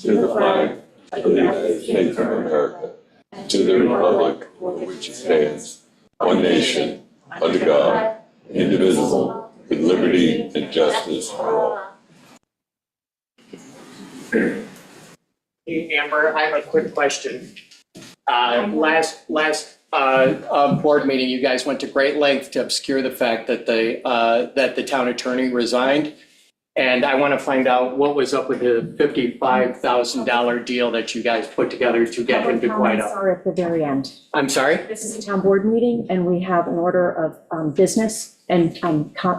to the flag of the United States of America, to the republic for which it stands, one nation, under God, indivisible, with liberty and justice for all. Hey, Amber, I have a quick question. Last board meeting, you guys went to great length to obscure the fact that the town attorney resigned. And I want to find out what was up with the $55,000 deal that you guys put together to get him to quiet up. Sorry, at the very end. I'm sorry? This is a town board meeting and we have an order of business and.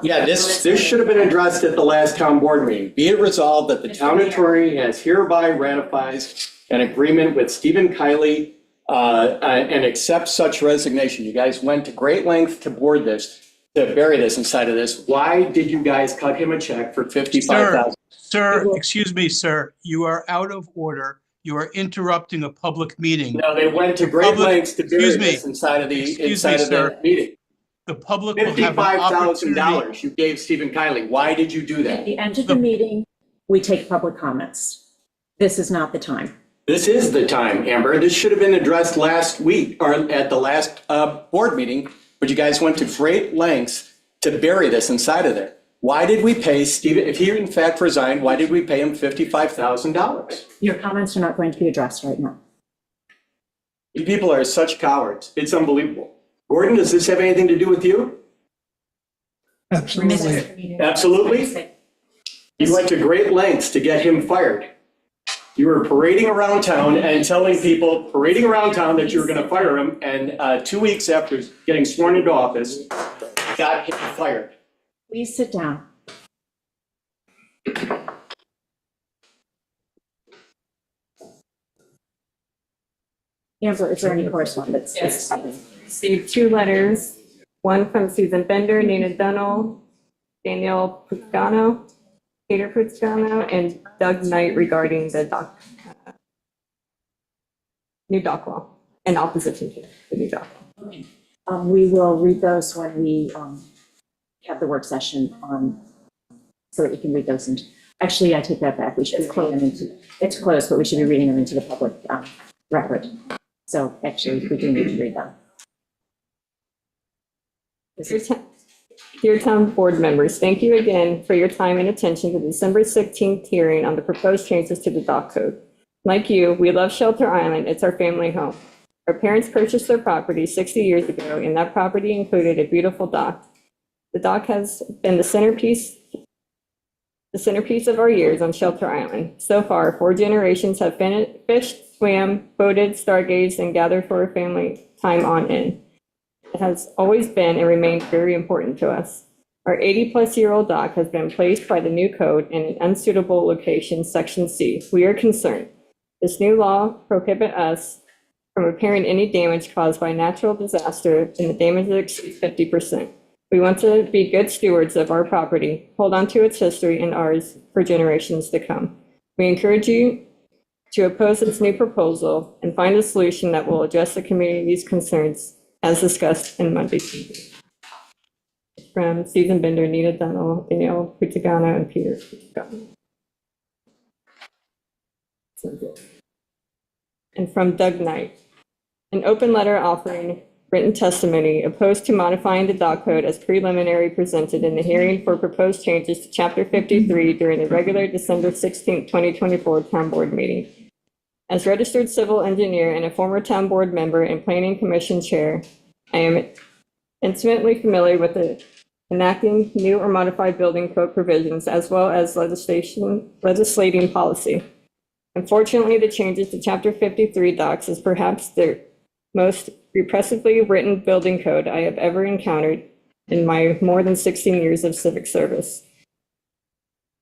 Yeah, this should have been addressed at the last town board meeting. Be it resolved that the town attorney has hereby ratifies an agreement with Stephen Kiley and accepts such resignation. You guys went to great length to board this, to bury this inside of this. Why did you guys cut him a check for $55,000? Sir, excuse me, sir. You are out of order. You are interrupting a public meeting. No, they went to great lengths to bury this inside of the meeting. The public will have an opportunity. $55,000 you gave Stephen Kiley. Why did you do At that? the end of the meeting, we take public comments. This is not the time. This is the time, Amber. This should have been addressed last week or at the last board meeting, but you guys went to great lengths to bury this inside of there. Why did we pay Stephen, if he in fact resigned, why did we pay him $55,000? Your comments are not going to be addressed right now. You people are such cowards. It's unbelievable. Gordon, does this have anything to do with you? Absolutely. Absolutely? You went to great lengths to get him fired. You were parading around town and telling people, parading around town that you were going to fire him, and 2 weeks after getting sworn into office, got him fired. Please sit down. Amber, is there any correspondence? Yes. Received 2 letters, one from Susan Bender, Nina Dunnell, Danielle Puzzano, Peter Puzzano, and Doug Knight regarding the new dock law and opposition to the new dock law. We will read those when we have the work session on, so that we can read those. And actually, I take that back. We should be reading them into, it's closed, but we should be reading them into the public record. So actually, we do need to read them. Dear town board members, thank you again for your time and attention to the December 16th hearing on the proposed changes to the dock code. Like you, we love Shelter Island. It's our family home. Our parents purchased their property 60 years ago, and that property included a beautiful dock. The dock has been the centerpiece of our years on Shelter Island. So far, 4 generations have fished, swam, boated, stargazed, and gathered for a family time on end. It has always been and remains very important to us. Our 80-plus-year-old dock has been placed by the new code in an unsuitable location, Section C. We are concerned. This new law prohibits us from repairing any damage caused by natural disaster, and the damage exceeds 50%. We want to be good stewards of our property, hold on to its history and ours for generations to come. We encourage you to oppose this new proposal and find a solution that will address the community's concerns as discussed in Monday's meeting. From Susan Bender, Nina Dunnell, Danielle Puzzano, and Peter Puzzano. And from Doug Knight, an open letter offering written testimony opposed to modifying the dock code as preliminary presented in the hearing for proposed changes to Chapter 53 during the regular December 16, 2024 town board meeting. As registered civil engineer and a former town board member and planning commission chair, I am intimately familiar with the enacting new or modified building code provisions as well as legislating policy. Unfortunately, the changes to Chapter 53 docks is perhaps the most repressively written building code I have ever encountered in my more than 16 years of civic service.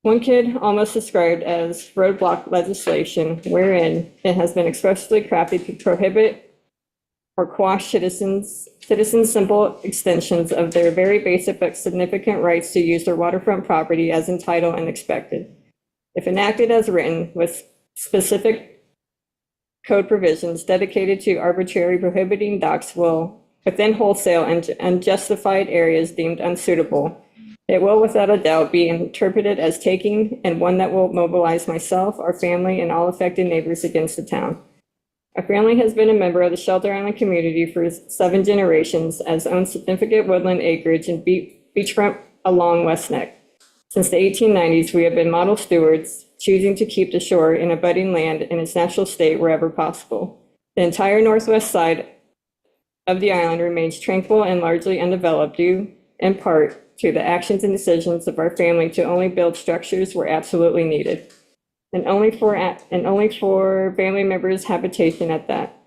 One could almost describe as roadblock legislation, wherein it has been expressly crafted to prohibit or quash citizens' simple extensions of their very basic but significant rights to use their waterfront property as entitled and expected. If enacted as written with specific code provisions dedicated to arbitrary prohibiting docks will, within wholesale and unjustified areas deemed unsuitable, It will without a doubt be interpreted as taking and one that will mobilize myself, our family, and all affected neighbors against the town. Our family has been a member of the Shelter Island community for 7 generations, as owns significant woodland acreage and beachfront along West Neck. Since the 1890s, we have been model stewards, choosing to keep the shore in abutting land in its natural state wherever possible. The entire northwest side of the island remains tranquil and largely undeveloped due, in part, to the actions and decisions of our family to only build structures where absolutely needed, and only for family members' habitation at that.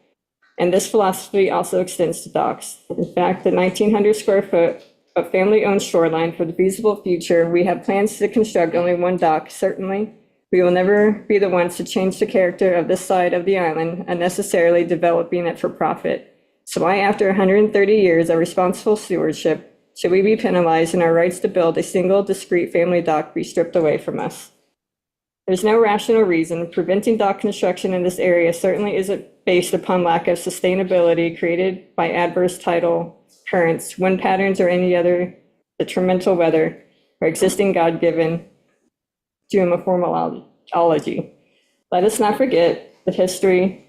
And this philosophy also extends to docks. In fact, the 1,900 square foot of family-owned shoreline for the feasible future, we have plans to construct only one dock. Certainly, we will never be the ones to change the character of this side of the island, unnecessarily developing it for profit. So why, after 130 years of responsible stewardship, should we be penalized and our rights to build a single discrete family dock be stripped away from us? There's no rational reason. Preventing dock construction in this area certainly isn't based upon lack of sustainability created by adverse tidal currents, wind patterns, or any other detrimental weather, or existing God-given geomorphology. Let us not forget the history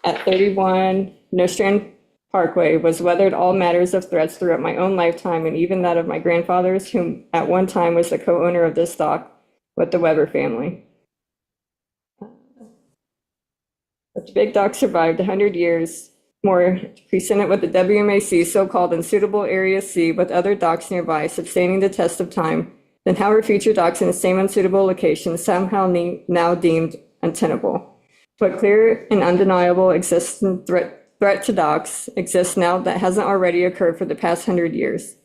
at 31 Nostrand Parkway was weathered all matters of threats throughout my own lifetime and even that of my grandfather's, whom at one time was the co-owner of this dock with the Weber family. But the big dock survived 100 years more, presented with the WMAC so-called unsuitable Area C with other docks nearby, sustaining the test of time, then how are future docks in the same unsuitable location somehow now deemed untenable? What clear and undeniable existing threat to docks exists now that hasn't already occurred for the past 100 years.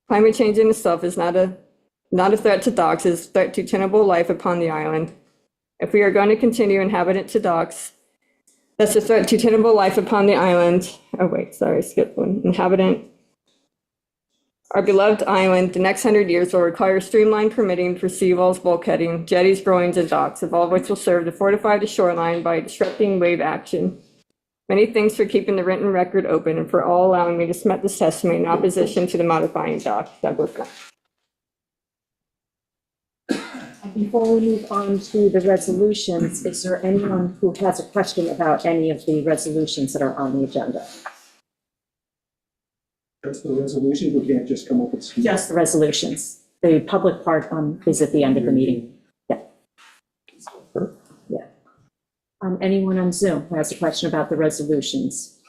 Climate change in itself is not a threat to docks, it's a threat to tenable life upon the island. If we are going to continue inhabitant to docks, that's a threat to tenable life upon the island. Oh wait, sorry, skipped one. Inhabitant. Our beloved island, the next 100 years will require streamlined permitting for seawalls, bulkheading, jetties, groins, and docks, all of which will serve to fortify the shoreline by disrupting wave action. Many thanks for keeping the written record open and for all allowing me to submit this testimony in opposition to the modifying dock. Douglas Knapp. Before we move on to the resolutions, is there anyone who has a question about any of the resolutions that are on the agenda? Just the resolution, we can't just come up with. Just the resolutions. The public part is at the end of the meeting. Yeah. Yeah. Anyone on Zoom who has a question about the resolutions?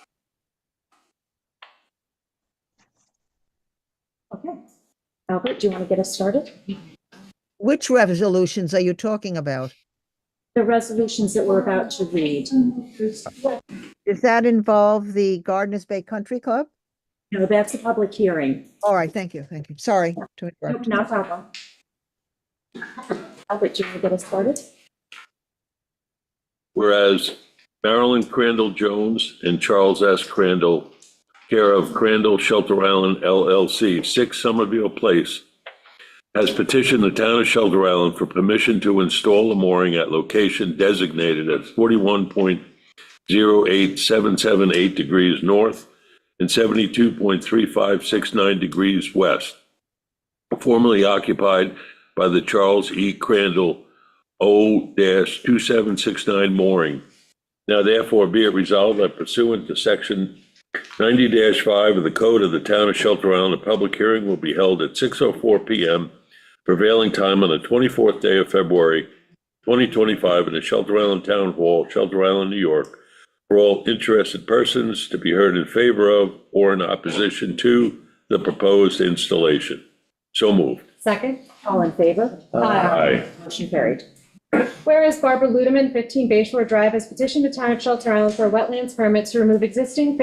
Okay. Albert, do you want to get us started? Which resolutions are you talking about? The resolutions that we're about to read. Does that involve the Gardeners Bay Country Club? No, that's a public hearing. All right, thank you, thank you. Sorry to interrupt. No problem. Albert, do you want to get us started? Whereas Marilyn Crandall Jones and Charles S. Crandall, care of Crandall Shelter Island LLC, 6 Somerville Place, has petitioned the town of Shelter Island for permission to install a mooring at location designated as 41.08778 degrees north and 72.3569 degrees west, formerly occupied by the Charles E. Crandall O-2769 mooring. Now therefore be it resolved that pursuant to section 90-5 of the Code of the Town of Shelter Island, a public hearing will be held at 6:04 p.m. prevailing time on the 24th day of February 2025 in the Shelter Island Town Hall, Shelter Island, New York, for all interested persons to be heard in favor of or in opposition to the proposed installation. So moved. Second. All in favor? Aye. Motion carried. Whereas Barbara Ludeman, 15 Bayshore Drive, has petitioned the town of Shelter Island for a wetlands permit to remove existing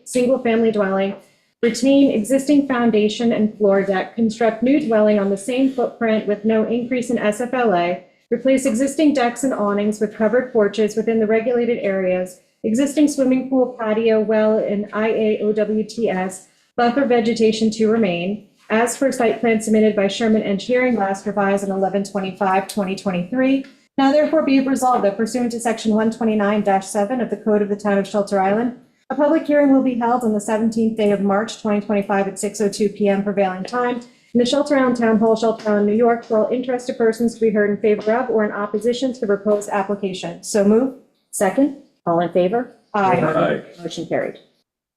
single-family dwelling, retain existing foundation and floor deck, construct new dwelling on the same footprint with no increase in SFLA, replace existing decks and awnings with covered porches within the regulated areas, existing swimming pool, patio, well, and IAOWTS, buffer vegetation to remain, as for site plan submitted by Sherman Engineering, last revised on 11/25/2023. Now therefore be it resolved that pursuant to section 129-7 of the Code of the Town of Shelter Island, a public hearing will be held on the 17th day of March 2025 at 6:02 p.m. prevailing time in the Shelter Island Town Hall, Shelter Island, New York, for all interested persons to be heard in favor of or in opposition to the proposed application. So move. Second, all in favor? Aye. Motion carried.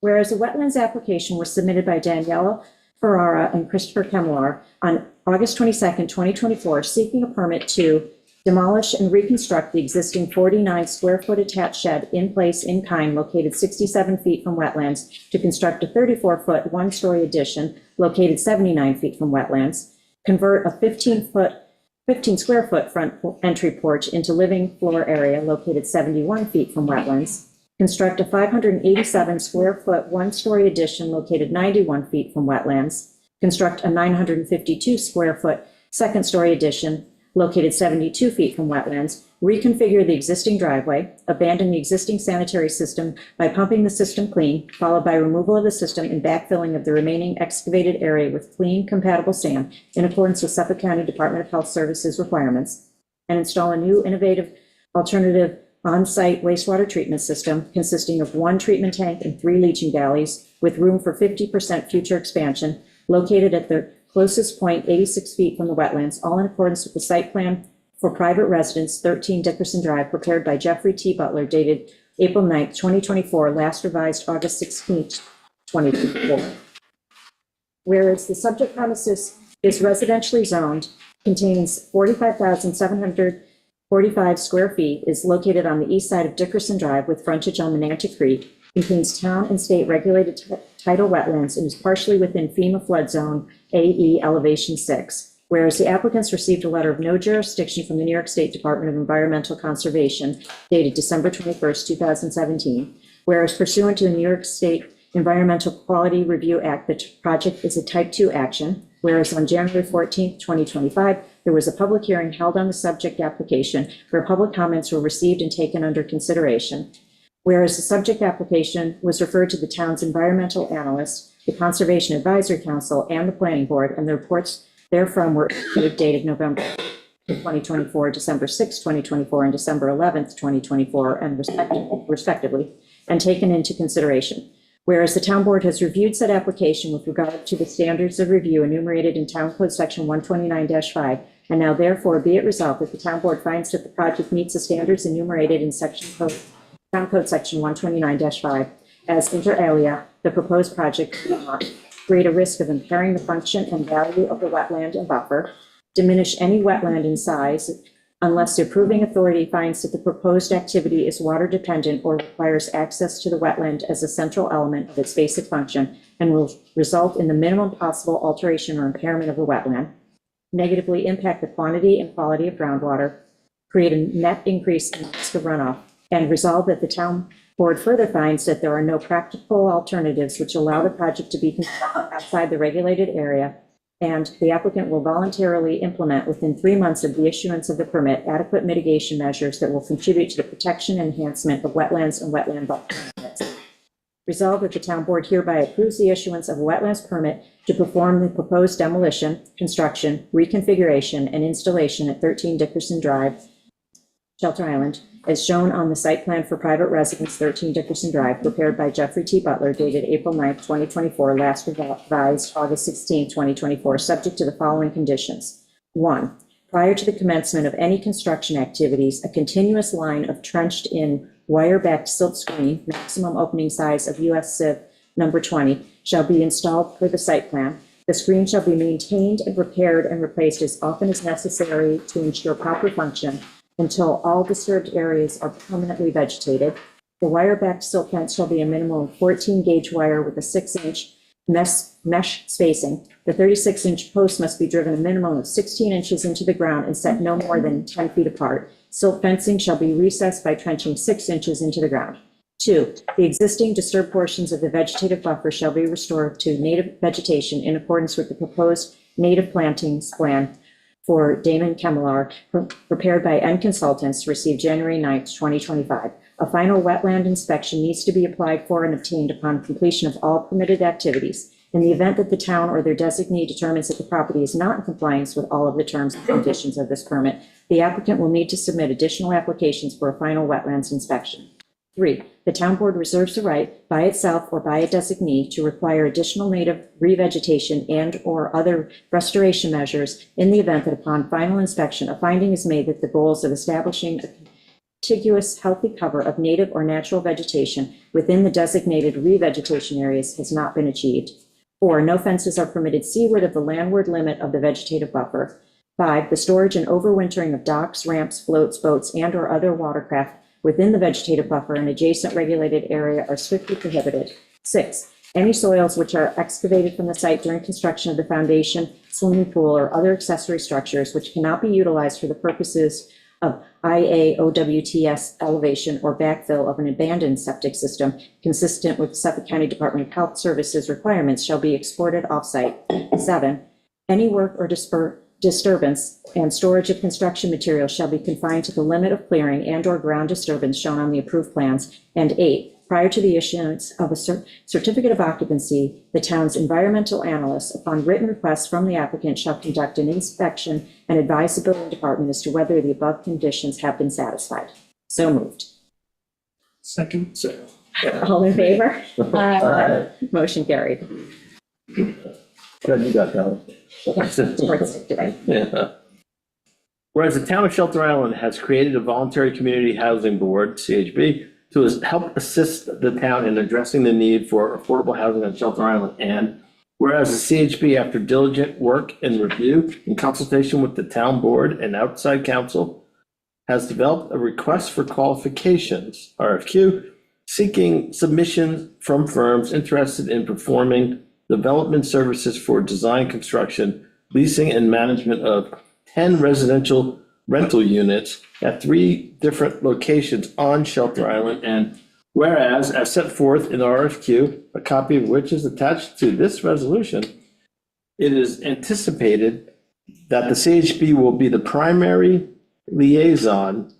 Whereas a wetlands application was submitted by Daniela Ferrara and Christopher Kemlar on August 22nd, 2024, seeking a permit to demolish and reconstruct the existing 49 square foot attached shed in place in kind located 67 feet from wetlands to construct a 34 foot one-story addition located 79 feet from wetlands, convert a 15 square foot front entry porch into living floor area located 71 feet from wetlands, construct a 587 square foot one-story addition located 91 feet from wetlands, construct a 952 square foot second-story addition located 72 feet from wetlands, reconfigure the existing driveway, abandon the existing sanitary system by pumping the system clean, followed by removal of the system and backfilling of the remaining excavated area with clean, compatible sand in accordance with Suffolk County Department of Health Services requirements, and install a new innovative alternative on-site wastewater treatment system consisting of 1 treatment tank and 3 leaching galleys with room for 50% future expansion located at the closest point 86 feet from the wetlands, all in accordance with the site plan for private residence, 13 Dickerson Drive, prepared by Jeffrey T. Butler, dated April 9th, 2024, last revised August 16th, 2024. Whereas the subject premises is residentially zoned, contains 45,745 square feet, is located on the east side of Dickerson Drive with frontage on Menanti Creek, contains town and state regulated tidal wetlands, and is partially within FEMA flood zone AE elevation 6. Whereas the applicants received a letter of no jurisdiction from the New York State Department of Environmental Conservation dated December 21st, 2017. Whereas pursuant to the New York State Environmental Quality Review Act, the project is a type 2 action. Whereas on January 14th, 2025, there was a public hearing held on the subject application where public comments were received and taken under consideration. Whereas the subject application was referred to the town's environmental analyst, the Conservation Advisory Council, and the Planning Board, and the reports therefrom were dated November 2024, December 6, 2024, and December 11th, 2024, and respectively, and taken into consideration. Whereas the town board has reviewed said application with regard to the standards of review enumerated in Town Code Section 129-5, and now therefore be it resolved that the town board finds that the project meets the standards enumerated in Town Code Section 129-5, as inter alia, the proposed project will not create a risk of impairing the function and value of the wetland and buffer, diminish any wetland in size unless the approving authority finds that the proposed activity is water dependent or requires access to the wetland as a central element of its basic function, and will result in the minimum possible alteration or impairment of the wetland, negatively impact the quantity and quality of groundwater, create a net increase in risk of runoff, and resolve that the town board further finds that there are no practical alternatives which allow the project to be constructed outside the regulated area, and the applicant will voluntarily implement within 3 months of the issuance of the permit adequate mitigation measures that will contribute to the protection and enhancement of wetlands and wetland buffer units. Resolve that the town board hereby approves the issuance of a wetlands permit to perform the proposed demolition, construction, reconfiguration, and installation at 13 Dickerson Drive, Shelter Island, as shown on the site plan for private residence 13 Dickerson Drive, prepared by Jeffrey T. Butler, dated April 9th, 2024, last revised August 16th, 2024, subject to the following conditions. 1, prior to the commencement of any construction activities, a continuous line of trenched-in wire-backed silt screen, maximum opening size of US Civ number 20, shall be installed per the site plan. The screen shall be maintained and repaired and replaced as often as necessary to ensure proper function until all disturbed areas are permanently vegetated. The wire-backed silt fence shall be a minimum of 14-gauge wire with a 6-inch mesh spacing. The 36-inch post must be driven a minimum of 16 inches into the ground and set no more than 10 feet apart. Silt fencing shall be recessed by trenching 6 inches into the ground. 2, the existing disturbed portions of the vegetative buffer shall be restored to native vegetation in accordance with the proposed native plantings plan for Damon Kemlar, prepared by N Consultants, received January 9th, 2025. A final wetland inspection needs to be applied for and obtained upon completion of all permitted activities. In the event that the town or their designee determines that the property is not in compliance with all of the terms and conditions of this permit, the applicant will need to submit additional applications for a final wetlands inspection. 3, the town board reserves the right, by itself or by a designee, to require additional native revegetation and/or other restoration measures in the event that upon final inspection, a finding is made that the goals of establishing a contiguous, healthy cover of native or natural vegetation within the designated revegetation areas has not been achieved. 4, no fences are permitted seaward of the landward limit of the vegetative buffer. 5, the storage and overwintering of docks, ramps, floats, boats, and/or other watercraft within the vegetative buffer and adjacent regulated area are strictly prohibited. 6, any soils which are excavated from the site during construction of the foundation, swimming pool, or other accessory structures which cannot be utilized for the purposes of IAOWTS elevation or backfill of an abandoned septic system consistent with Suffolk County Department of Health Services requirements shall be exported off-site. 7, any work or disturbance and storage of construction materials shall be confined to the limit of clearing and/or ground disturbance shown on the approved plans. And 8, prior to the issuance of a certificate of occupancy, the town's environmental analyst, upon written request from the applicant, shall conduct an inspection and advise the building department as to whether the above conditions have been satisfied. So moved. Second. All in favor? Aye. Motion carried. Good, you got that. Sports today. Yeah. Whereas the town of Shelter Island has created a voluntary community housing board, CHB, to help assist the town in addressing the need for affordable housing on Shelter Island. And whereas the CHB, after diligent work and review in consultation with the town board and outside counsel, has developed a request for qualifications, RFQ, seeking submissions from firms interested in performing development services for design, construction, leasing, and management of 10 residential rental units at 3 different locations on Shelter Island. And whereas, as set forth in the RFQ, a copy of which is attached to this resolution, it is anticipated that the CHB will be the primary liaison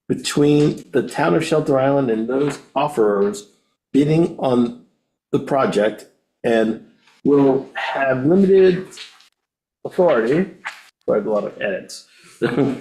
between the town of Shelter Island and those offerers bidding on the project, and will have limited authority, quite a lot of edits, to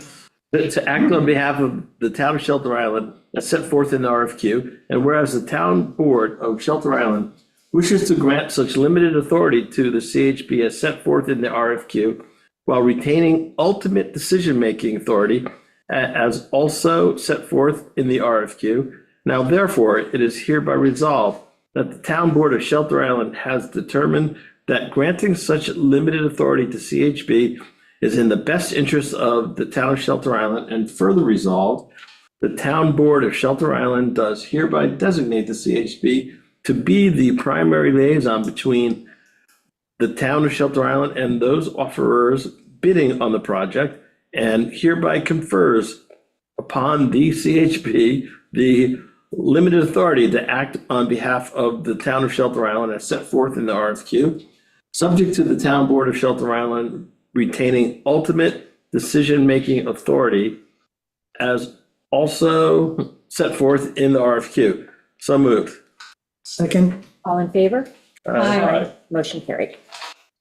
act on behalf of the town of Shelter Island as set forth in the RFQ. And whereas the town board of Shelter Island wishes to grant such limited authority to the CHB as set forth in the RFQ, while retaining ultimate decision-making authority as also set forth in the RFQ. Now, therefore, it is hereby resolved that the town board of Shelter Island has determined that granting such limited authority to CHB is in the best interest of the town of Shelter Island, and further resolved, the town board of Shelter Island does hereby designate the CHB to be the primary liaison between the town of Shelter Island and those offerers bidding on the project, and hereby confers upon the CHB the limited authority to act on behalf of the town of Shelter Island as set forth in the RFQ, subject to the town board of Shelter Island retaining ultimate decision-making authority as also set forth in the RFQ. So moved. Second. All in favor? Aye. Motion carried.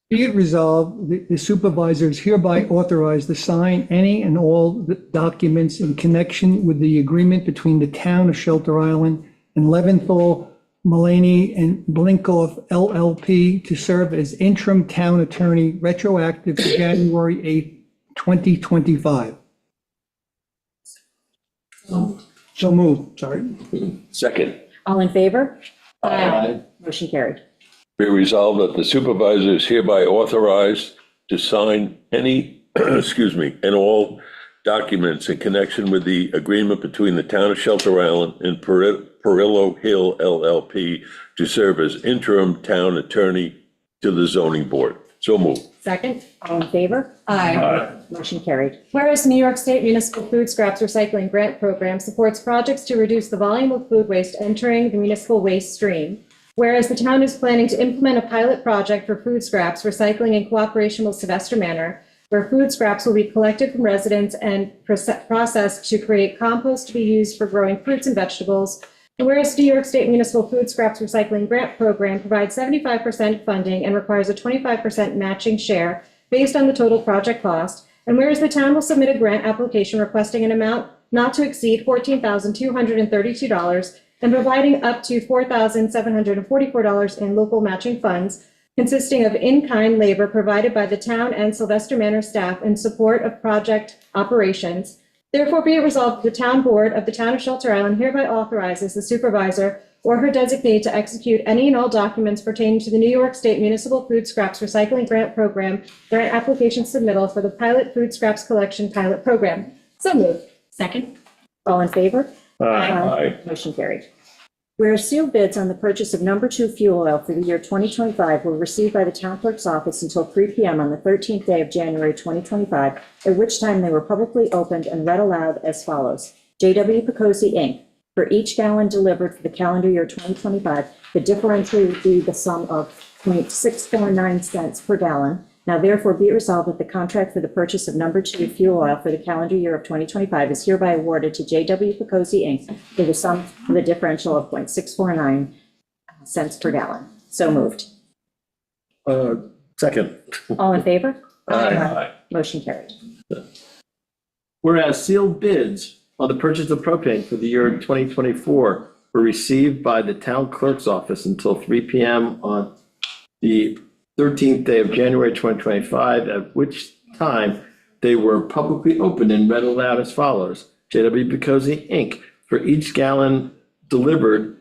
Be it resolved, the supervisor is hereby authorized to sign any and all the documents in connection with the agreement between the town of Shelter Island and Leventhal, Mulaney, and Blinkoff LLP to serve as interim town attorney retroactive to January 8th, 2025. So moved, sorry. Second, All in favor? Aye. Motion carried. be resolved that the supervisor is hereby authorized to sign any, excuse me, and all documents in connection with the agreement between the town of Shelter Island and Perillo Hill LLP to serve as interim town attorney to the zoning board. So moved. Second. All in favor? Aye. Motion carried. Whereas New York State Municipal Food Scraps Recycling Grant Program supports projects to reduce the volume of food waste entering the municipal waste stream. Whereas the town is planning to implement a pilot project for food scraps recycling in cooperation with Sylvester Manor, where food scraps will be collected from residents and processed to create compost to be used for growing fruits and vegetables. And whereas New York State Municipal Food Scraps Recycling Grant Program provides 75% funding and requires a 25% matching share based on the total project cost. And whereas the town will submit a grant application requesting an amount not to exceed $14,232 and providing up to $4,744 in local matching funds consisting of in-kind labor provided by the town and Sylvester Manor staff in support of project operations. Therefore, be it resolved, the town board of the town of Shelter Island hereby authorizes the supervisor or her designee to execute any and all documents pertaining to the New York State Municipal Food Scraps Recycling Grant Program grant application submittal for the Pilot Food Scraps Collection Pilot Program. So moved. Second. All in favor? Aye. Motion carried. Whereas sealed bids on the purchase of number 2 fuel oil for the year 2025 were received by the town clerk's office until 3 p.m. on the 13th day of January 2025, at which time they were publicly opened and read aloud as follows. J.W. Picozzi, Inc. For each gallon delivered for the calendar year 2025, the differential would be the sum of 0.649 cents per gallon. Now therefore be it resolved that the contract for the purchase of number 2 fuel oil for the calendar year of 2025 is hereby awarded to J.W. Picozzi, Inc. for the sum of the differential of 0.649 cents per gallon. So moved. Second. All in favor? Aye. Motion carried. Whereas sealed bids on the purchase of propane for the year 2024 were received by the town clerk's office until 3 p.m. on the 13th day of January 2025, at which time they were publicly opened and read aloud as follows. J.W. Picozzi, Inc. For each gallon delivered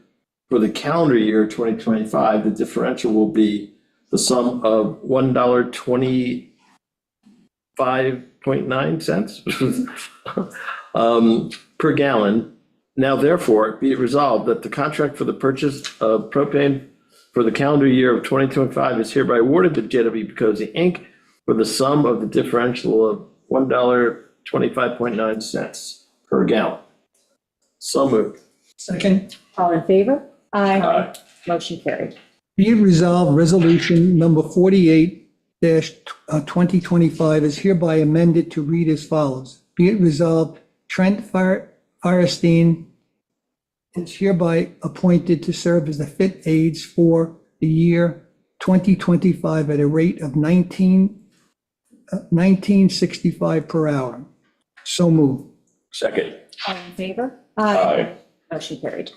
for the calendar year 2025, the differential will be the sum of $1.25.9 per gallon. Now therefore, be it resolved that the contract for the purchase of propane for the calendar year of 2025 is hereby awarded to J.W. Picozzi, Inc. for the sum of the differential of $1.25.9 per gallon. So moved. Second. All in favor? Aye. Motion carried. Be it resolved, resolution number 48-2025 is hereby amended to read as follows. Be it resolved, Trent Firestein is hereby appointed to serve as the fit aides for the year 2025 at a rate of $19.65 per hour. So moved. Second. All in favor? Aye. Motion carried.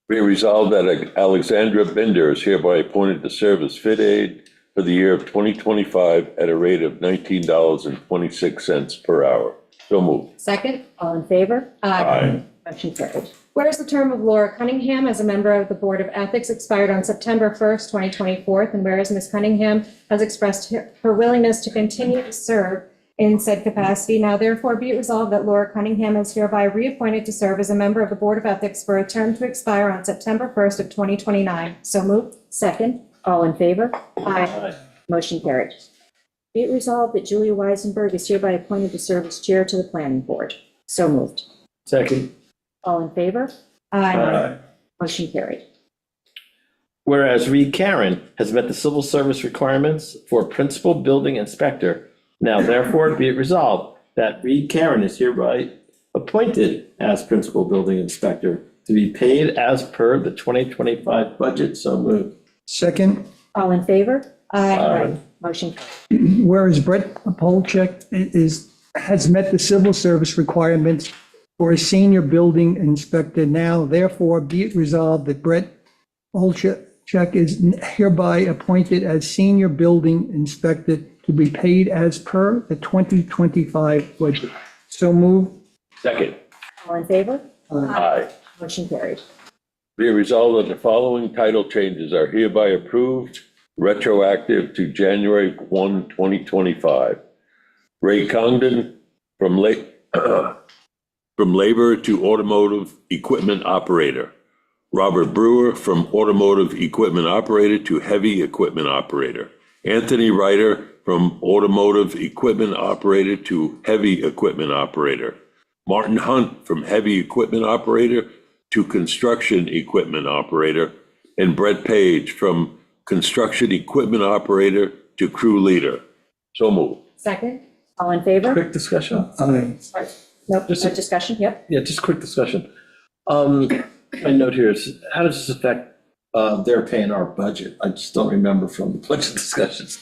Be it resolved that Alexandra Bender is hereby appointed to serve as fit aide for the year of 2025 at a rate of $19.26 per hour. So moved. Second. All in favor? Aye. Motion carried. Whereas the term of Laura Cunningham as a member of the Board of Ethics expired on September 1st, 2024, and whereas Ms. Cunningham has expressed her willingness to continue to serve in said capacity, now therefore be it resolved that Laura Cunningham is hereby reappointed to serve as a member of the Board of Ethics for a term to expire on September 1st of 2029. So moved. Second. All in favor? Aye. Motion carried. Be it resolved that Julia Weisenberg is hereby appointed to serve as chair to the planning board. So moved. Second. All in favor? Aye. Motion carried. Whereas Reed Karen has met the civil service requirements for principal building inspector, now therefore be it resolved that Reed Karen is hereby appointed as principal building inspector to be paid as per the 2025 budget. So moved. Second. All in favor? Aye. Motion carried. Whereas Brett Polchek has met the civil service requirements for a senior building inspector, now therefore be it resolved that Brett Polchek is hereby appointed as senior building inspector to be paid as per the 2025 budget. So move. Second. All in favor? Aye. Motion carried. Be it resolved that the following title changes are hereby approved, retroactive to January 1, 2025. Ray Congdon from labor to automotive equipment operator. Robert Brewer from automotive equipment operator to heavy equipment operator. Anthony Ryder from automotive equipment operator to heavy equipment operator. Martin Hunt from heavy equipment operator to construction equipment operator. And Brett Page from construction equipment operator to crew leader. So moved. Second. All in favor? Quick discussion. Aye. Nope, Just no discussion, yep. Yeah, just quick discussion. My note here is, how does this affect their paying our budget? I just don't remember from the budget discussions.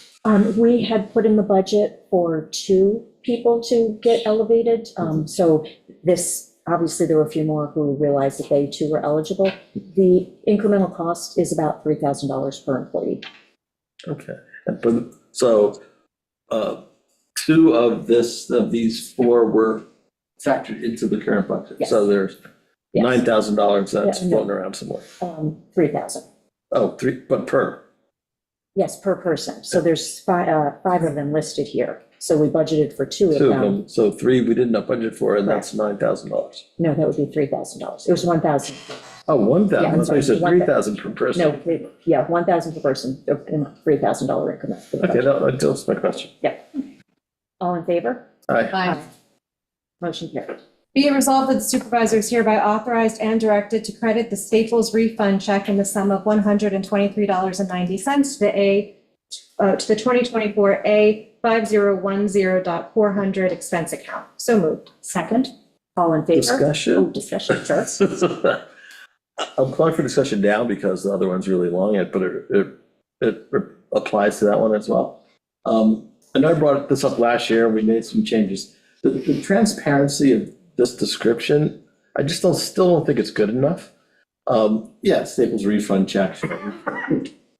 We had put in the budget for 2 people to get elevated. So this obviously, there were a few more who realized that they too were eligible. The incremental cost is about $3,000 per employee. Okay, so, two of these four were factored into the current budget. Yes. So there's Yes. $9,000 that's Yeah, no. floating around somewhere. 3,000. Oh, three, but per. Yes, per person. So there's five of them listed here. So we budgeted for two of Two of them. them, so three we didn't have budget for, and that's $9,000. No, that would be $3,000. It was 1,000. Oh, 1,000, Yeah, I I'm thought you said sorry, 3,000 per person. No, yeah, 1,000 per person, in a $3,000 increment. for the Okay, budget. that's my question. All in favor? Aye. Aye. Motion carried. Be it resolved that the supervisor is hereby authorized and directed to credit the Staples refund check in the sum of $123.90 to the 2024 A5010.400 expense account. So moved. Second, all in favor? Discussion? Oh, discussion, sure. I'm calling for discussion now because the other one's really long, but it applies to that one as well. I know I brought this up last year, we made some changes. The transparency of this description, I just still don't think it's good enough. Yeah, Staples refund checks,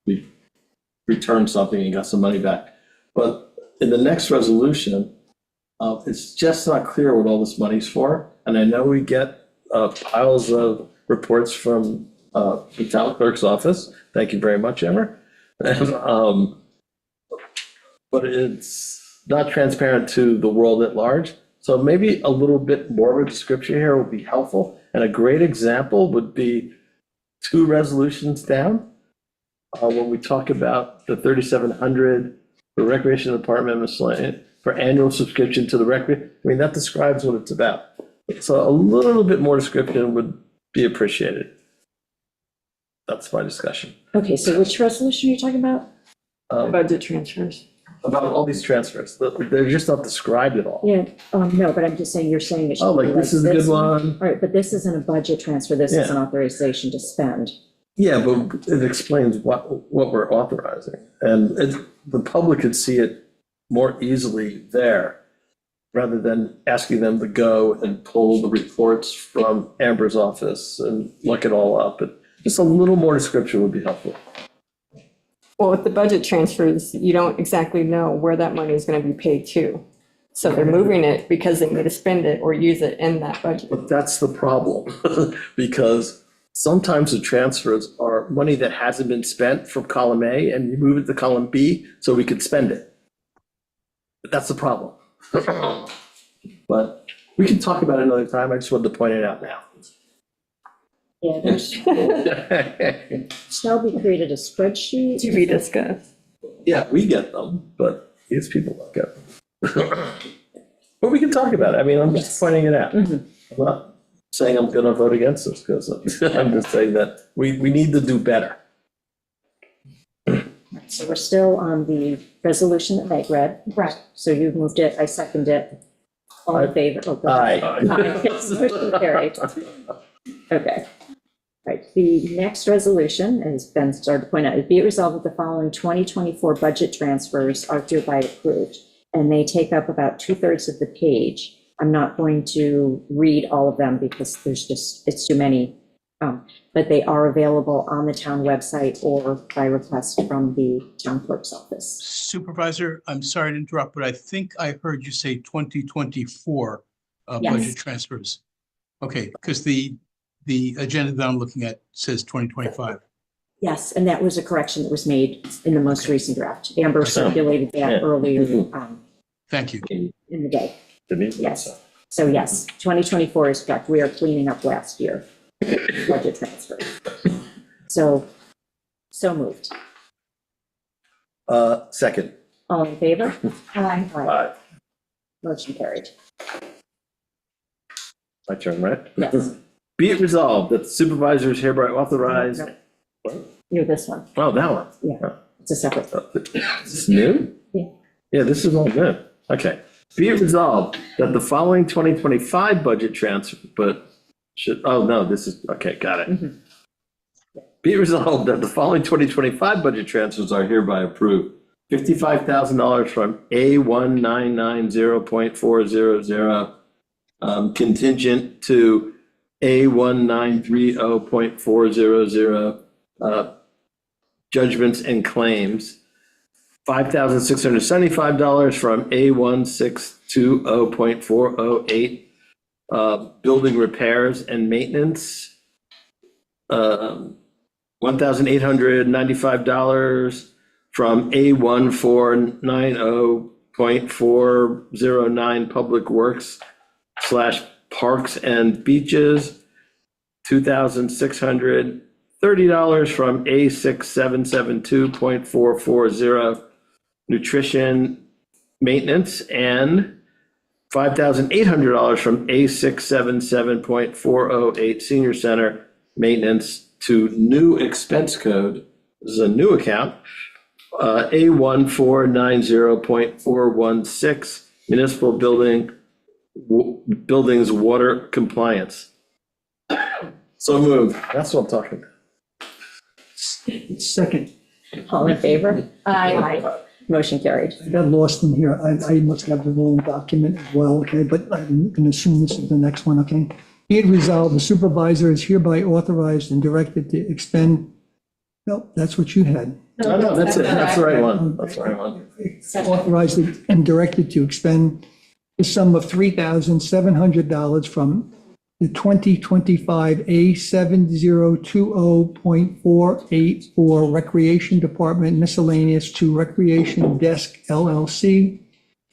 we returned something and got some money back. But in the next resolution, it's just not clear what all this money's for. And I know we get piles of reports from the town clerk's office. Thank you very much, Emmer. But it's not transparent to the world at large. So maybe a little bit more of a description here would be helpful. And a great example would be 2 resolutions down. When we talk about the 3,700 for recreation department miscellaneous for annual subscription to the that describes what it's about. So a little bit more description would be appreciated. That's my discussion. Okay, so which resolution are you talking about? Budget transfers. About all these transfers, they're just not described at all. Yeah, no, but I'm just saying, you're saying it should Oh, be like this is a good one. All right, but this isn't a budget transfer, this is Yeah. an authorization to spend. Yeah, but it explains what we're authorizing. And the public could see it more easily there, rather than asking them to go and pull the reports from Amber's office and look it all up. But just a little more description would be helpful. Well, with the budget transfers, you don't exactly know where that money is going to be paid to. So they're moving it because they need to spend it or use it in that budget. But that's the problem, because sometimes the transfers are money that hasn't been spent from column A, and you move it to column B so we could spend it. But that's the problem. But we can talk about it another time. I just wanted to point it out now. Yeah, there's, Shelby created a spreadsheet. To be discussed. Yeah, we get them, but these people don't get them. But we can talk about it. I mean, I'm just Yes. pointing it out. Mhm. I'm not saying I'm gonna vote against this, because I'm just saying that we need to do better. So we're still on the resolution that Meg read. Right. So you moved it, I seconded it. All in favor? Oh, go ahead. Aye. Motion carried. Okay. Right, the next resolution, as Ben started to point out, is be it resolved that the following 2024 budget transfers are hereby approved, and they take up about 2/3 of the page. I'm not going to read all of them because it's too many, but they are available on the town website or by request from the town clerk's office. Supervisor, I'm sorry to interrupt, but I think I heard you say 2024 Yes. budget transfers. Okay, because the agenda that I'm looking at says 2025. Yes, and that was a correction that was made in the most recent draft. Amber circulated Yeah. that earlier Thank you. in the day. Denise? Yes. So yes, 2024 is correct. We are cleaning up last year budget transfer. So moved. Second. All in favor? Aye. Aye. Motion carried. My turn, right? Yes. Be it resolved that the supervisor is hereby authorized. You're this one. Oh, that one. It's a separate. Is this new? Yeah. Yeah, this is all good. Okay. Be it resolved that the following 2025 budget transfer, this is, okay, got it. Mhm. Be it resolved that the following 2025 budget transfers are hereby approved. $55,000 from A1990.400 contingent to A1930.400, judgments and claims. $5,675 from A1620.408, building repairs and maintenance. $1,895 from A1490.409, public works / parks and beaches. $2,630 from A6772.440, nutrition maintenance, and $5,800 from A677.408, senior center maintenance, to new expense code. This is a new account, A1490.416, municipal buildings water compliance. So moved. That's what I'm talking about. Second, All in favor? Aye. Motion carried. I got lost in here. I must have the wrong document as well, okay? But I'm going to assume this is the next one, okay? Be it resolved, the supervisor is hereby authorized and directed to expend, no, that's what you had. No, that's it. That's the right one. That's the right one. Authorized and directed to expend the sum of $3,700 from the 2025 A7020.484 Recreation Department miscellaneous to Recreation Desk LLC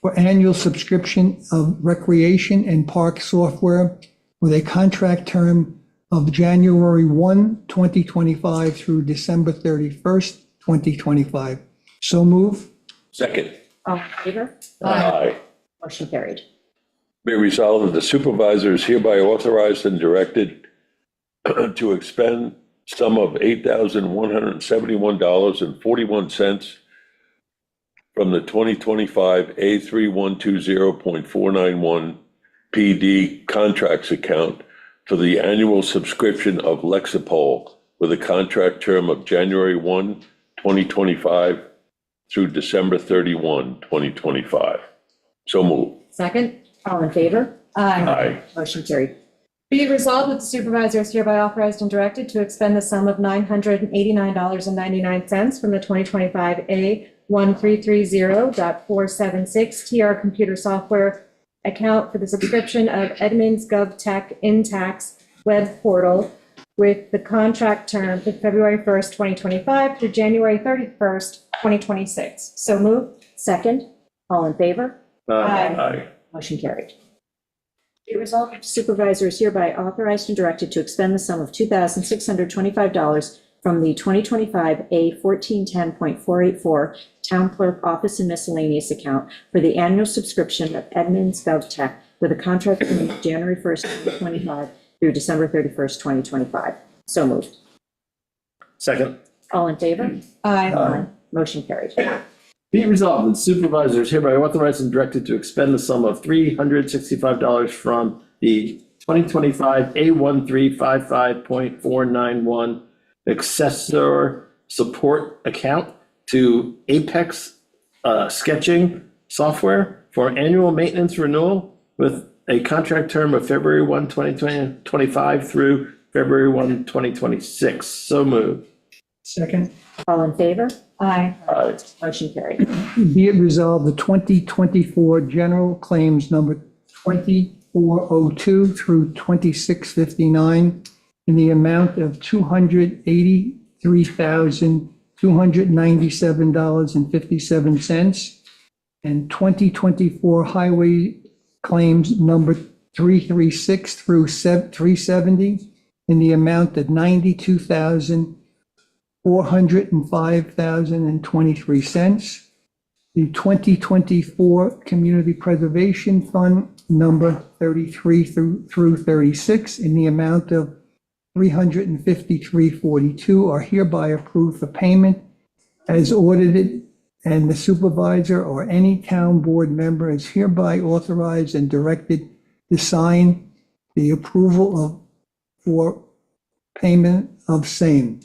for annual subscription of recreation and park software with a contract term of January 1, 2025 through December 31st, 2025. So move. Second. All in favor? Aye. Motion carried. Be resolved that the supervisor is hereby authorized and directed to expend sum of $8,171.41 from the 2025 A3120.491 PD contracts account for the annual subscription of Lexipol with a contract term of January 1, 2025 through December 31, 2025. So moved. Second. All in favor? Aye. Motion carried. Be it resolved that the supervisor is hereby authorized and directed to expend the sum of $989.99 from the 2025 A1330.476 TR computer software account for the subscription of Edmunds GovTech InTax web portal with the contract term from February 1st, 2025 through January 31st, 2026. So moved. Second. All in favor? Aye. Motion carried. Be it resolved that the supervisor is hereby authorized and directed to expend the sum of $2,625 from the 2025 A1410.484 Town Clerk Office and Miscellaneous account for the annual subscription of Edmunds GovTech with a contract from January 1st, 2025 through December 31st, 2025. So moved. Second. All in favor? Aye. Motion carried. Be it resolved, the supervisor is hereby authorized and directed to expend the sum of $365 from the 2025 A1355.491 accessor support account to Apex sketching software for annual maintenance renewal with a contract term of February 1, 2025 through February 1, 2026. So moved. Second. All in favor? Aye. Aye. Motion carried. Be it resolved, the 2024 general claims number 2402 through 2659 in the amount of $283,297.57, and 2024 highway claims number 336 through 370 in the amount of $92,405.23. The 2024 Community Preservation Fund number 33 through 36 in the amount of $353.42 are hereby approved for payment as audited, and the supervisor or any town board member is hereby authorized and directed to sign the approval for payment of same.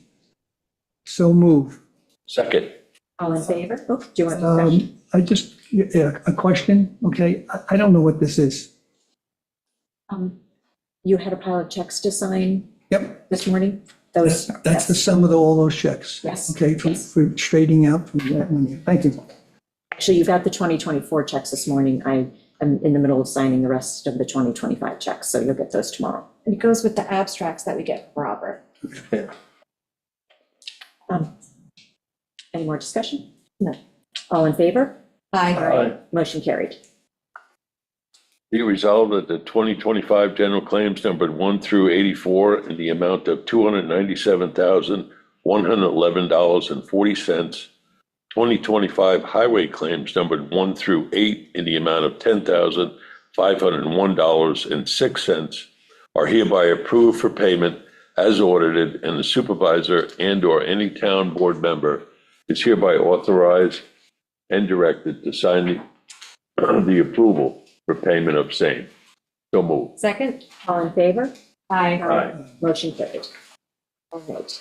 So move. Second. All in favor? Oh, do you want discussion? I just, yeah, a question, okay? I don't know what this is. You had a pile of checks to sign Yep, this morning? Those. that's the sum of all those checks. Yes. Okay, for straightening out from that money. Thank you. Actually, you got the 2024 checks this morning. I am in the middle of signing the rest of the 2025 checks, so you'll get those tomorrow. And it goes with the abstracts that we get from Robert. Any more discussion? No. All in favor? Aye. Motion carried. Be it resolved that the 2025 general claims numbered 1 through 84 in the amount of $297,111.40. 2025 highway claims numbered 1 through 8 in the amount of $10,501.06 are hereby approved for payment as audited, and the supervisor and/or any town board member is hereby authorized and directed to sign the approval for payment of same. So moved. Second? All in favor? Aye. Motion carried. All right.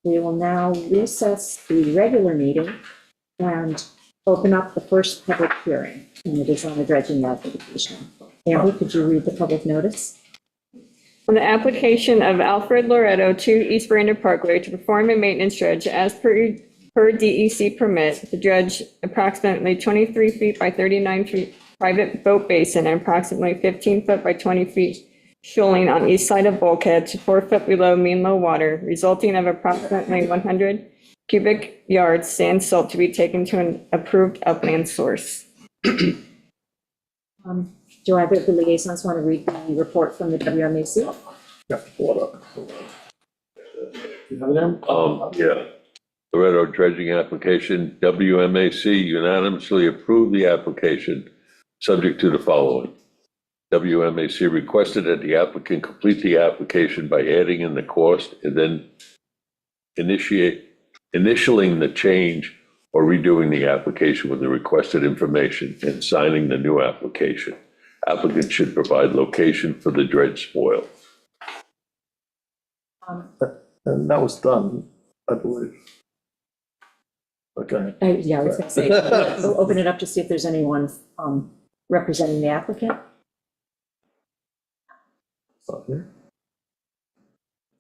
We will now recess the regular meeting and open up the first public hearing, and it is on the dredging application. Amber, could you read the public notice? On the application of Alfred Loretto to East Brainerd Parkway to perform a maintenance dredge as per DEC permit, the dredge approximately 23 feet by 39 feet private boat basin and approximately 15 foot by 20 feet shoaling on east side of bulkhead to 4 foot below mean low water, resulting of approximately 100 cubic yards sand silt to be taken to an approved upland source. Do either of the liaisons want to read the report from the WMAC? Yeah. Loretto dredging application, WMAC unanimously approved the application, subject to the following. WMAC requested that the applicant complete the application by adding in the cost and then initialing the change or redoing the application with the requested information and signing the new application. Applicant should provide location for the dredge spoil. And that was done, I believe. Okay. Yeah, I was going to say, we'll open it up to see if there's anyone representing the applicant.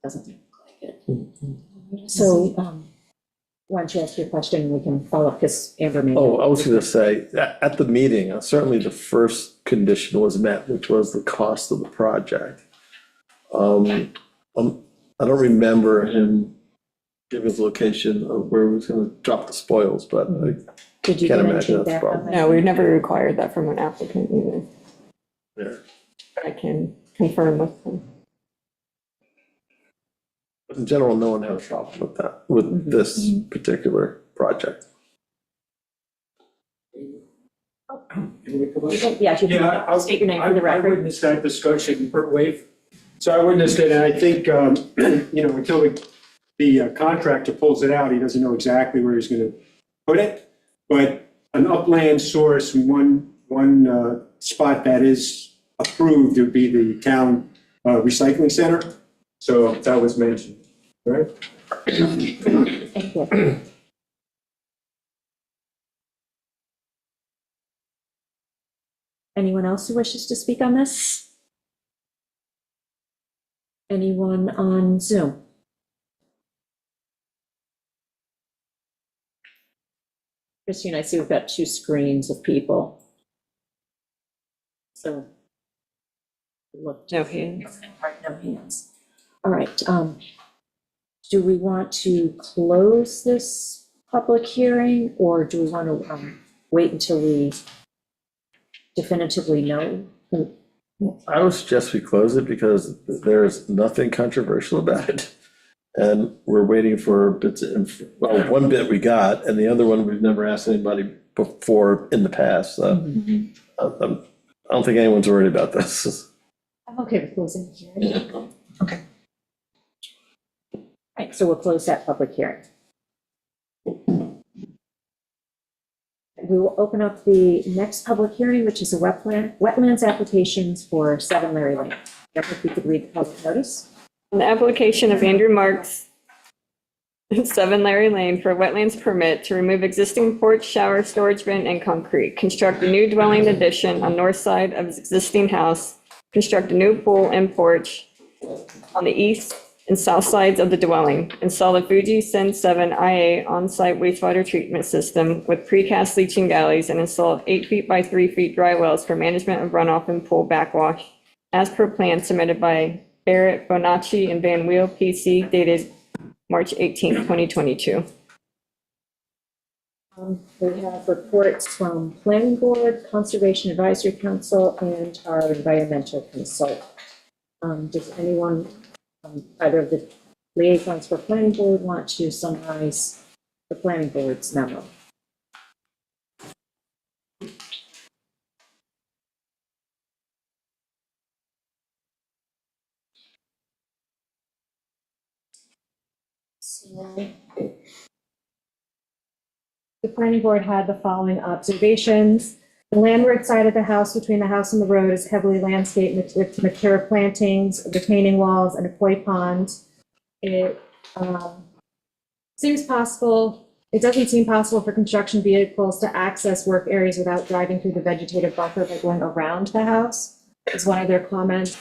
Doesn't look like it. So why don't you ask your question and we can follow up, because Amber may. Oh, I was going to say, at the meeting, certainly the first condition was met, which was the cost of the project. I don't remember him giving his location of where he was going to drop the spoils, but I Did you can't get imagine anything that's a back problem. on that? No, we've never required that from an applicant either. Yeah. I can confirm with them. But in general, no one had a problem with that, with this particular project. Yeah, if you Yeah, can state your name for the I record. witnessed that discussion, Bert Wave. So I witnessed it, and I think, until the contractor pulls it out, he doesn't know exactly where he's going to put it. But an upland source, one spot that is approved would be the town recycling center. So that was mentioned, right? Thank you. Anyone else who wishes to speak on this? Anyone on Zoom? Christine, I see we've got two screens of people. So. Look. No hands. Right, no hands. All right, do we want to close this public hearing, or do we want to wait until we definitively know? I would suggest we close it because there's nothing controversial about it. And we're waiting for bits of, well, one bit we got, and the other one we've never asked anybody before in the past. So I don't think anyone's worried about this. I'm okay with closing the hearing. Okay. All right, so we'll close that public hearing. We will open up the next public hearing, which is a wetlands applications for 7 Larry Lane. If we could read the public notice. On the application of Andrew Marks, 7 Larry Lane, for a wetlands permit to remove existing porch, shower, storage bin, and concrete, construct a new dwelling addition on north side of his existing house construct a new pool and porch on the east and south sides of the dwelling, install the Fuji Sen 7 IA on-site wastewater treatment system with precast leaching galleys, and install 8 feet by 3 feet dry wells for management of runoff and pool backwash, as per plan submitted by Barrett, Bonacci, and Van Weel, PC, dated March 18, 2022. We have reports from Planning Board, Conservation Advisory Council, and our environmental consultant. Does anyone, either of the liaisons for Planning Board, want to summarize the Planning Board's memo? The planning board had the following observations. The landward side of the house between the house and the road is heavily landscaped with mature plantings, retaining walls, and a koi pond. It doesn't seem possible for construction vehicles to access work areas without driving through the vegetative buffer by going around the house, is one of their comments.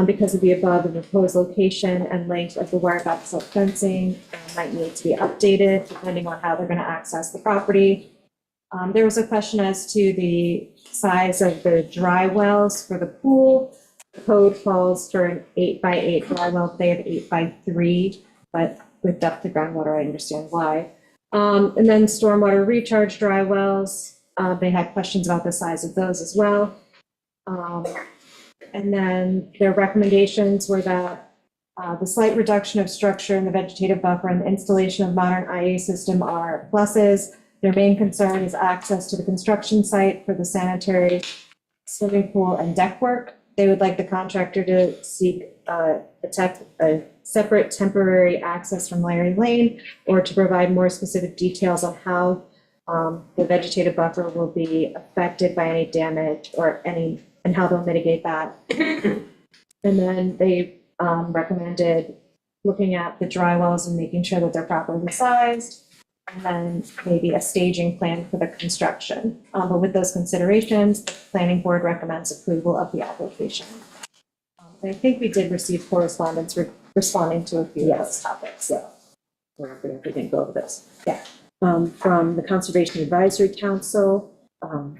Because of the above, the proposed location and length of the wire backstop fencing might need to be updated depending on how they're going to access the property. There was a question as to the size of the dry wells for the pool. The code calls for an 8 by 8 dry well. They have 8 by 3, but with depth to groundwater, I understand why. And then stormwater recharge dry wells. They had questions about the size of those as well. And then their recommendations were that the slight reduction of structure in the vegetative buffer and the installation of modern IA system are pluses. Their main concern is access to the construction site for the sanitary, swimming pool, and deck work. They would like the contractor to seek a separate temporary access from Larry Lane, or to provide more specific details on how the vegetative buffer will be affected by any damage and how they'll mitigate that. And then they recommended looking at the dry wells and making sure that they're properly sized, and then maybe a staging plan for the construction. But with those considerations, the planning board recommends approval of the application. I think we did receive correspondence responding to a few of those topics, so we didn't go over this. Yeah. From the Conservation Advisory Council,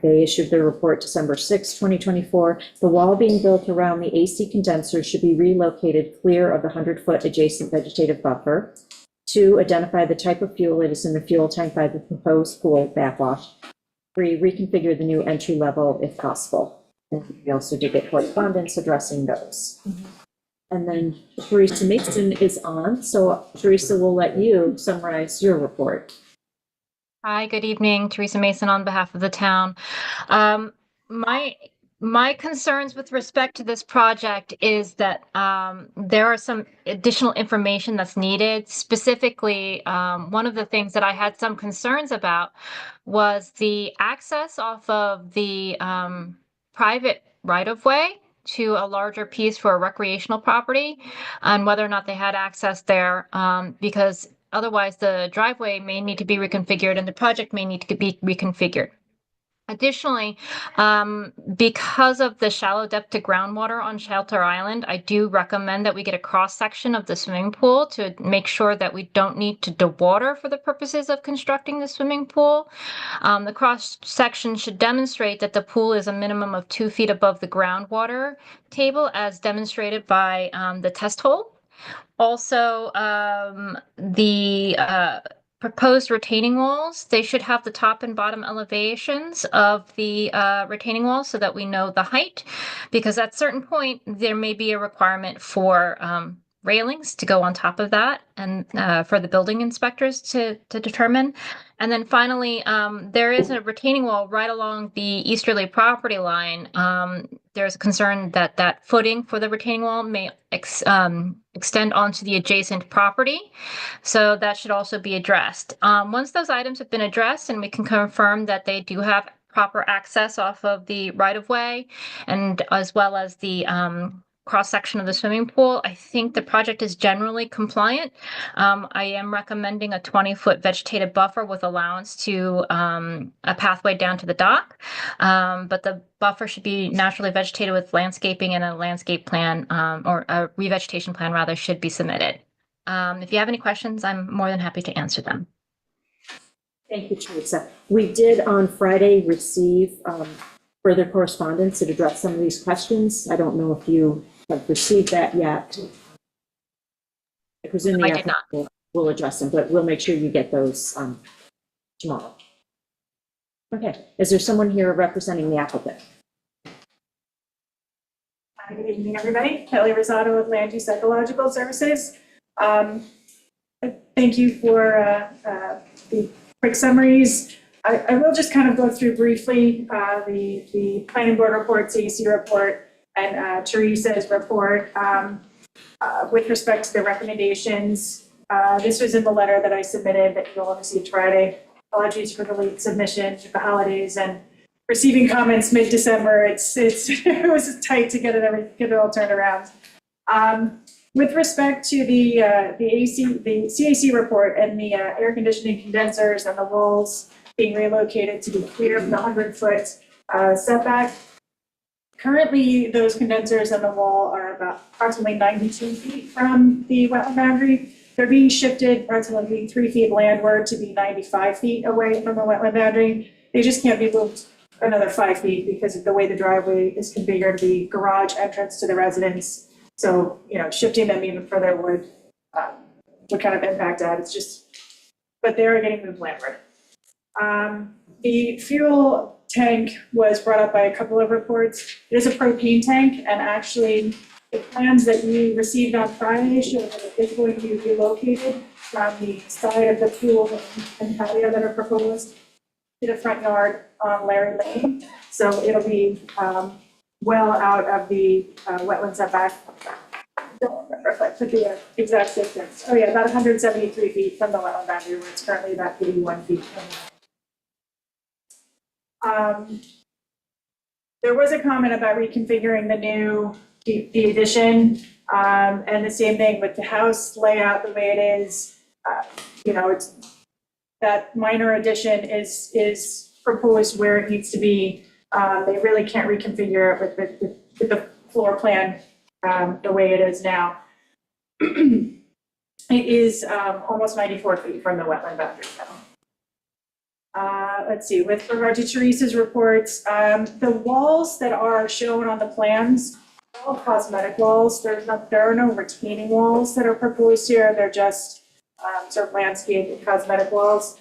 they issued their report December 6, 2024. The wall being built around the AC condenser should be relocated clear of the 100-foot adjacent vegetative buffer. 2, identify the type of fuel that is in the fuel tank by the proposed pool backwash. 3, reconfigure the new entry level if possible. And we also did get correspondence addressing those. And then Teresa Mason is on. So Teresa, will let you summarize your report. Hi, good evening. Teresa Mason on behalf of the town. My concerns with respect to this project is that there are some additional information that's needed. Specifically, one of the things that I had some concerns about was the access off of the private right-of-way to a larger piece for a recreational property, and whether or not they had access there, because otherwise, the driveway may need to be reconfigured and the project may need to be reconfigured. Additionally, because of the shallow depth to groundwater on Shelter Island, I do recommend that we get a cross-section of the swimming pool to make sure that we don't need to dewater for the purposes of constructing the swimming pool. The cross-section should demonstrate that the pool is a minimum of 2 feet above the groundwater table, as demonstrated by the test hole. Also, the proposed retaining walls, they should have the top and bottom elevations of the retaining walls so that we know the height, because at a certain point, there may be a requirement for railings to go on top of that, and for the building inspectors to determine. And then finally, there is a retaining wall right along the easterly property line. There's a concern that that footing for the retaining wall may extend onto the adjacent property. So that should also be addressed. Once those items have been addressed and we can confirm that they do have proper access off of the right-of-way, and as well as the cross-section of the swimming pool. I think the project is generally compliant. I am recommending a 20-foot vegetated buffer with allowance to a pathway down to the dock. But the buffer should be naturally vegetated with landscaping, and a landscape plan or a revegetation plan rather should be submitted. If you have any questions, I'm more than happy to answer them. Thank you, Teresa. We did on Friday receive further correspondence that addressed some of these questions. I don't know if you have received that yet. I presume the I did not. applicant will address them, but we'll make sure you get those tomorrow. Okay, is there someone here representing the applicant? Hi, good evening, everybody. Kelly Rosado with Land Use Ecological Services. Thank you for the quick summaries. I will just kind of go through briefly the planning board report, CEC report, and Teresa's report with respect to the recommendations. This was in the letter that I submitted that you all received Friday. Apologies for the late submission with the holidays and receiving comments mid-December. It was tight to get it all turned around. With respect to the CAC report and the air conditioning condensers and the walls being relocated to be clear of the 100-foot setback, currently those condensers and the wall are about approximately 92 feet from the wetland boundary. They're being shifted approximately 3 feet landward to be 95 feet away from the wetland boundary. They just can't be moved another 5 feet because of the way the driveway is configured, the garage entrance to the residence. So, shifting them even further would kind of impact that. It's just, but they're getting moved landward. The fuel tank was brought up by a couple of reports. It is a propane tank, and actually the plans that you received on Friday show that it's going to be relocated from the side of the pool and patio that are proposed to the front yard on Larry Lane. So it'll be well out of the wetland setback. I don't remember if I put the exact distance. Oh yeah, about 173 feet from the wetland boundary, where it's currently about 81 feet from there was a comment about reconfiguring the addition, and the same thing with the house layout the way it is. It's that minor addition is proposed where it needs to be. They really can't reconfigure it with the floor plan the way it is now. It is almost 94 feet from the wetland boundary now. Let's see, with regard to Teresa's reports, the walls that are shown on the plans are all cosmetic walls. There are no retaining walls that are proposed here. They're just sort of landscape and cosmetic walls.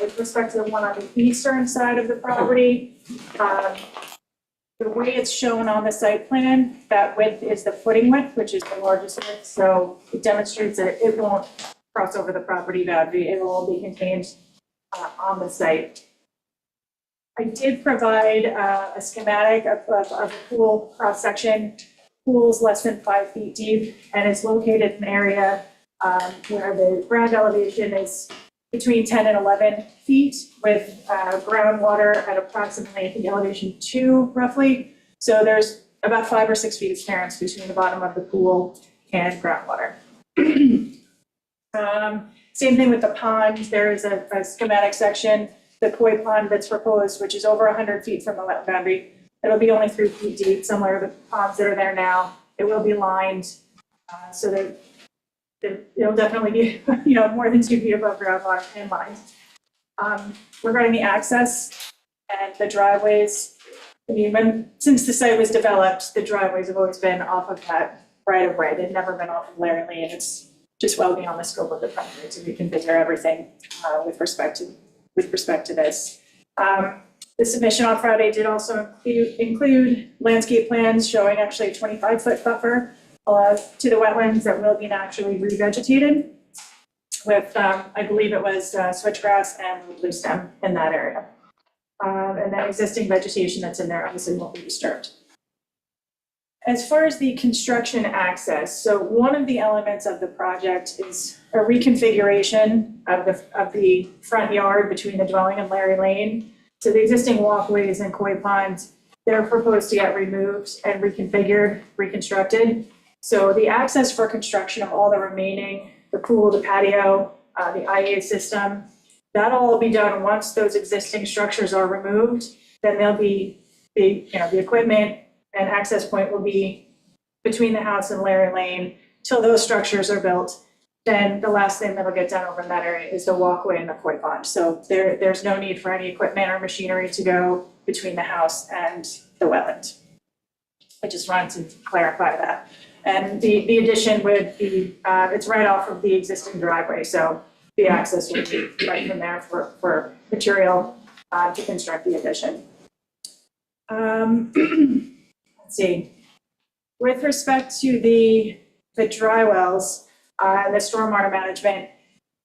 With respect to the one on the eastern side of the property, the way it's shown on the site plan, that width is the footing width, which is the largest width. So it demonstrates that it won't cross over the property boundary. It will all be contained on the site. I did provide a schematic of a pool cross-section. Pool is less than 5 feet deep and is located in an area where the ground elevation is between 10 and 11 feet with groundwater at approximately the elevation 2 roughly. So there's about 5 or 6 feet of clearance between the bottom of the pool and groundwater. Same thing with the pond. There is a schematic section, the koi pond that's proposed, which is over 100 feet from the wetland boundary. It'll be only 3 feet deep, similar to the ponds that are there now. It will be lined so that it'll definitely be, more than 2 feet above groundwater and lined. Regarding the access and the driveways, since the site was developed, the driveways have always been off of that right of way. They've never been off of Larry Lane. It's just well beyond the scope of the project to reconfigure everything with respect to this. The submission on Friday did also include landscape plans showing actually a 25-foot buffer to the wetlands that will be naturally revegetated with, I believe it was switchgrass and blue stem in that area. And that existing vegetation that's in there obviously won't be disturbed. As far as the construction access, so one of the elements of the project is a reconfiguration of the front yard between the dwelling and Larry Lane. So the existing walkways and koi ponds, they're proposed to get removed and reconfigured, reconstructed. So the access for construction of all the remaining, the pool, the patio, the IA system, that'll all be done once those existing structures are removed. Then there'll be the equipment and access point will be between the house and Larry Lane till those structures are built. Then the last thing that'll get done over in that area is the walkway and the koi pond. So there's no need for any equipment or machinery to go between the house and the wetland. I just wanted to clarify that. And the addition would be, it's right off of the existing driveway, so the access would be right from there for material to construct the addition. Let's see. With respect to the dry wells, and the stormwater management,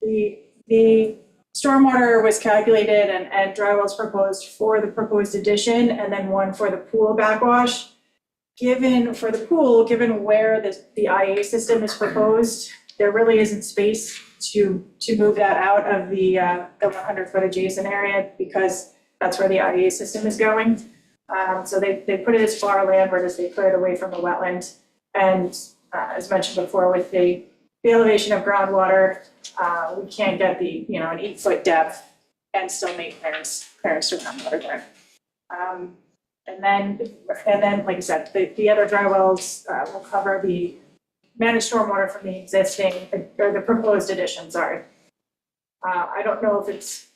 the stormwater was calculated and dry wells proposed for the proposed addition and then one for the pool backwash. For the pool, given where the IA system is proposed, there really isn't space to move that out of the 100-foot adjacent area because that's where the IA system is going. So they put it as far landward as they could away from the wetland. And as mentioned before, with the elevation of groundwater, we can't get an 8-foot depth and still make clearance to groundwater there. And then, like I said, the other dry wells will cover the managed stormwater from the existing, or the proposed addition, sorry. I don't know if it's,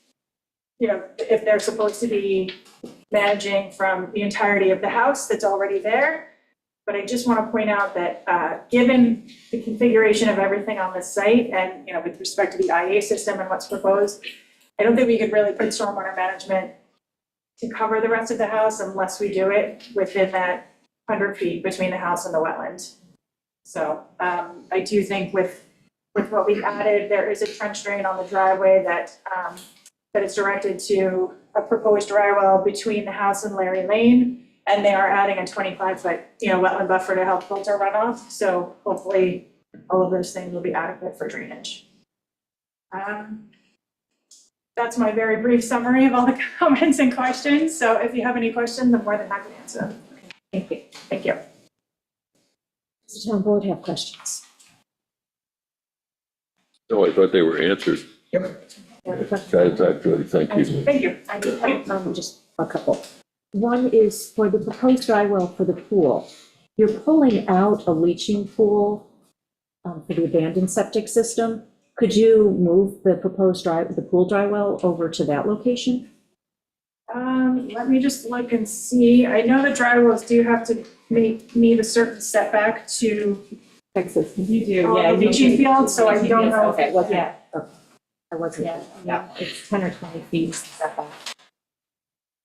if they're supposed to be managing from the entirety of the house that's already there. But I just want to point out that given the configuration of everything on this site and, with respect to the IA system and what's proposed, I don't think we could really put stormwater management to cover the rest of the house unless we do it within that 100 feet between the house and the wetland. So I do think with what we've added, there is a trench drain on the driveway that is directed to a proposed dry well between the house and Larry Lane. And they are adding a 25-foot, wetland buffer to help filter runoff. So hopefully all of those things will be adequate for drainage. That's my very brief summary of all the comments and questions. So if you have any questions, I'm more than happy to answer them. Thank you. Thank you. Does the town board have questions? No, I thought they were answered satisfactorily. Thank you. Thank you. I do have Just a couple. One is for the proposed dry well for the pool. You're pulling out a leaching pool for the abandoned septic system. Could you move the proposed the pool dry well over to that location? Let me just look and see. I know the dry wells do have to meet a certain setback to Texas. You do, the leaching field, so I don't know. Okay, I wasn't, it's 10 or 20 feet setback.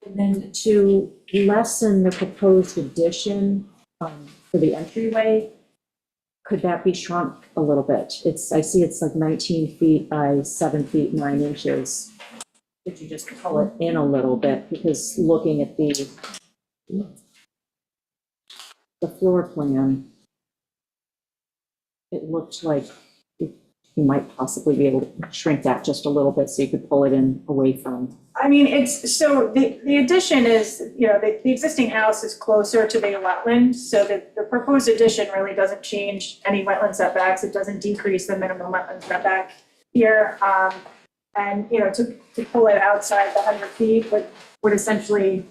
And then to lessen the proposed addition for the entryway, could that be shrunk a little bit? I see it's like 19 feet by 7 feet 9 inches. Could you just pull it in a little bit? Because looking at the floor plan, it looked like you might possibly be able to shrink that just a little bit so you could pull it in away from. I mean, the addition is, the existing house is closer to the wetland, so the proposed addition really doesn't change any wetland setbacks. It doesn't decrease the minimum wetland setback here. And, to pull it outside the 100 feet would essentially,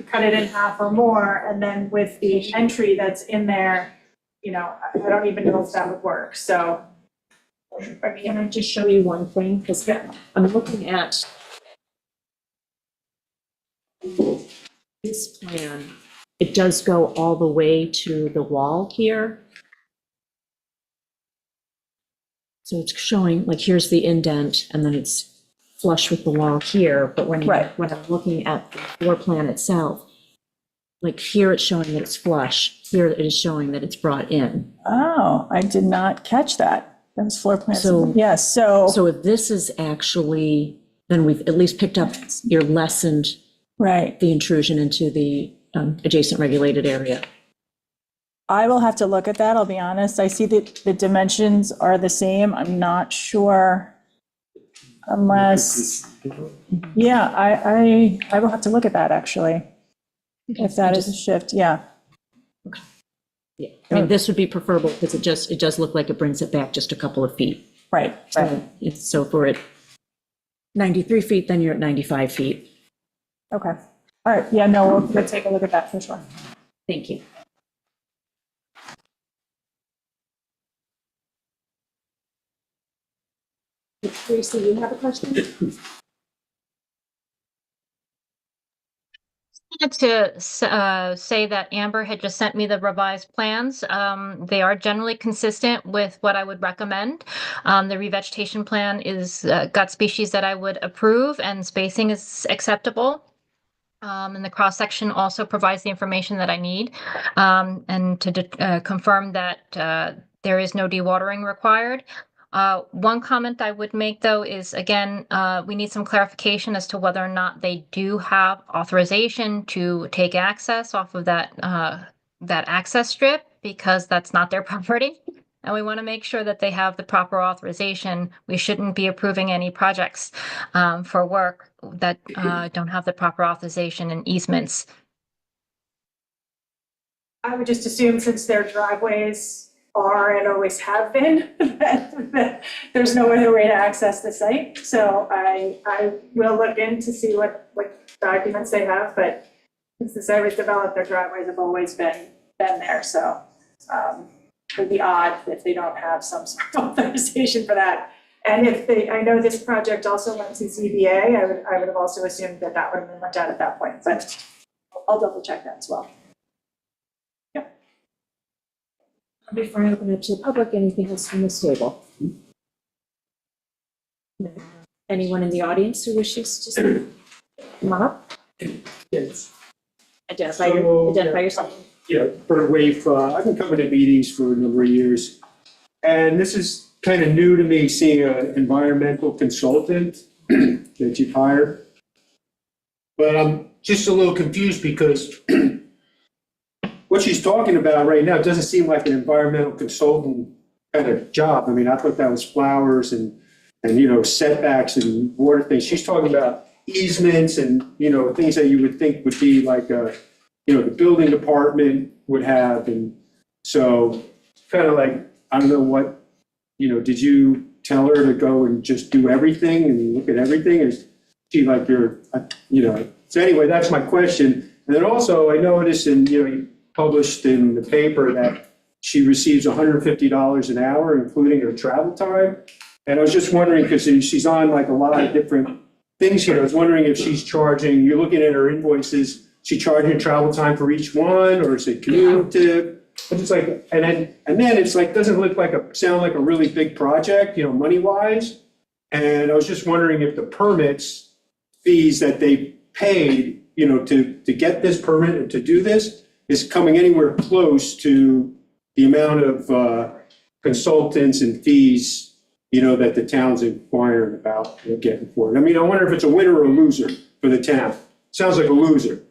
cut it in half or more. And then with the entry that's in there, I don't even know if that would work. So, I mean, Can I just show you one thing? Because I'm looking at this plan. It does go all the way to the wall here. So it's showing, like, here's the indent, and then it's flush with the wall here. But when I'm looking at the floor plan itself, like here it's showing that it's flush. Here it is showing that it's brought in. Oh, I did not catch that. Those floor plans. So- Yes, so, So if this is actually, then we've at least picked up, you're lessened right. the intrusion into the adjacent regulated area. I will have to look at that, I'll be honest. I see that the dimensions are the same. I'm not sure unless, yeah, I will have to look at that, actually. If that is a shift, yeah. Yeah, I mean, this would be preferable because it does look like it brings it back just a couple of feet. Right, right. So if we're at 93 feet, then you're at 95 feet. Okay. All right, yeah, no, we'll take a look at that for sure. Thank you. Tracy, you have a question? Wanted to say that Amber had just sent me the revised plans. They are generally consistent with what I would recommend. The revegetation plan is got species that I would approve, and spacing is acceptable. And the cross-section also provides the information that I need. And to confirm that there is no dewatering required. One comment I would make, though, is, again, we need some clarification as to whether or not they do have authorization to take access off of that access strip, because that's not their property. And we want to make sure that they have the proper authorization. We shouldn't be approving any projects for work that don't have the proper authorization and easements. I would just assume, since their driveways are and always have been, that there's no other way to access the site. So I will look in to see what documents they have, but since the site was developed, their driveways have always been there. So it would be odd if they don't have some sort of authorization for that. And if I know this project also went to ZBA, I would have also assumed that would have been looked at that point, but I'll double check that as well. Before I open it to the public, anything else from this table? Anyone in the audience who wishes to speak? Come on up. Yes. Identify yourself. Yeah, Bert Waif, I've been coming to meetings for a number of years. And this is kind of new to me, seeing an environmental consultant that you've hired. But I'm just a little confused because what she's talking about right now doesn't seem like an environmental consultant kind of job. I mean, I thought that was flowers and setbacks and water things. She's talking about easements and, things that you would think would be like the building department would have. And so kind of like, I don't know what, did you tell her to go and just do everything and look at everything? Is she like so anyway, that's my question. And then also I noticed you published in the paper that she receives $150 an hour, including her travel time. And I was just wondering, because she's on like a lot of different things here. I was wondering if she's charging, you're looking at her invoices, she charging travel time for each one, or is it cumulative? But it's like, and then it's like, doesn't sound like a really big project, money wise. And I was just wondering if the permits fees that they paid, to get this permit and to do this is coming anywhere close to the amount of consultants and fees, that the town's inquiring about getting for it. I mean, I wonder if it's a winner or a loser for the town. Sounds like a loser,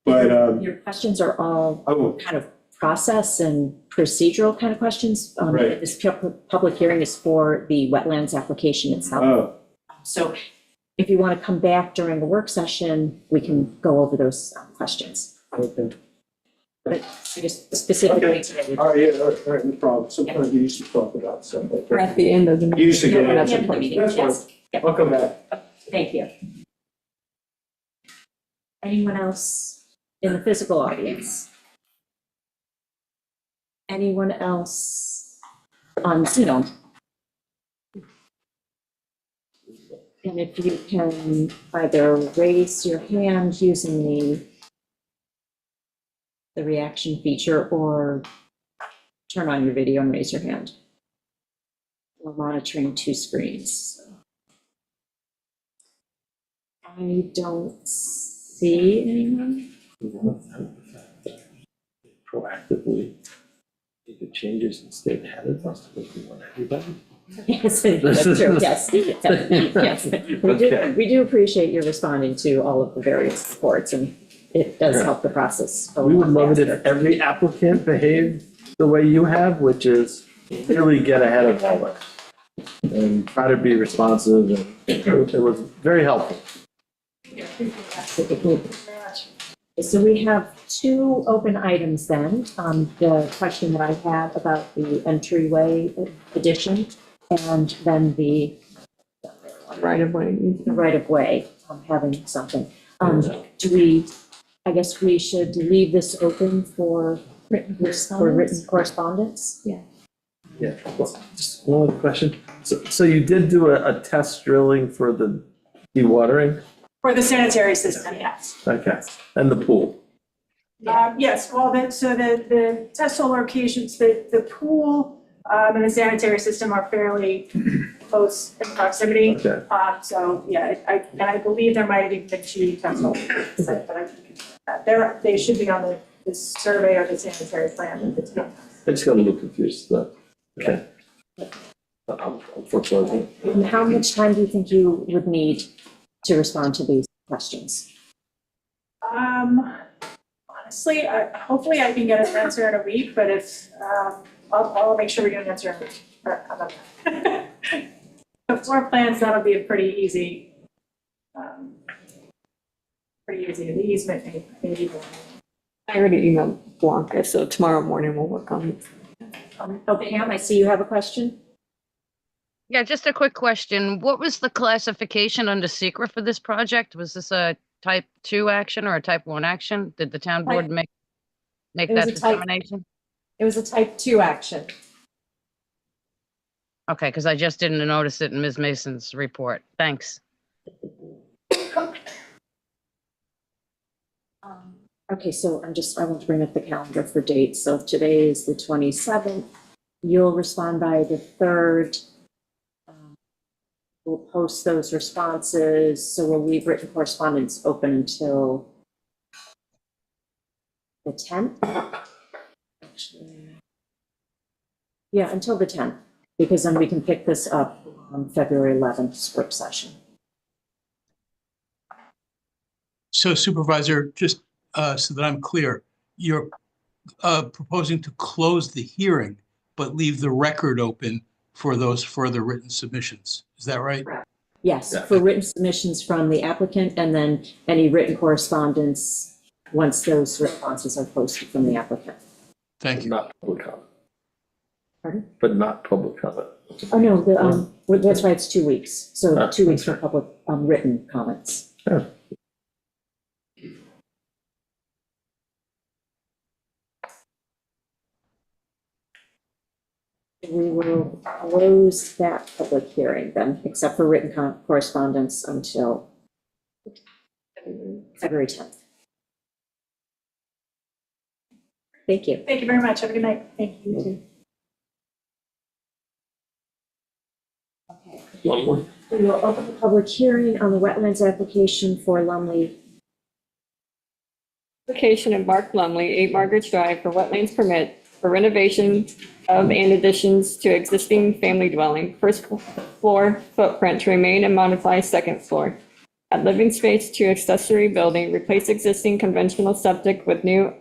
but. Your questions are all Oh. kind of process and procedural kind of questions. Right. This public hearing is for the wetlands application itself. Oh, So if you want to come back during the work session, we can go over those questions. okay. But I just specifically Okay. today. All right, yeah, all right, no problem. Sometimes we used to talk about something. We're at the end of the meeting. You used to get Yeah, it. the meeting, That's fine. yes. Yep. I'll come back. Thank you. Anyone else in the physical audience? Anyone else on Zoom? And if you can either raise your hand using the reaction feature or turn on your video and raise your hand. We're monitoring two screens. I don't see anyone. Proactively make the changes and stay ahead of us, because we want everybody. Yes, that's true, yes, yes. We do appreciate you responding to all of the various reports, and it does help the process go We would along love it faster. if every applicant behaved the way you have, which is really get ahead of all this and try to be responsive, and it was very helpful. So we have two open items then. The question that I had about the entryway addition and then the Right of way. right-of-way, having something. I guess we should leave this open for written correspondence? Yeah. Yeah, well, just one other question. So you did do a test drilling for the dewatering? For the sanitary system, yes. Okay, and the pool? Yes, well, the test hole locations, the pool and the sanitary system are fairly close in proximity. Okay. So, yeah, I believe there might have even been 2 test holes, but they should be on the survey or the sanitary plan that the town has. I just got a little confused, but, okay. Unfortunately. And how much time do you think you would need to respond to these questions? Honestly, hopefully I can get an answer in a week, but if, I'll make sure we get an answer in a week. How about that? The floor plans, that'll be a pretty easy, the easement maybe. I already emailed Blanca, so tomorrow morning we'll work on it. Okay, Pam, I see you have a question. Yeah, just a quick question. What was the classification under secret for this project? Was this a type 2 action or a type 1 action? Did the town board make It was that a type- determination? It was a type 2 action. Okay, because I just didn't notice it in Ms. Mason's report. Thanks. Okay, so I want to bring up the calendar for dates. So today is the 27th. You'll respond by the 3rd. We'll post those responses, so we'll leave written correspondence open until the 10th. Actually, yeah, until the 10th, because then we can pick this up on February 11th work session. So Supervisor, just so that I'm clear, you're proposing to close the hearing, but leave the record open for those further written submissions. Is that right? Yes, for written submissions from the applicant and then any written correspondence once those responses are posted from the applicant. Thank you. Not public comment. Pardon? But not public comment. Oh, no, that's why it's 2 weeks. So 2 weeks for public written comments. Yeah. We will close that public hearing then, except for written correspondence until February 10th. Thank you. Thank you very much. Have a good night. Thank you. You too. Okay. One more. We will open the public hearing on the wetlands application for Lumley. Application of Mark Lumley, 8 Margaret Drive for wetlands permit for renovation of and additions to existing family dwelling, first floor footprint to remain and modify second floor. At living space to accessory building, replace existing conventional septic with new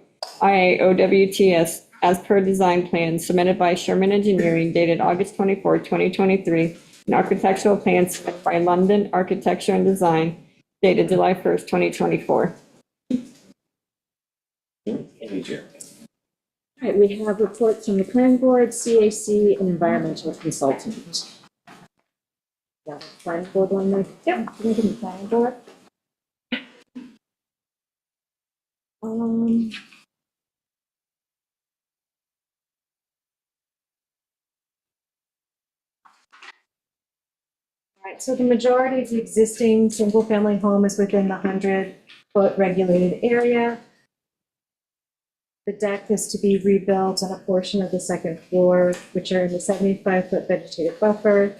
IAOWTS as per design plan submitted by Sherman Engineering dated August 24, 2023, and architectural plans submitted by London Architecture and Design dated July 1st, 2024. All right, we have reports from the planning board, CAC, and environmental consultant. Yeah, planning board one there. Yep. Can I get the planning board? All right, so the majority of the existing single-family home is within the 100-foot regulated area. The deck is to be rebuilt on a portion of the second floor, which are in the 75-foot vegetative buffer.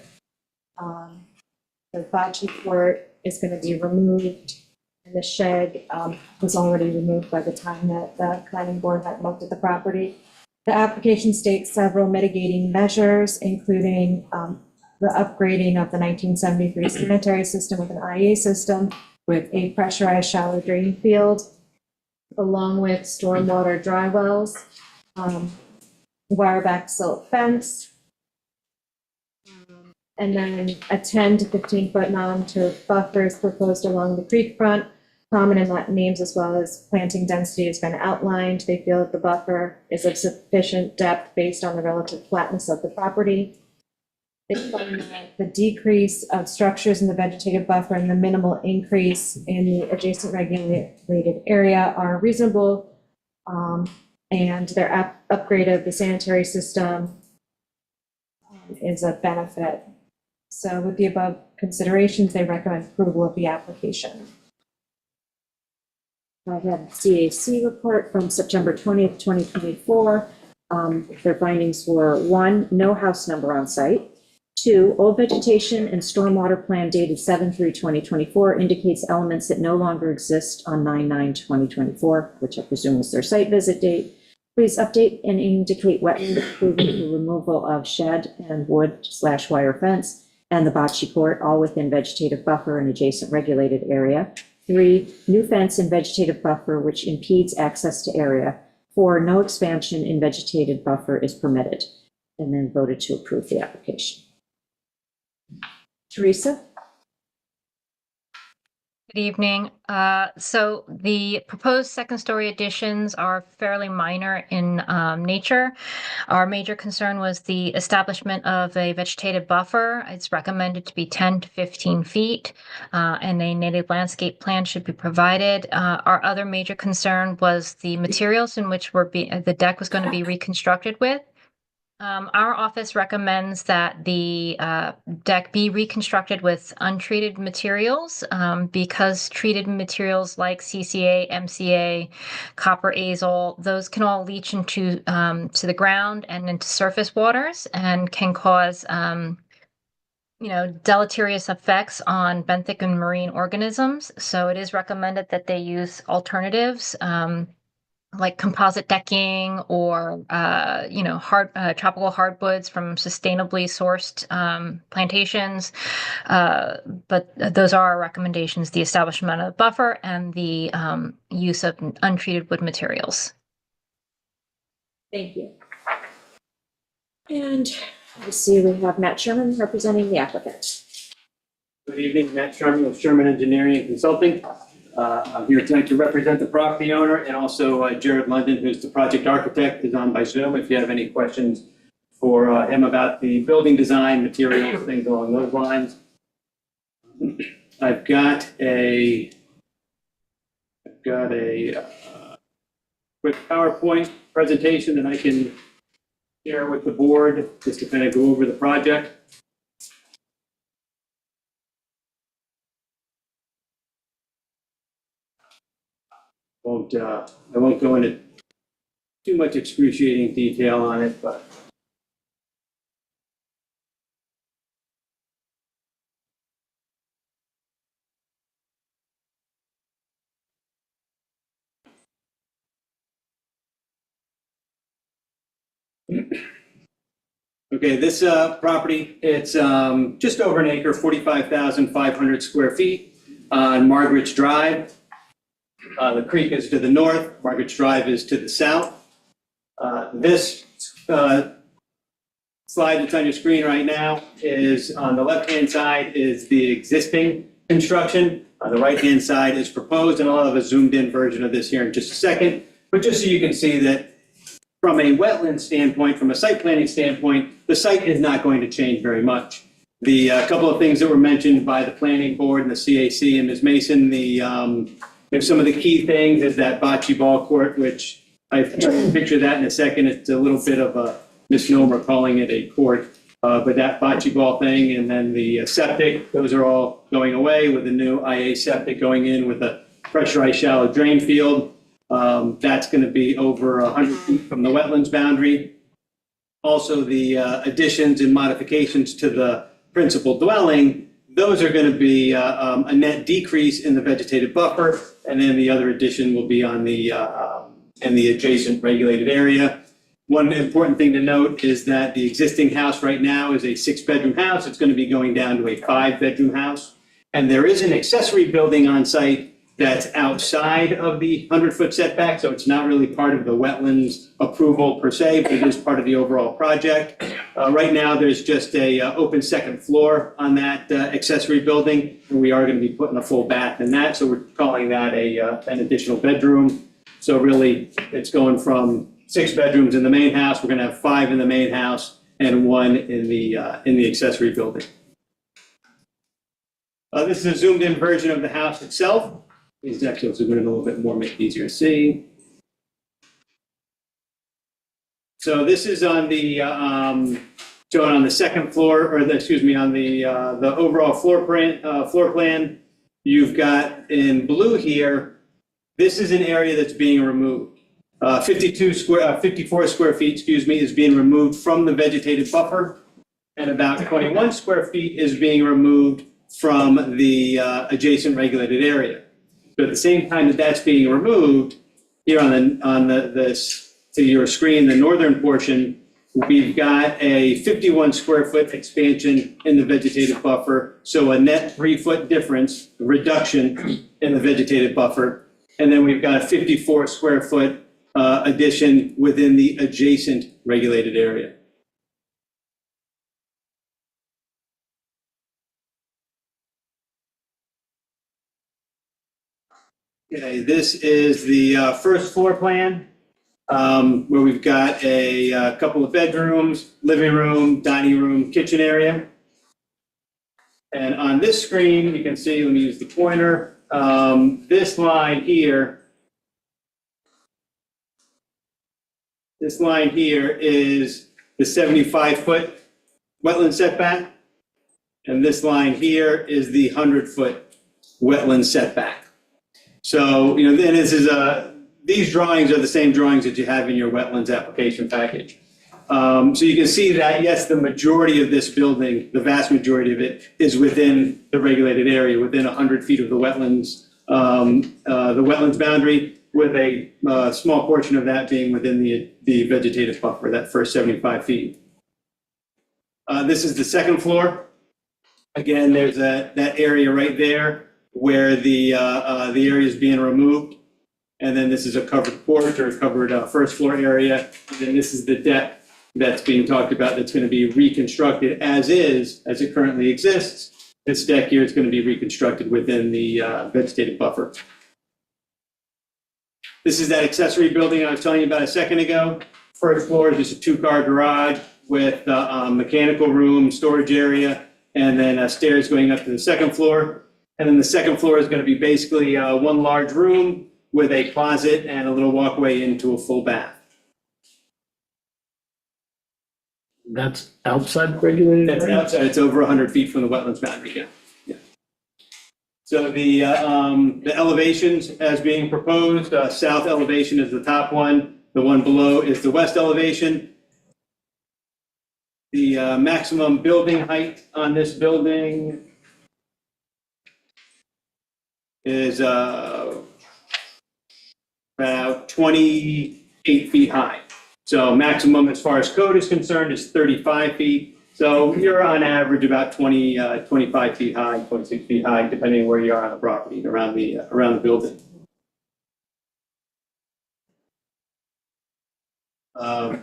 The bocce court is going to be removed, and the shed was already removed by the time that the planning board had looked at the property. The application states several mitigating measures, including the upgrading of the 1973 sanitary system with an IA system with a pressurized shallow drain field, along with stormwater dry wells, wire back silt fence, and then a 10 to 15 foot non-turf buffer is proposed along the creek front prominent names as well as planting density has been outlined. They feel that the buffer is of sufficient depth based on the relative flatness of the property. They find that the decrease of structures in the vegetative buffer and the minimal increase in the adjacent regulated area are reasonable, and their upgrade of the sanitary system is a benefit. So with the above considerations, they recommend approval of the application. I have CAC report from September 20th, 2024. Their findings were: 1, no house number on site. 2, old vegetation and stormwater plan dated 7/3/2024 indicates elements that no longer exist on 9/9/2024, which I presume is their site visit date. Please update and indicate wetland improvement for removal of shed and wood/wire fence and the bocce court, all within vegetative buffer and adjacent regulated area. 3, new fence in vegetative buffer which impedes access to area. 4, no expansion in vegetative buffer is permitted. And then voted to approve the application. Teresa? Good evening. So the proposed second-story additions are fairly minor in nature. Our major concern was the establishment of a vegetative buffer. It's recommended to be 10 to 15 feet, and a native landscape plan should be provided. Our other major concern was the materials in which the deck was going to be reconstructed with. Our office recommends that the deck be reconstructed with untreated materials because treated materials like CCA, MCA, copper azole, those can all leach into to the ground and into surface waters and can cause deleterious effects on benthic and marine organisms. So it is recommended that they use alternatives like composite decking or, tropical hardwoods from sustainably sourced plantations. But those are our recommendations: the establishment of a buffer and the use of untreated wood materials. Thank you. And I see we have Matt Sherman representing the applicant. Good evening, Matt Sherman with Sherman Engineering and Consulting. I'm here tonight to represent the property owner, and also Jared London, who's the project architect, is on by Zoom if you have any questions for him about the building design, materials, things along those lines. I've got a quick PowerPoint presentation that I can share with the board just to kind of go over the project. I won't go into too much excruciating detail on it, but okay, this property, it's just over an acre, 45,500 square feet on Margaret's Drive. The creek is to the north, Margaret's Drive is to the south. This slide that's on your screen right now is, on the left-hand side is the existing construction. The right-hand side is proposed, and I'll have a zoomed-in version of this here in just a second. But just so you can see that from a wetland standpoint, from a site planning standpoint, the site is not going to change very much. The couple of things that were mentioned by the planning board and the CAC and Ms. Mason, some of the key things is that bocce ball court, which I picture that in a second. It's a little bit of a misnomer calling it a court, but that bocce ball thing, and then the septic, those are all going away with the new IA septic going in with a pressurized shallow drain field. That's going to be over 100 feet from the wetlands boundary. Also, the additions and modifications to the principal dwelling, those are going to be a net decrease in the vegetative buffer, and then the other addition will be on the in the adjacent regulated area. One important thing to note is that the existing house right now is a 6-bedroom house. It's going to be going down to a 5-bedroom house, and there is an accessory building on site that's outside of the 100-foot setback, so it's not really part of the wetlands approval per se, but it is part of the overall project. Right now, there's just a open second floor on that accessory building, and we are going to be putting a full bath in that, so we're calling that an additional bedroom. So really, it's going from 6 bedrooms in the main house. We're going to have 5 in the main house and 1 in the accessory building. This is a zoomed-in version of the house itself. These actually zoom in a little bit more, make it easier to see. So this is on the showing on the second floor, or on the overall floor plan. You've got in blue here. This is an area that's being removed. 54 square feet, is being removed from the vegetative buffer, and about 21 square feet is being removed from the adjacent regulated area. So at the same time that that's being removed, here on this to your screen, the northern portion, we've got a 51 square foot expansion in the vegetative buffer, so a net 3-foot difference, reduction in the vegetative buffer. And then we've got a 54 square foot addition within the adjacent regulated area. Okay, this is the first floor plan, where we've got a couple of bedrooms, living room, dining room, kitchen area. And on this screen, you can see, let me use the pointer, this line here is the 75-foot wetland setback, and this line here is the 100-foot wetland setback. So, then these drawings are the same drawings that you have in your wetlands application package. So you can see that, yes, the majority of this building, the vast majority of it, is within the regulated area, within 100 feet of the wetlands boundary, with a small portion of that being within the vegetative buffer, that first 75 feet. This is the second floor. Again, there's that area right there where the area is being removed. And then this is a covered porch or a covered first floor area. And then this is the deck that's being talked about that's going to be reconstructed as it currently exists. This deck here is going to be reconstructed within the vegetative buffer. This is that accessory building I was telling you about a second ago. First floor is just a 2-car garage with mechanical room, storage area, and then stairs going up to the second floor. And then the second floor is going to be basically one large room with a closet and a little walkway into a full bath. That's outside the regulated That's area? outside, it's over 100 feet from the wetlands boundary, yeah. So the elevations as being proposed, south elevation is the top one. The one below is the west elevation. The maximum building height on this building is about 28 feet high. So maximum as far as code is concerned is 35 feet. So you're on average about 25 feet high, 26 feet high, depending where you are on the property, around the building.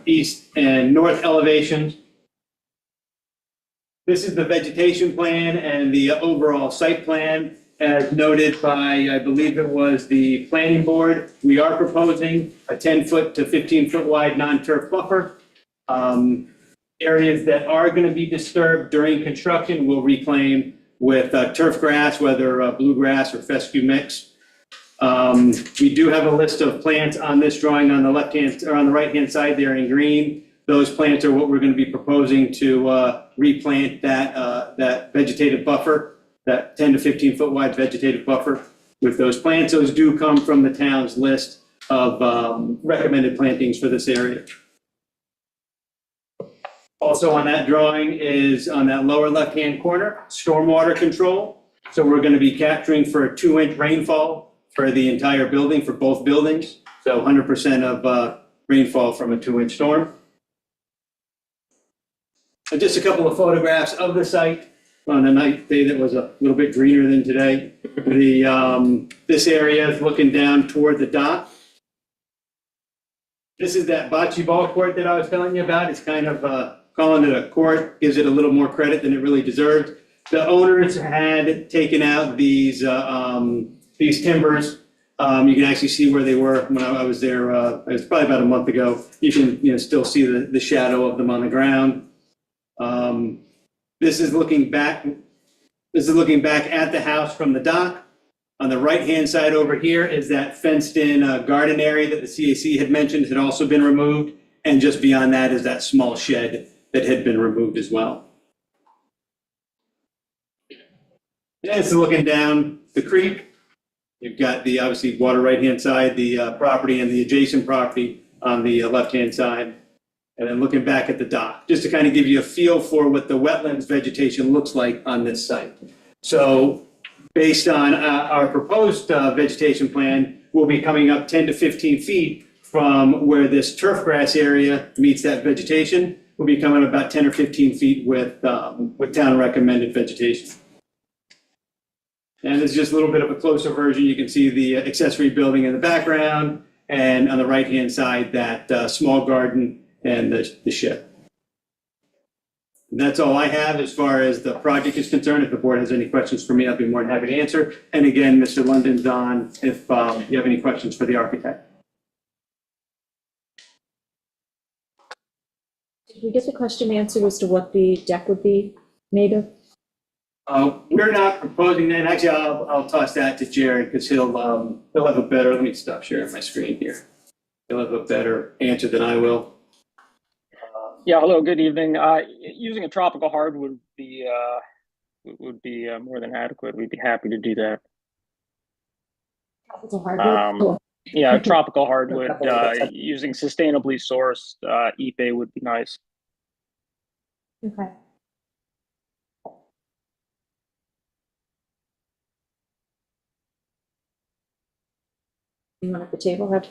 East and north elevations. This is the vegetation plan and the overall site plan. As noted by, I believe it was the planning board, we are proposing a 10-foot to 15-foot wide non-turf buffer. Areas that are going to be disturbed during construction will reclaim with turf grass, whether bluegrass or fescue mix. We do have a list of plants on this drawing on the left-hand or on the right-hand side there in green. Those plants are what we're going to be proposing to replant that vegetative buffer, that 10 to 15-foot wide vegetative buffer with those plants. Those do come from the town's list of recommended plantings for this area. Also on that drawing is on that lower left-hand corner, stormwater control. So we're going to be capturing for a 2-inch rainfall for the entire building, for both buildings. So 100% of rainfall from a 2-inch storm. And just a couple of photographs of the site. on a night day that was a little bit greener than today. This area is looking down toward the dock. This is that bocce ball court that I was telling you about. It's kind of calling it a court, gives it a little more credit than it really deserved. The owners had taken out these timbers. You can actually see where they were when I was there. It was probably about a month ago. You can still see the shadow of them on the ground. This is looking back. This is looking back at the house from the dock. On the right-hand side over here is that fenced-in garden area that the CAC had mentioned had also been removed. And just beyond that is that small shed that had been removed as well. And it's looking down the creek. You've got the, obviously, water right-hand side, the property and the adjacent property on the left-hand side. And then looking back at the dock, just to kind of give you a feel for what the wetlands vegetation looks like on this site. So based on our proposed vegetation plan, we'll be coming up 10 to 15 feet from where this turf grass area meets that vegetation. We'll be coming about 10 or 15 feet with town recommended vegetation. And this is just a little bit of a closer version. You can see the accessory building in the background, and on the right-hand side, that small garden and the shed. And that's all I have as far as the project is concerned. If the board has any questions for me, I'll be more than happy to answer. And again, Mr. London's on if you have any questions for the architect. Did we get the question answered as to what the deck would be made of? We're not proposing that. Actually, I'll toss that to Jared because he'll have a better, let me stop sharing my screen here. He'll have a better answer than I will. Yeah, hello, good evening. Using a tropical hardwood would be more than adequate. We'd be happy to do that. Tropical hardwood? Yeah, tropical hardwood, using sustainably sourced Ipe would be nice. Okay. Anyone at the table have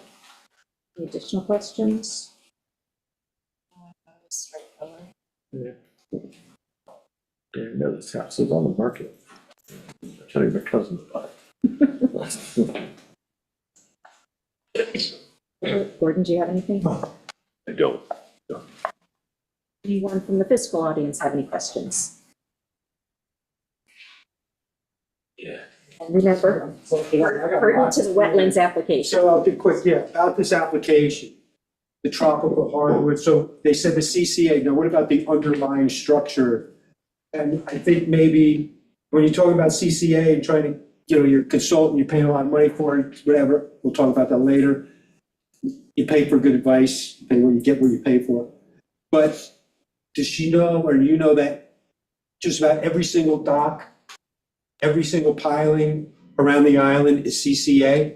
any additional questions? Yeah. Didn't know this house is on the market. I'm telling my cousin about it. Gordon, do you have anything? I don't. Anyone from the fiscal audience have any questions? Yeah. And remember, pertinent to the wetlands application. So I'll be quick, yeah, about this application, the tropical hardwood, so they said the CCA, now what about the underlying structure? And I think maybe when you talk about CCA and trying to, you're a consultant, you're paying a lot of money for it, whatever, we'll talk about that later. You pay for good advice, and when you get what you pay for. But does she know, or you know, that just about every single dock, every single piling around the island is CCA?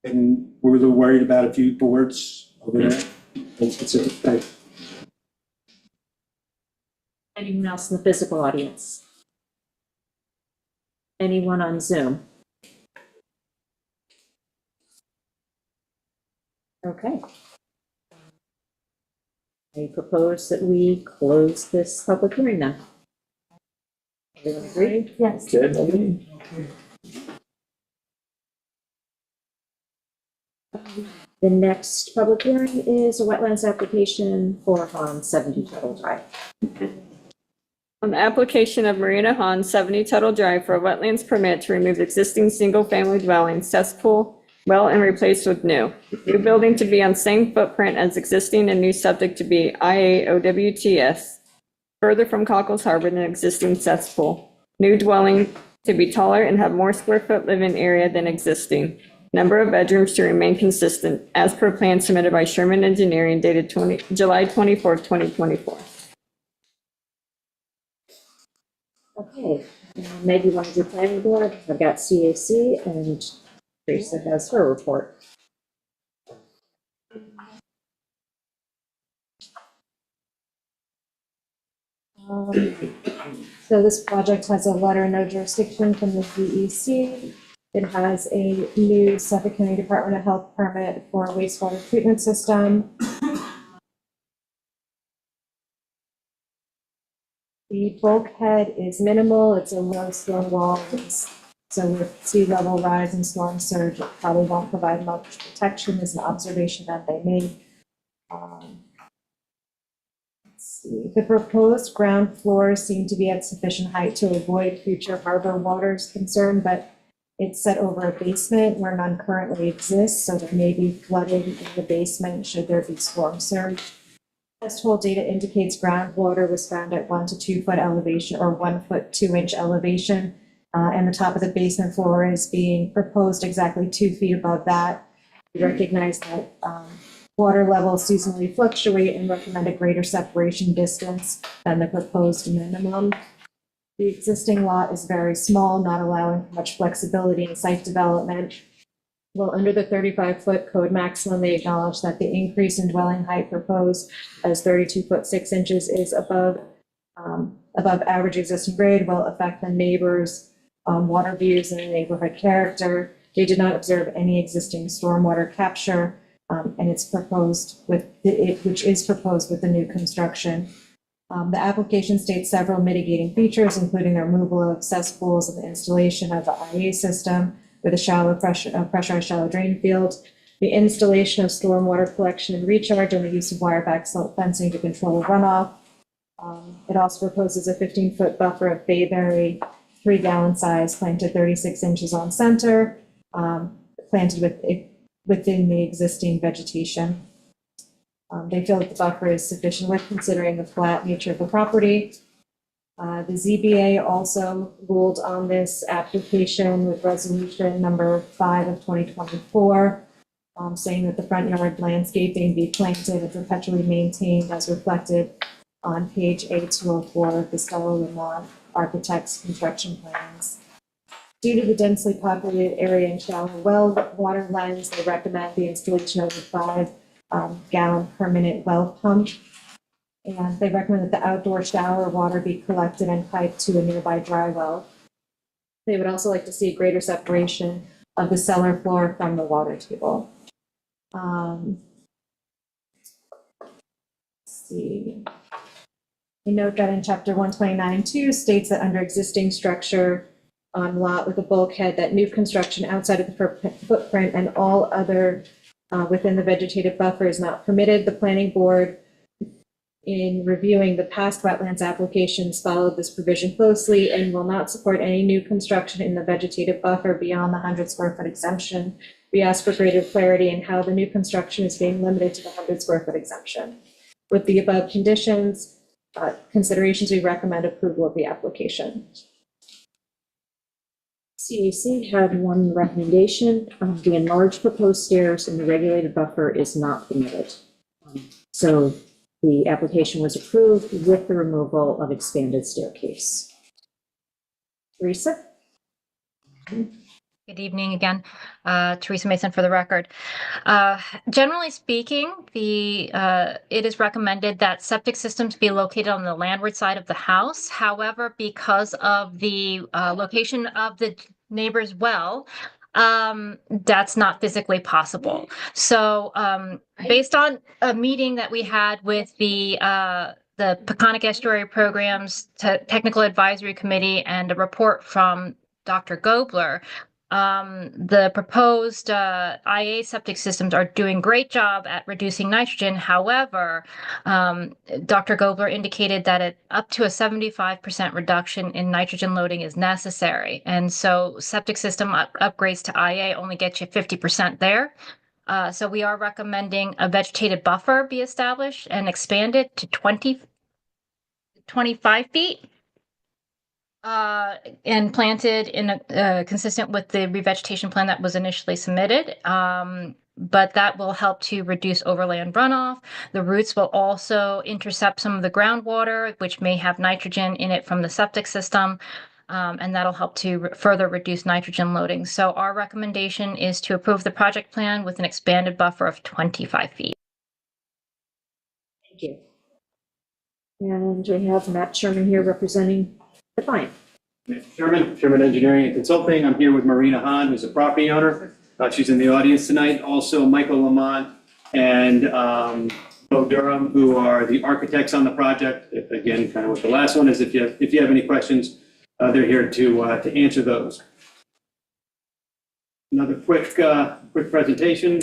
And we're a little worried about a few boards over there. It's a thing. Anyone else in the physical audience? Anyone on Zoom? Okay. I propose that we close this public hearing now. Everyone agree? Yes. Good. The next public hearing is a wetlands application for 70 Tuttle Drive. On the application of Marina Han, 70 Tuttle Drive for a wetlands permit to remove existing single-family dwelling, cesspool, well, and replace with new. New building to be on same footprint as existing and new subject to be IA-OWTS, further from Cockles Harbor than existing cesspool. New dwelling to be taller and have more square foot living area than existing. Number of bedrooms to remain consistent, as per plan submitted by Sherman Engineering dated July 24, 2024. Okay, Maggie wanted to planning board. I've got CAC and Teresa has her report. So this project has a letter of no jurisdiction from the DEC. It has a new Suffolk County Department of Health permit for a wastewater treatment system. The bulkhead is minimal. It's a low stone wall. So with sea level rise and storm surge, it probably won't provide much protection, is an observation that they made. Let's see. The proposed ground floors seem to be at sufficient height to avoid future harbor waters concern, but it's set over a basement where none currently exists, so there may be flooding in the basement should there be storm surge. Test hole data indicates groundwater was found at 1 to 2 foot elevation or 1 foot 2 inch elevation. And the top of the basement floor is being proposed exactly 2 feet above that. We recognize that water levels seasonally fluctuate and recommend a greater separation distance than the proposed minimum. The existing lot is very small, not allowing for much flexibility in site development. Well, under the 35-foot code maximum, they acknowledge that the increase in dwelling height proposed as 32 foot 6 inches is above average existing grade, will affect the neighbors' water views and the neighborhood character. They did not observe any existing stormwater capture, and it's proposed with which is proposed with the new construction. The application states several mitigating features, including the removal of cesspools and the installation of the IA system with a shallow pressurized shallow drain field, the installation of stormwater collection and recharge, and the use of wire backstop fencing to control runoff. It also proposes a 15-foot buffer of bayberry, 3-gallon size, planted 36 inches on center, planted within the existing vegetation. They feel that the buffer is sufficient with considering the flat nature of the property. The ZBA also ruled on this application with resolution number 5 of 2024, saying that the front yard landscaping be planted and perpetually maintained as reflected on page A204 of the Stella Lamont Architects construction plans. Due to the densely populated area and shallow well water lens, they recommend the installation of a 5-gallon permanent well pump. And they recommend that the outdoor shower water be collected and piped to a nearby dry well. They would also like to see greater separation of the cellar floor from the water table. Let's see. We note that in chapter 129.2 states that under existing structure on lot with a bulkhead, that new construction outside of the footprint and all other within the vegetative buffer is not permitted. The planning board, in reviewing the past wetlands applications, followed this provision closely and will not support any new construction in the vegetative buffer beyond the 100 square foot exemption. We ask for greater clarity in how the new construction is being limited to the 100 square foot exemption. With the above conditions, considerations, we recommend approval of the application. CAC had one recommendation. The enlarged proposed stairs in the regulated buffer is not permitted. So the application was approved with the removal of expanded staircase. Teresa? Good evening again. Teresa Mason for the record. Generally speaking, it is recommended that septic systems be located on the landward side of the house. However, because of the location of the neighbor's well, that's not physically possible. So based on a meeting that we had with the Peconic Estuary Programs Technical Advisory Committee and a report from Dr. Gobler, the proposed IA septic systems are doing great job at reducing nitrogen. However, Dr. Gobler indicated that up to a 75% reduction in nitrogen loading is necessary. And so septic system upgrades to IA only get you 50% there. So we are recommending a vegetative buffer be established and expanded to 25 feet. And planted in consistent with the revegetation plan that was initially submitted. But that will help to reduce overland runoff. The roots will also intercept some of the groundwater, which may have nitrogen in it from the septic system. And that'll help to further reduce nitrogen loading. So our recommendation is to approve the project plan with an expanded buffer of 25 feet. Thank you. And we have Matt Sherman here representing the client. Sherman Engineering and Consulting. I'm here with Marina Hahn, who's a property owner. She's in the audience tonight. Also, Michael Lamont and Durham, who are the architects on the project. Again, kind of what the last one is, if you have any questions, they're here to answer those. Another quick presentation.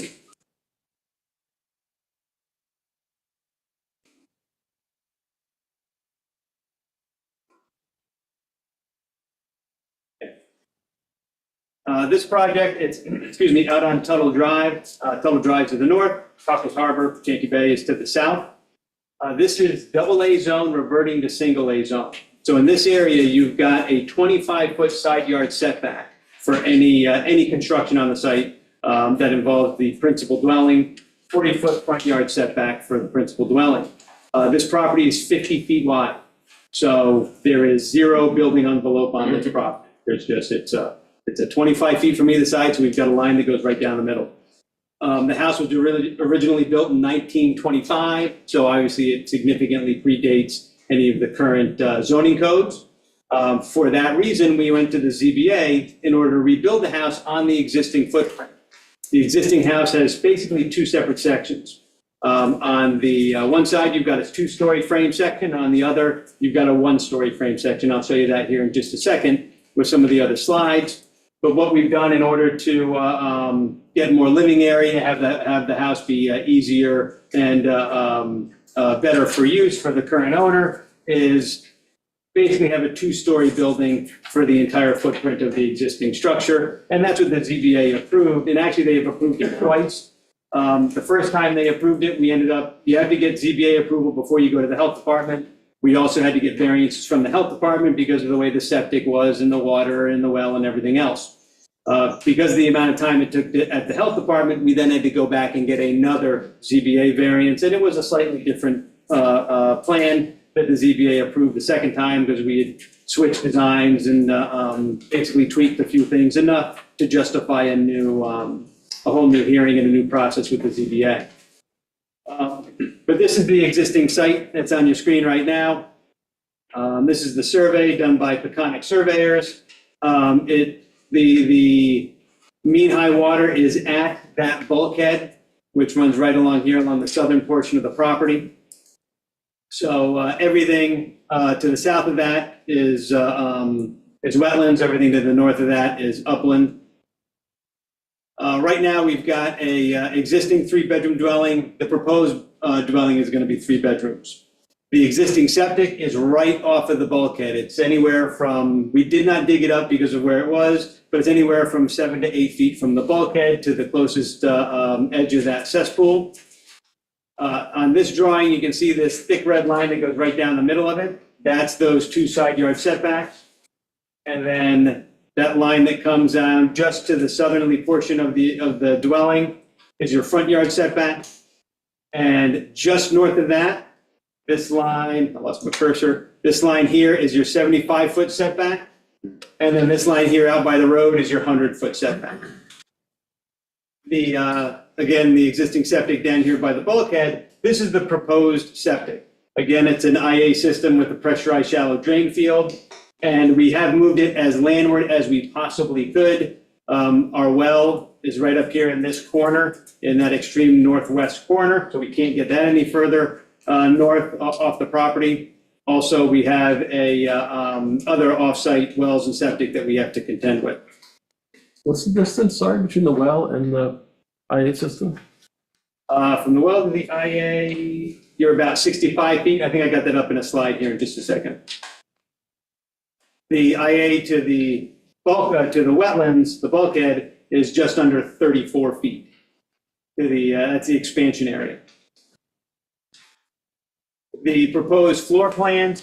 This project, it's, out on Tuttle Drive. Tuttle Drive to the north, Cockles Harbor, Yankee Bay is to the south. This is AA zone reverting to single A zone. So in this area, you've got a 25-foot side yard setback for any construction on the site that involves the principal dwelling, 40-foot front yard setback for the principal dwelling. This property is 50 feet wide. So there is zero building envelope on this property. There's just, it's a 25 feet from either side, so we've got a line that goes right down the middle. The house was originally built in 1925, so obviously it significantly predates any of the current zoning codes. For that reason, we went to the ZBA in order to rebuild the house on the existing footprint. The existing house has basically two separate sections. On the one side, you've got a two-story frame section. On the other, you've got a one-story frame section. I'll show you that here in just a second with some of the other slides. But what we've done in order to get more living area, have the house be easier and better for use for the current owner, is basically have a two-story building for the entire footprint of the existing structure. And that's what the ZBA approved. And actually, they have approved it twice. The first time they approved it, you have to get ZBA approval before you go to the health department. We also had to get variances from the health department because of the way the septic was and the water and the well and everything else. Because of the amount of time it took at the health department, we then had to go back and get another ZBA variance. And it was a slightly different plan that the ZBA approved the second time because we had switched designs and basically tweaked a few things enough to justify a whole new hearing and a new process with the ZBA. But this is the existing site that's on your screen right now. This is the survey done by Peconic Surveyors. The mean high water is at that bulkhead, which runs right along here along the southern portion of the property. So everything to the south of that is wetlands. Everything to the north of that is upland. Right now, we've got a existing 3-bedroom dwelling. The proposed dwelling is going to be 3 bedrooms. The existing septic is right off of the bulkhead. It's anywhere from, we did not dig it up because of where it was, but it's anywhere from 7 to 8 feet from the bulkhead to the closest edge of that cesspool. On this drawing, you can see this thick red line that goes right down the middle of it. That's those 2 side yard setbacks. And then that line that comes down just to the southerly portion of the dwelling is your front yard setback. And just north of that, this line, I lost my cursor, this line here is your 75-foot setback. And then this line here out by the road is your 100-foot setback. Again, the existing septic down here by the bulkhead, this is the proposed septic. Again, it's an IA system with a pressurized shallow drain field. And we have moved it as landward as we possibly could. Our well is right up here in this corner, in that extreme northwest corner, so we can't get that any further north off the property. Also, we have other off-site wells and septic that we have to contend with. What's the distance, sorry, between the well and the IA system? From the well to the IA, you're about 65 feet. I think I got that up in a slide here in just a second. The IA to the wetlands, the bulkhead, is just under 34 feet. That's the expansion area. The proposed floor plan,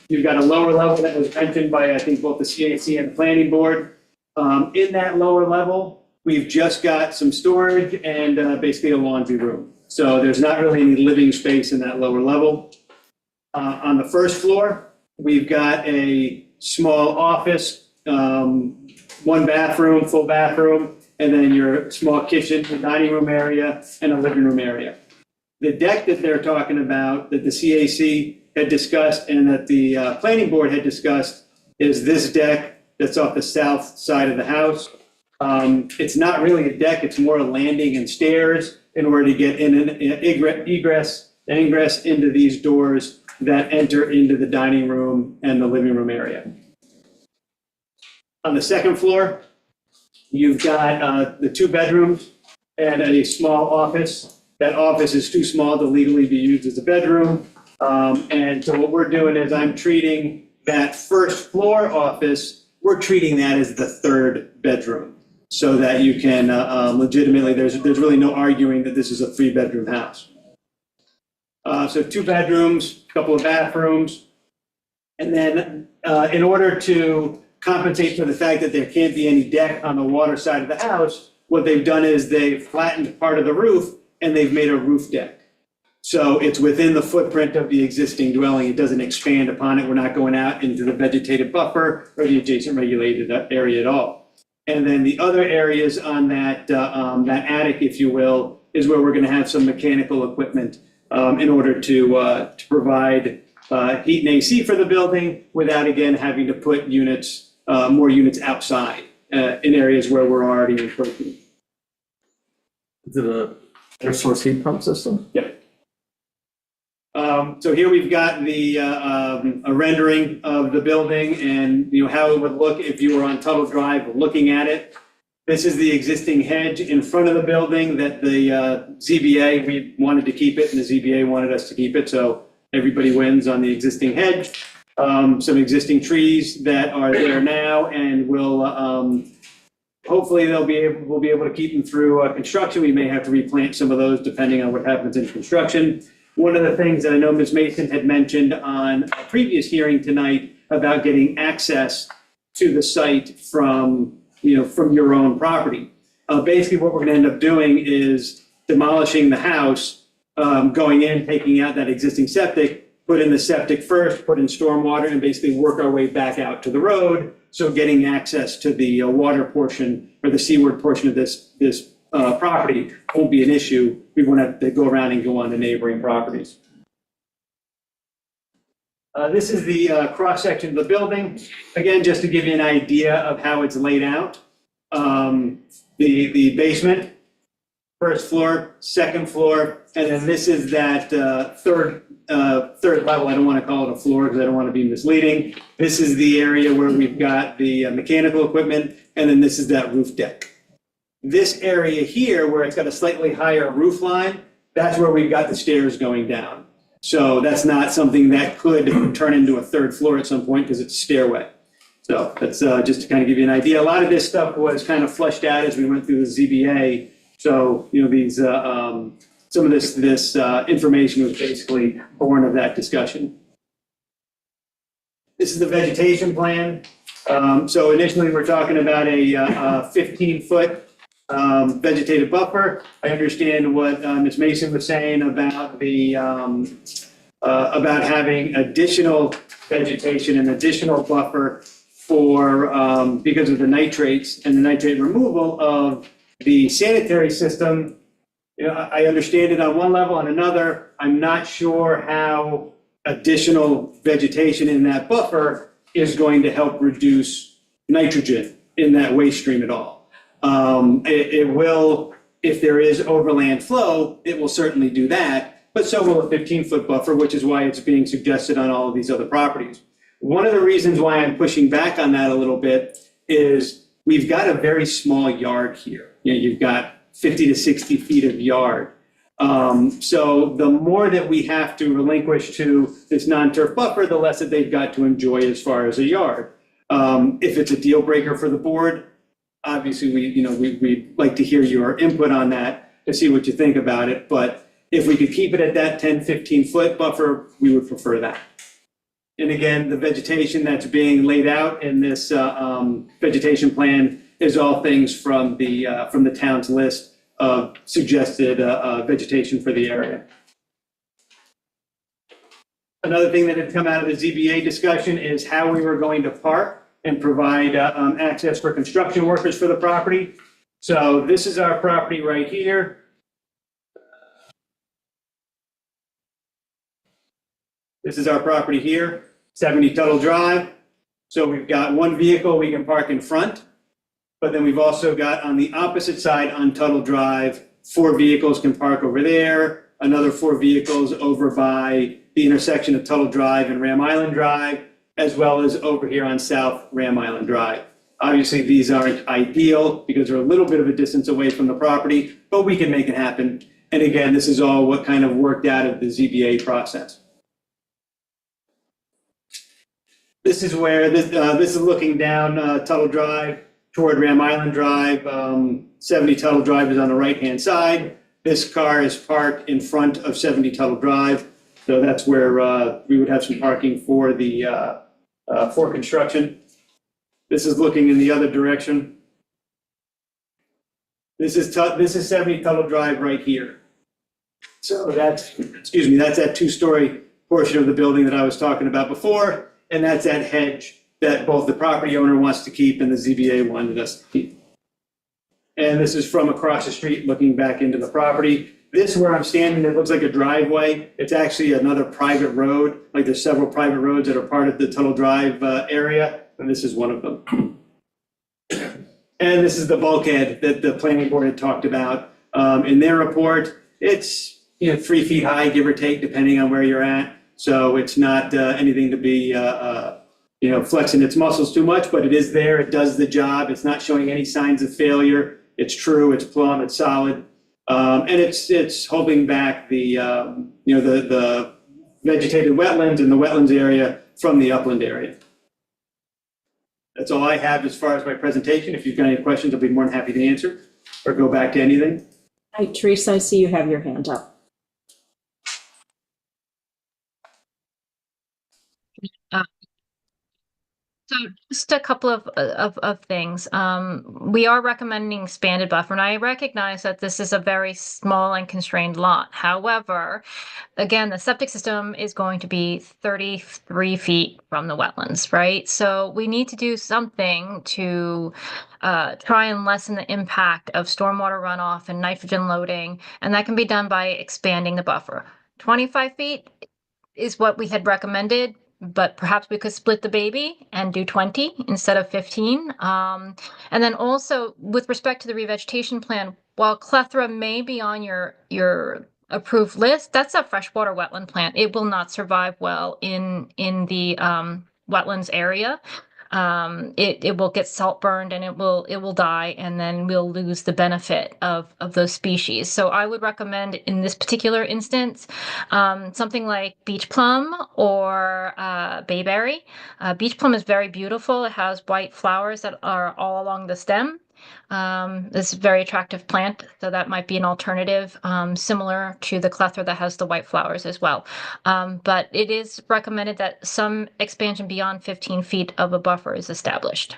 you've got a lower level that was mentioned by, I think, both the CAC and the planning board. In that lower level, we've just got some storage and basically a laundry room. So there's not really any living space in that lower level. On the first floor, we've got a small office, 1 bathroom, full bathroom, and then your small kitchen, a dining room area, and a living room area. The deck that they're talking about, that the CAC had discussed and that the planning board had discussed, is this deck that's off the south side of the house. It's not really a deck, it's more a landing and stairs in order to get in and egress and ingress into these doors that enter into the dining room and the living room area. On the second floor, you've got the 2 bedrooms and a small office. That office is too small to legally be used as a bedroom. And so what we're doing is I'm treating that first floor office, we're treating that as the 3rd bedroom, so that you can legitimately, there's really no arguing that this is a 3-bedroom house. So 2 bedrooms, a couple of bathrooms. And then in order to compensate for the fact that there can't be any deck on the water side of the house, what they've done is they've flattened part of the roof and they've made a roof deck. So it's within the footprint of the existing dwelling. It doesn't expand upon it. We're not going out into the vegetative buffer or the adjacent regulated area at all. And then the other areas on that attic, if you will, is where we're going to have some mechanical equipment in order to provide heat and AC for the building without, again, having to put more units outside in areas where we're already encroaching. Is it a air source heat pump system? Yep. So here we've got a rendering of the building and how it would look if you were on Tuttle Drive looking at it. This is the existing hedge in front of the building that the ZBA, we wanted to keep it and the ZBA wanted us to keep it, so everybody wins on the existing hedge. Some existing trees that are there now and will hopefully we'll be able to keep them through construction. We may have to replant some of those depending on what happens in construction. One of the things that I know Ms. Mason had mentioned on a previous hearing tonight about getting access to the site from your own property. Basically, what we're going to end up doing is demolishing the house, going in, taking out that existing septic, put in the septic first, put in stormwater, and basically work our way back out to the road. So getting access to the water portion or the seaward portion of this property won't be an issue. We won't have to go around and go on to neighboring properties. This is the cross-section of the building. Again, just to give you an idea of how it's laid out. The basement, first floor, second floor, and then this is that third level. I don't want to call it a floor because I don't want to be misleading. This is the area where we've got the mechanical equipment, and then this is that roof deck. This area here, where it's got a slightly higher roof line, that's where we've got the stairs going down. So that's not something that could turn into a 3rd floor at some point because it's a stairway. So that's just to kind of give you an idea. A lot of this stuff was kind of fleshed out as we went through the ZBA. So, these some of this information was basically born of that discussion. This is the vegetation plan. So initially, we're talking about a 15-foot vegetative buffer. I understand what Ms. Mason was saying about about having additional vegetation and additional buffer for because of the nitrates and the nitrate removal of the sanitary system. I understand it on one level. On another, I'm not sure how additional vegetation in that buffer is going to help reduce nitrogen in that waste stream at all. It will, if there is overland flow, it will certainly do that, but so will a 15-foot buffer, which is why it's being suggested on all of these other properties. One of the reasons why I'm pushing back on that a little bit is we've got a very small yard here. You've got 50 to 60 feet of yard. So the more that we have to relinquish to this non-turf buffer, the less that they've got to enjoy as far as a yard. If it's a deal breaker for the board, obviously we'd like to hear your input on that to see what you think about it. But if we could keep it at that 10, 15-foot buffer, we would prefer that. And again, the vegetation that's being laid out in this vegetation plan is all things from the town's list of suggested vegetation for the area. Another thing that had come out of the ZBA discussion is how we were going to park and provide access for construction workers for the property. So this is our property right here. This is our property here, 70 Tuttle Drive. So we've got one vehicle we can park in front, but then we've also got on the opposite side on Tuttle Drive, 4 vehicles can park over there. another 4 vehicles over by the intersection of Tuttle Drive and Ram Island Drive, as well as over here on South Ram Island Drive. Obviously, these aren't ideal because they're a little bit of a distance away from the property, but we can make it happen. And again, this is all what kind of worked out of the ZBA process. This is where, this is looking down Tuttle Drive toward Ram Island Drive. 70 Tuttle Drive is on the right-hand side. This car is parked in front of 70 Tuttle Drive. So that's where we would have some parking for the for construction. This is looking in the other direction. This is 70 Tuttle Drive right here. So that's, excuse me, that's that 2-story portion of the building that I was talking about before. And that's that hedge that both the property owner wants to keep and the ZBA wanted us to keep. And this is from across the street looking back into the property. This where I'm standing, it looks like a driveway. It's actually another private road. Like there's several private roads that are part of the Tuttle Drive area, and this is one of them. And this is the bulkhead that the planning board had talked about in their report. It's 3 feet high, give or take, depending on where you're at. So it's not anything to be flexing its muscles too much, but it is there. It does the job. It's not showing any signs of failure. It's true. It's plumb. It's solid. And it's holding back the vegetated wetlands and the wetlands area from the upland area. That's all I have as far as my presentation. If you've got any questions, I'll be more than happy to answer or go back to anything. Hi, Teresa, I see you have your hand up. So just a couple of things. We are recommending expanded buffer, and I recognize that this is a very small and constrained lot. However, again, the septic system is going to be 33 feet from the wetlands, right? So we need to do something to try and lessen the impact of stormwater runoff and nitrogen loading, and that can be done by expanding the buffer. 25 feet is what we had recommended, but perhaps we could split the baby and do 20 instead of 15. And then also with respect to the revegetation plan, while Clethra may be on your approved list, that's a freshwater wetland plant. It will not survive well in the wetlands area. It will get salt burned and it will die, and then we'll lose the benefit of those species. So I would recommend in this particular instance something like beach plum or bayberry. Beach plum is very beautiful. It has white flowers that are all along the stem. This is a very attractive plant, so that might be an alternative similar to the Clethra that has the white flowers as well. But it is recommended that some expansion beyond 15 feet of a buffer is established.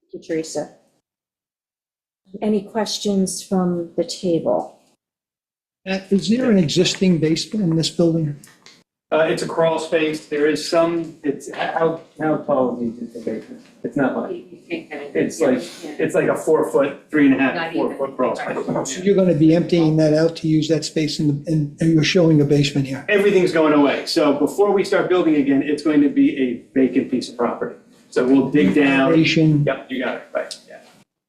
Thank you, Teresa. Any questions from the table? Is there an existing basement in this building? It's a crawl space. There is some, how tall is the basement? It's not much. It's like a 4 foot, 3.5, 4 foot crawl space. So you're going to be emptying that out to use that space and you're showing a basement here. Everything's going away. So before we start building again, it's going to be a vacant piece of property. So we'll dig down. Foundation. Yep, you got it, right, yeah.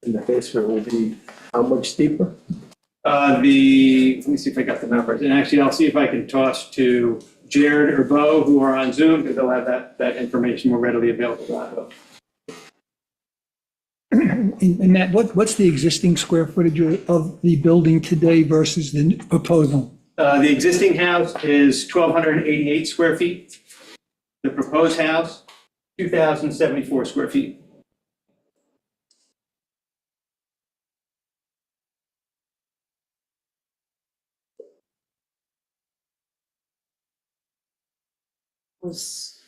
And the basement will be how much deeper? Let me see if I got the numbers. And actually, I'll see if I can toss to Jared or Bo, who are on Zoom, because they'll have that information more readily available. And Matt, what's the existing square footage of the building today versus the proposal? The existing house is 1,288 square feet. The proposed house, 2,074 square feet.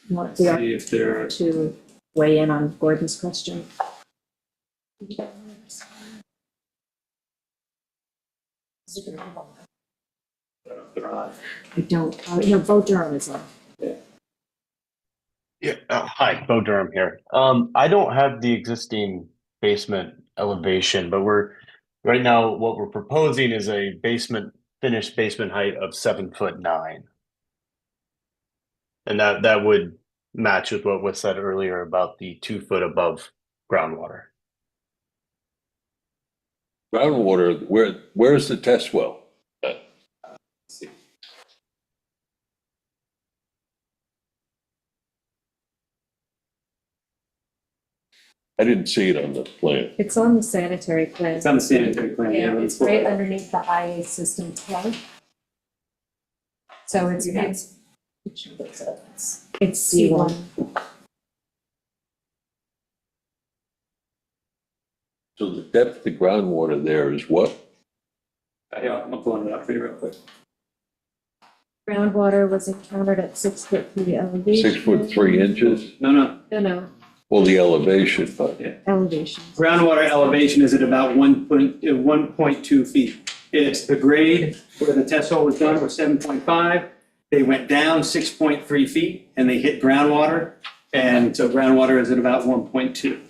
Want See if there to weigh in on Gordon's question? I don't, Bo Durham is on. Yeah, hi, Bo Durham here. I don't have the existing basement elevation, but right now what we're proposing is a finished basement height of 7'9". And that would match with what was said earlier about the 2 foot above groundwater. Groundwater, where's the test well? I didn't see it on the plan. It's on the sanitary plan. It's on the sanitary plan, yeah. Yeah, it's right underneath the IA system plug. So it's C1. So the depth of groundwater there is what? Yeah, I'm pulling it up for you real quick. Groundwater was encountered at 6 foot 3 elevation. 6 foot 3 inches? No. No, Well, the elevation, but elevation. Groundwater elevation is at about 1.2 feet. It's the grade where the test hole was done was 7.5. They went down 6.3 feet and they hit groundwater. And so groundwater is at about 1.2.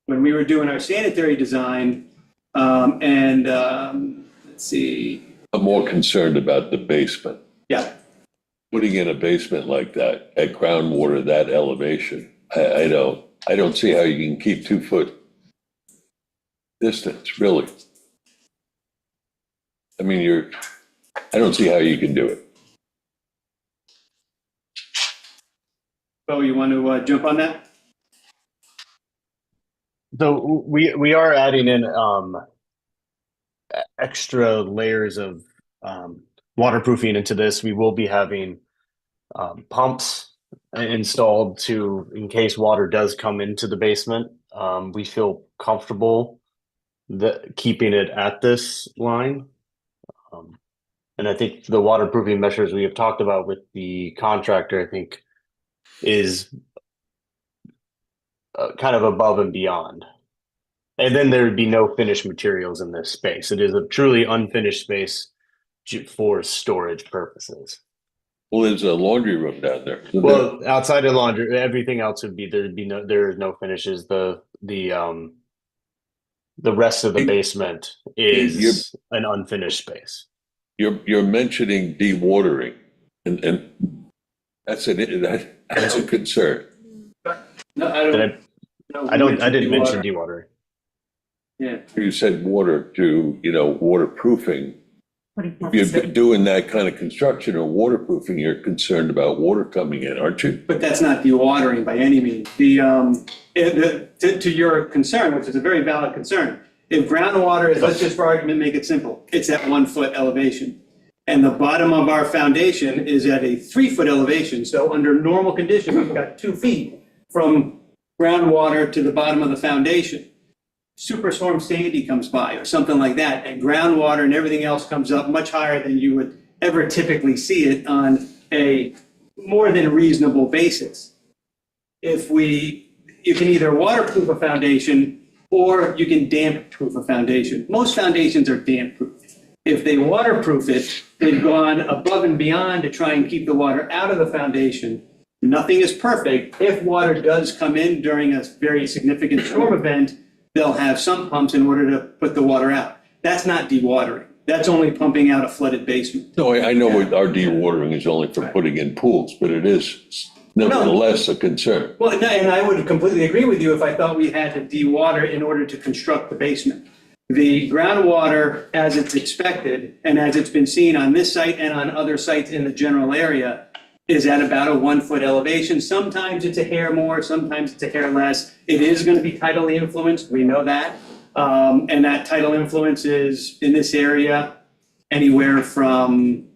When we were doing our sanitary design, let's see. I'm more concerned about the basement. Yeah. Putting in a basement like that at groundwater, that elevation, I don't see how you can keep 2 foot distance, really. I mean, I don't see how you can do it. Bo, you want to jump on that? So we are adding in extra layers of waterproofing into this. We will be having pumps installed in case water does come into the basement. We feel comfortable keeping it at this line. And I think the waterproofing measures we have talked about with the contractor, I think, is kind of above and beyond. And then there would be no finished materials in this space. It is a truly unfinished space for storage purposes. Well, there's a laundry room down there. Well, outside of laundry, everything else would be there is no finishes. The rest of the basement is an unfinished space. You're mentioning dewatering, and that's a concern. No, I didn't mention dewatering. Yeah. You said waterproofing. If you're doing that kind of construction or waterproofing, you're concerned about water coming in, aren't you? But that's not dewatering by any means. To your concern, which is a very valid concern, if groundwater is, let's just for argument make it simple, it's at 1 foot elevation. And the bottom of our foundation is at a 3 foot elevation. So under normal conditions, we've got 2 feet from groundwater to the bottom of the foundation. Superstorm Sandy comes by or something like that, and groundwater and everything else comes up much higher than you would ever typically see it on a more than reasonable basis. You can either waterproof a foundation or you can damp-proof a foundation. Most foundations are damp-proof. If they waterproof it, they've gone above and beyond to try and keep the water out of the foundation. Nothing is perfect. If water does come in during a very significant storm event, they'll have sump pumps in order to put the water out. That's not dewatering. That's only pumping out a flooded basement. No, I know our dewatering is only for putting in pools, but it is nevertheless a concern. Well, and I would completely agree with you if I thought we had to dewater in order to construct the basement. The groundwater, as it's expected, and as it's been seen on this site and on other sites in the general area, is at about a 1 foot elevation. Sometimes it's a hair more, sometimes it's a hair less. It is going to be tidally influenced, we know that. And that tidal influence is in this area anywhere from,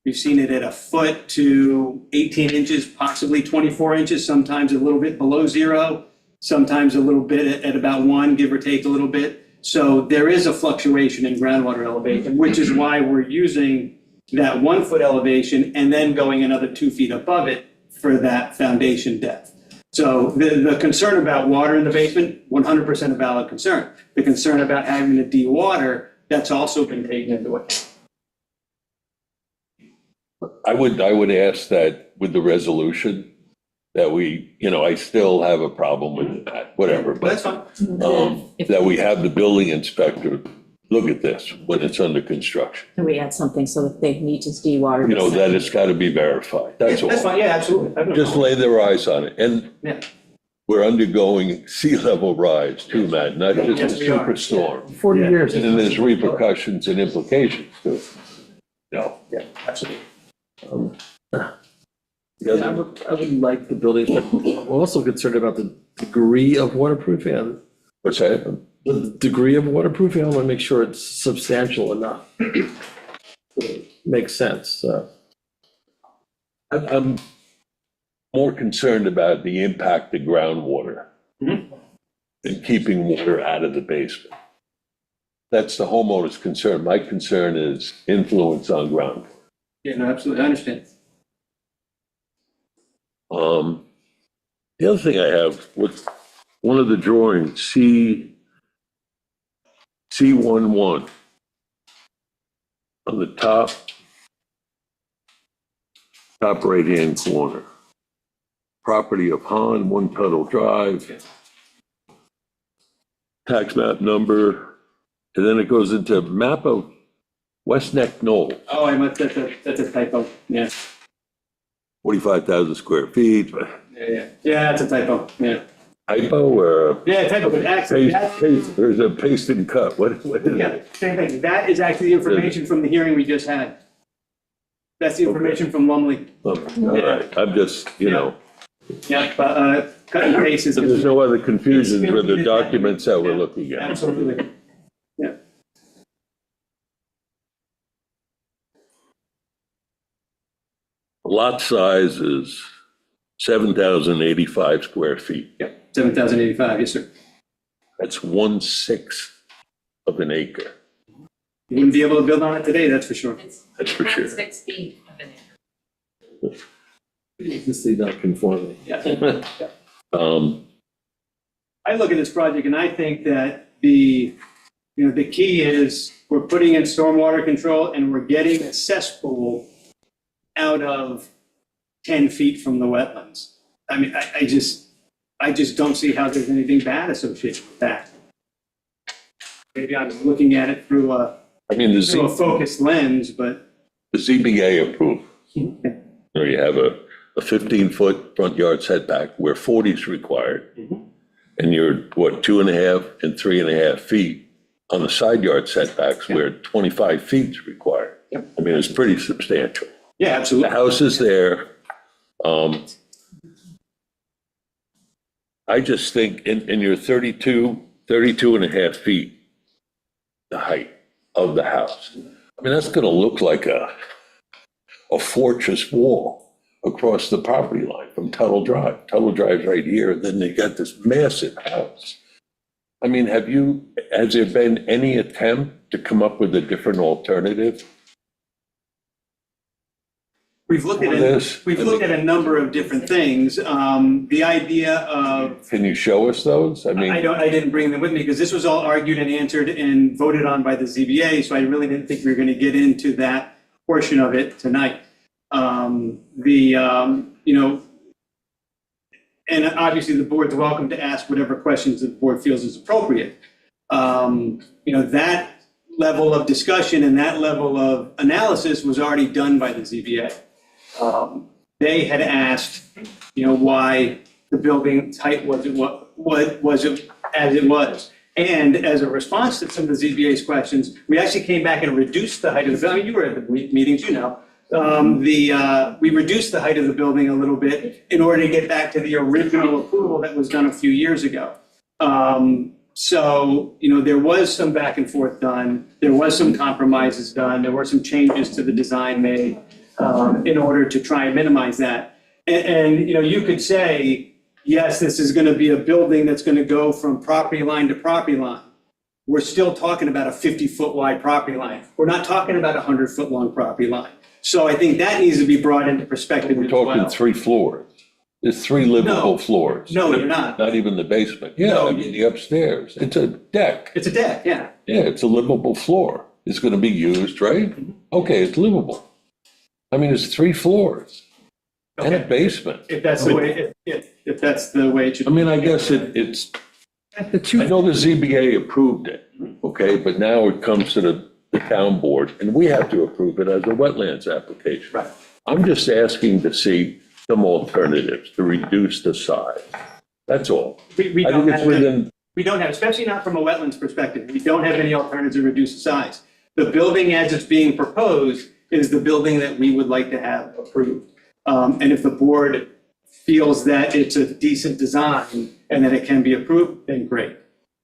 we've seen it at 1 foot to 18 inches, possibly 24 inches, sometimes a little bit below 0, sometimes a little bit at about 1, give or take a little bit. So there is a fluctuation in groundwater elevation, which is why we're using that 1 foot elevation and then going another 2 feet above it for that foundation depth. So the concern about water in the basement, 100% a valid concern. The concern about having to dewater, that's also been taken into account. I would ask that with the resolution that I still have a problem with that, whatever. But That's fine. that we have the building inspector look at this when it's under construction. Can we add something so that they need to dewater? That it's got to be verified. That's all. That's fine, yeah, absolutely. Just lay their eyes on it. And Yeah. we're undergoing sea level rise too, Matt, not just a Yes, we are. superstorm. 40 years. And then there's repercussions and implications too. No. Yeah, absolutely. Yeah, I would like the building, but I'm also concerned about the degree of waterproofing. What's that? The degree of waterproofing, I want to make sure it's substantial enough. Makes sense. I'm more concerned about the impact to groundwater and keeping water out of the basement. That's the homeowner's concern. My concern is influence on groundwater. Yeah, no, absolutely, I understand. The other thing I have with one of the drawings, C11, on the top right-hand corner. Property of Han, 1 Tuttle Drive. Tax map number, and then it goes into map of West Neck Knoll, Oh, that's a typo, yeah. 45,000 square feet. Yeah, that's a typo, yeah. Typo or? Yeah, typo, but actually, There's a paste and cut. What is yeah, it? same thing. That is actually the information from the hearing we just had. That's the information from Lumley. All right, I'm just, Yeah, but cut and paste is. so there's no other confusion with the documents that we're looking at. Absolutely. Yeah. Lot size is 7,085 square feet. Yeah, 7,085, yes, sir. That's 1/6 of an acre. You wouldn't be able to build on it today, that's for sure. That's for sure. 6 feet of an acre. Existing non-conforming. Yeah. I I look at this project and I think that the key is we're putting in stormwater control and we're getting a cesspool out of 10 feet from the wetlands. I mean, I just don't see how there's anything bad associated with that. Maybe I'm looking at it through a focused lens, but. The ZBA approved. Or you have a 15-foot front yard setback where 40 is required. And you're, 2.5 and 3.5 feet on the side yard setbacks where 25 feet is required. I mean, it's pretty substantial. Yeah, absolutely. The house is there. I just think in your 32 and a half feet, the height of the house. I mean, that's going to look like a fortress wall across the property line from Tuttle Drive. Tuttle Drive's right here, and then they got this massive house. I mean, has there been any attempt to come up with a different alternative? We've looked at a number of different things. The idea of. Can you show us those? I mean, I didn't bring them with me because this was all argued and answered and voted on by the ZBA, so I really didn't think we were going to get into that portion of it tonight. And obviously the board's welcome to ask whatever questions the board feels is appropriate. That level of discussion and that level of analysis was already done by the ZBA. They had asked, why the building's height was as it was. And as a response to some of the ZBA's questions, we actually came back and reduced the height of the building. You were at the meetings, we reduced the height of the building a little bit in order to get back to the original approval that was done a few years ago. So, there was some back and forth done. There was some compromises done. There were some changes to the design made in order to try and minimize that. And you could say, yes, this is going to be a building that's going to go from property line to property line. We're still talking about a 50-foot wide property line. We're not talking about a 100-foot long property line. So I think that needs to be brought into perspective as well. we're talking 3 floors. There's 3 livable floors. No, you're not. Not even the basement. Yeah, No. I mean, the upstairs. It's a deck. It's a deck, yeah. Yeah, it's a livable floor. It's going to be used, right? Okay, it's livable. I mean, it's 3 floors and a basement. If that's the way, if that's the way it should. I mean, I guess it's, I know the ZBA approved it, okay, but now it comes to the town board and we have to approve it as a wetlands application. Right. I'm just asking to see some alternatives to reduce the size. That's all. We I don't think it's have, within, we don't have, especially not from a wetlands perspective, we don't have any alternatives to reduce the size. The building as it's being proposed is the building that we would like to have approved. And if the board feels that it's a decent design and that it can be approved, then great.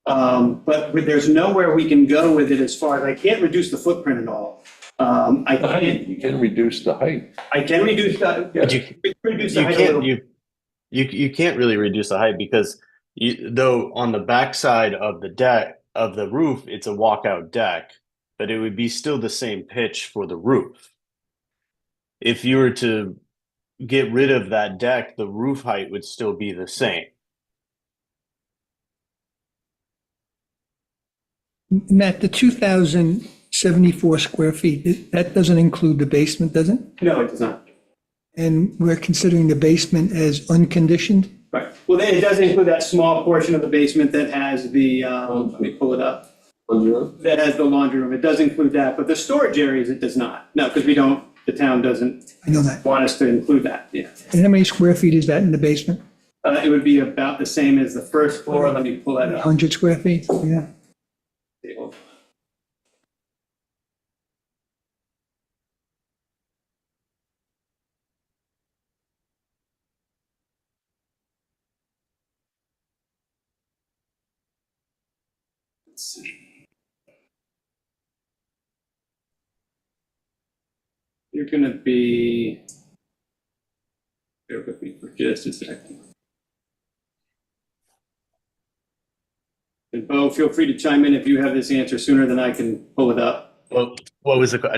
But there's nowhere we can go with it as far as, I can't reduce the footprint at all. you can reduce the height. I can reduce the, But you reduce the you height a can't little. you can't really reduce the height because though on the backside of the deck of the roof it's a walkout deck, but it would be still the same pitch for the roof. If you were to get rid of that deck, the roof height would still be the same. Matt, the 2,074 square feet, that doesn't include the basement, does it? No, it does not. And we're considering the basement as unconditioned? Right. Well, it does include that small portion of the basement that has the, let me pull it up. That has the laundry room. It does include that, but the storage areas, it does not. No, because the town doesn't I know that. want us to include that, yeah. And how many square feet is that in the basement? It would be about the same as the first floor. Let me pull that up. 100 square feet? Yeah. Let's see. You're gonna be, bear with me for just a second. And Bo, feel free to chime in if you have this answer sooner than I can pull it up. Well, what was the? I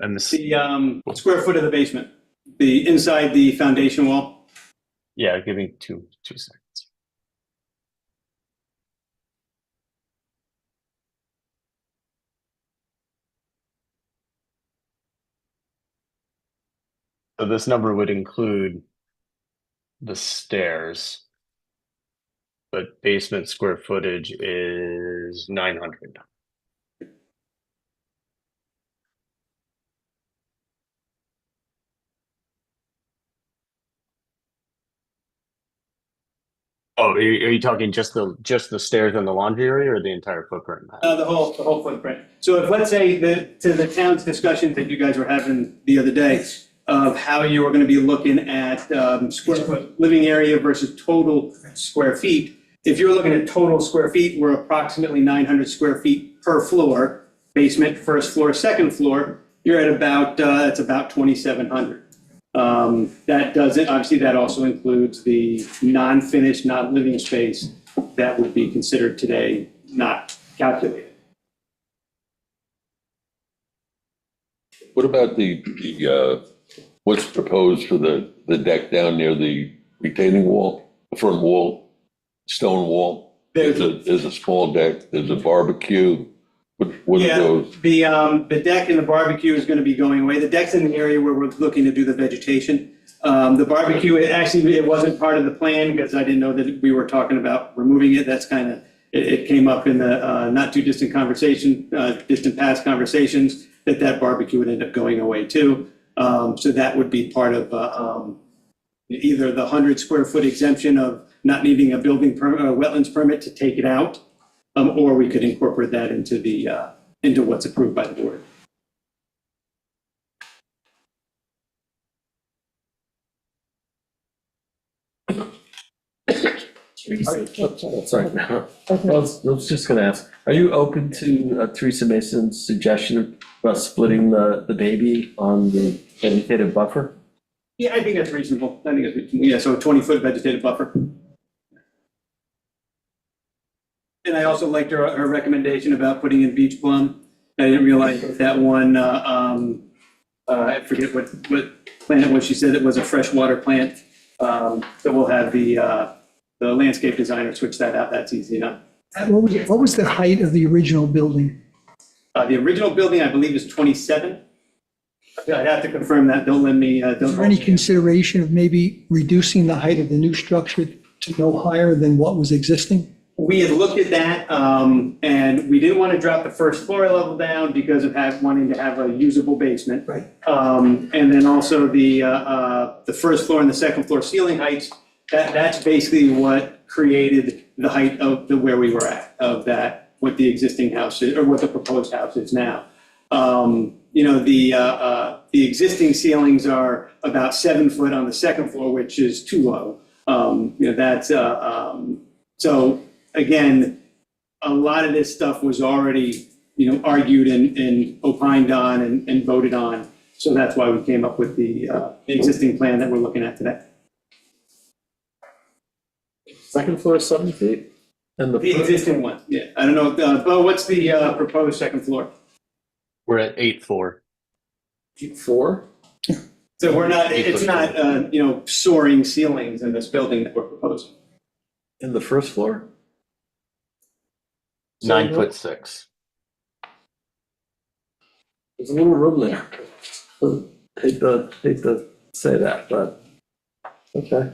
missed. The square foot of the basement, the inside the foundation wall. Yeah, give me two seconds. So this number would include the stairs, but basement square footage is 900. Oh, are you talking just the stairs and the laundry area, or the entire footprint? The whole footprint. So if, let's say, to the town's discussions that you guys were having the other day of how you were going to be looking at square foot living area versus total square feet, if you're looking at total square feet, we're approximately 900 square feet per floor, basement, first floor, second floor, you're at about, it's about 2,700. That doesn't, obviously that also includes the non-finished, not living space that would be considered today not calculated. What about the what's proposed for the deck down near the retaining wall, the front wall, stone wall? There's a small deck, there's a barbecue. What are those? The deck and the barbecue is going to be going away. The deck's in the area where we're looking to do the vegetation. The barbecue, it wasn't part of the plan because I didn't know that we were talking about removing it. That's kind of, it came up in the not too distant distant past conversations that barbecue would end up going away too. So that would be part of either the 100 square foot exemption of not needing a building wetlands permit to take it out, or we could incorporate that into what's approved by the board. Sorry. I was just gonna ask, are you open to Teresa Mason's suggestion about splitting the baby on the vegetative buffer? Yeah, I think that's reasonable. Yeah, so a 20-foot vegetative buffer. And I also liked her recommendation about putting in beach plum. I didn't realize that one, I forget what plant it was. She said it was a freshwater plant. So we'll have the landscape designer switch that out. That's easy enough. What was the height of the original building? The original building, I believe, is 27. I'd have to confirm that. Don't let me. Is there any consideration of maybe reducing the height of the new structure to no higher than what was existing? We had looked at that, and we didn't want to drop the first floor level down because of wanting to have a usable basement. Right. And then also the first floor and the second floor ceiling heights That's basically what created the height of where we were at, of that, what the existing house is, or what the proposed house is now. You know, the existing ceilings are about 7 foot on the second floor, which is too low. You know, that's, so again, a lot of this stuff was already, you know, argued and opined on and voted on. So that's why we came up with the existing plan that we're looking at today. Second floor is 7 feet? And The existing one, yeah. I don't know, Bo, what's the proposed second floor? We're at 8.4. 8.4? So we're not, it's not, you know, soaring ceilings in this building that we're proposing. In the first floor? 9'6". There's a little room there. Hate to say that, but, okay.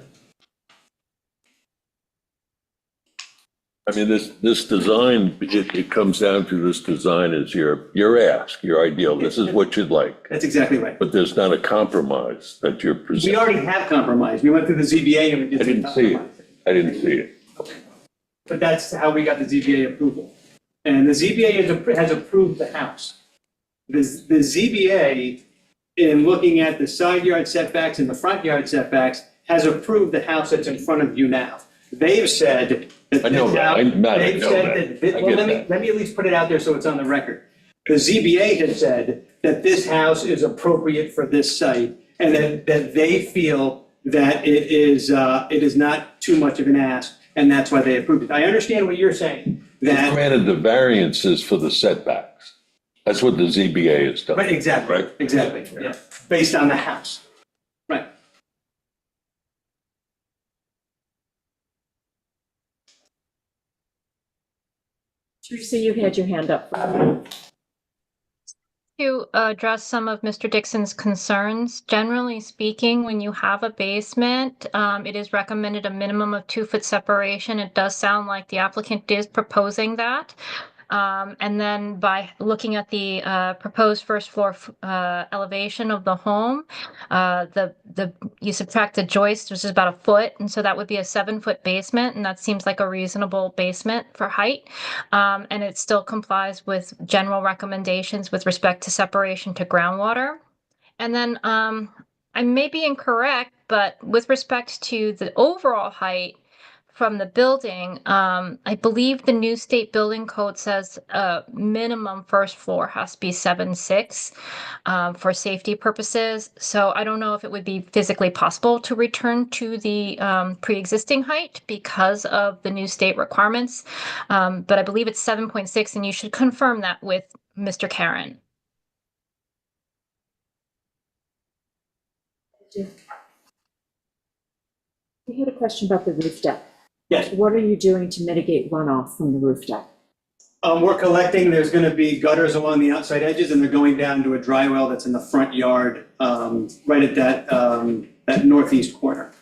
I mean, this design, it comes down to this design is your ask, your ideal. This is what you'd like. That's exactly right. But there's not a compromise that you're We presenting. already have compromised. We went through the ZBA and we I did didn't some see it. compromise. I didn't see it. But that's how we got the ZBA approval. And the ZBA has approved the house. The ZBA, in looking at the side yard setbacks and the front yard setbacks, has approved the house that's in front of you now. They've said that. I know that. They've said that, well, let me at least put it out there so it's on the record. The ZBA has said that this house is appropriate for this site and that they feel that it is not too much of an ask, and that's why they approved it. I understand what you're saying, They that. granted the variances for the setbacks. That's what the ZBA has done. Right, exactly, Right? exactly, yeah, based on the house, right. Teresa, you had your hand up. To address some of Mr. Dixon's concerns, generally speaking, when you have a basement, it is recommended a minimum of 2-foot separation. It does sound like the applicant is proposing that. And then by looking at the proposed first floor elevation of the home, you subtract the joist, which is about 1 foot, and so that would be a 7-foot basement, and that seems like a reasonable basement for height. And it still complies with general recommendations with respect to separation to groundwater. And then I may be incorrect, but with respect to the overall height from the building, I believe the new state building code says minimum first floor has to be 7'6" for safety purposes. So I don't know if it would be physically possible to return to the pre-existing height because of the new state requirements. But I believe it's 7.6, and you should confirm that with Mr. Karen. We had a question about the roof deck. Yes. What are you doing to mitigate runoff from the roof deck? We're collecting, there's gonna be gutters along the outside edges, and they're going down to a dry well that's in the front yard, right at that northeast corner.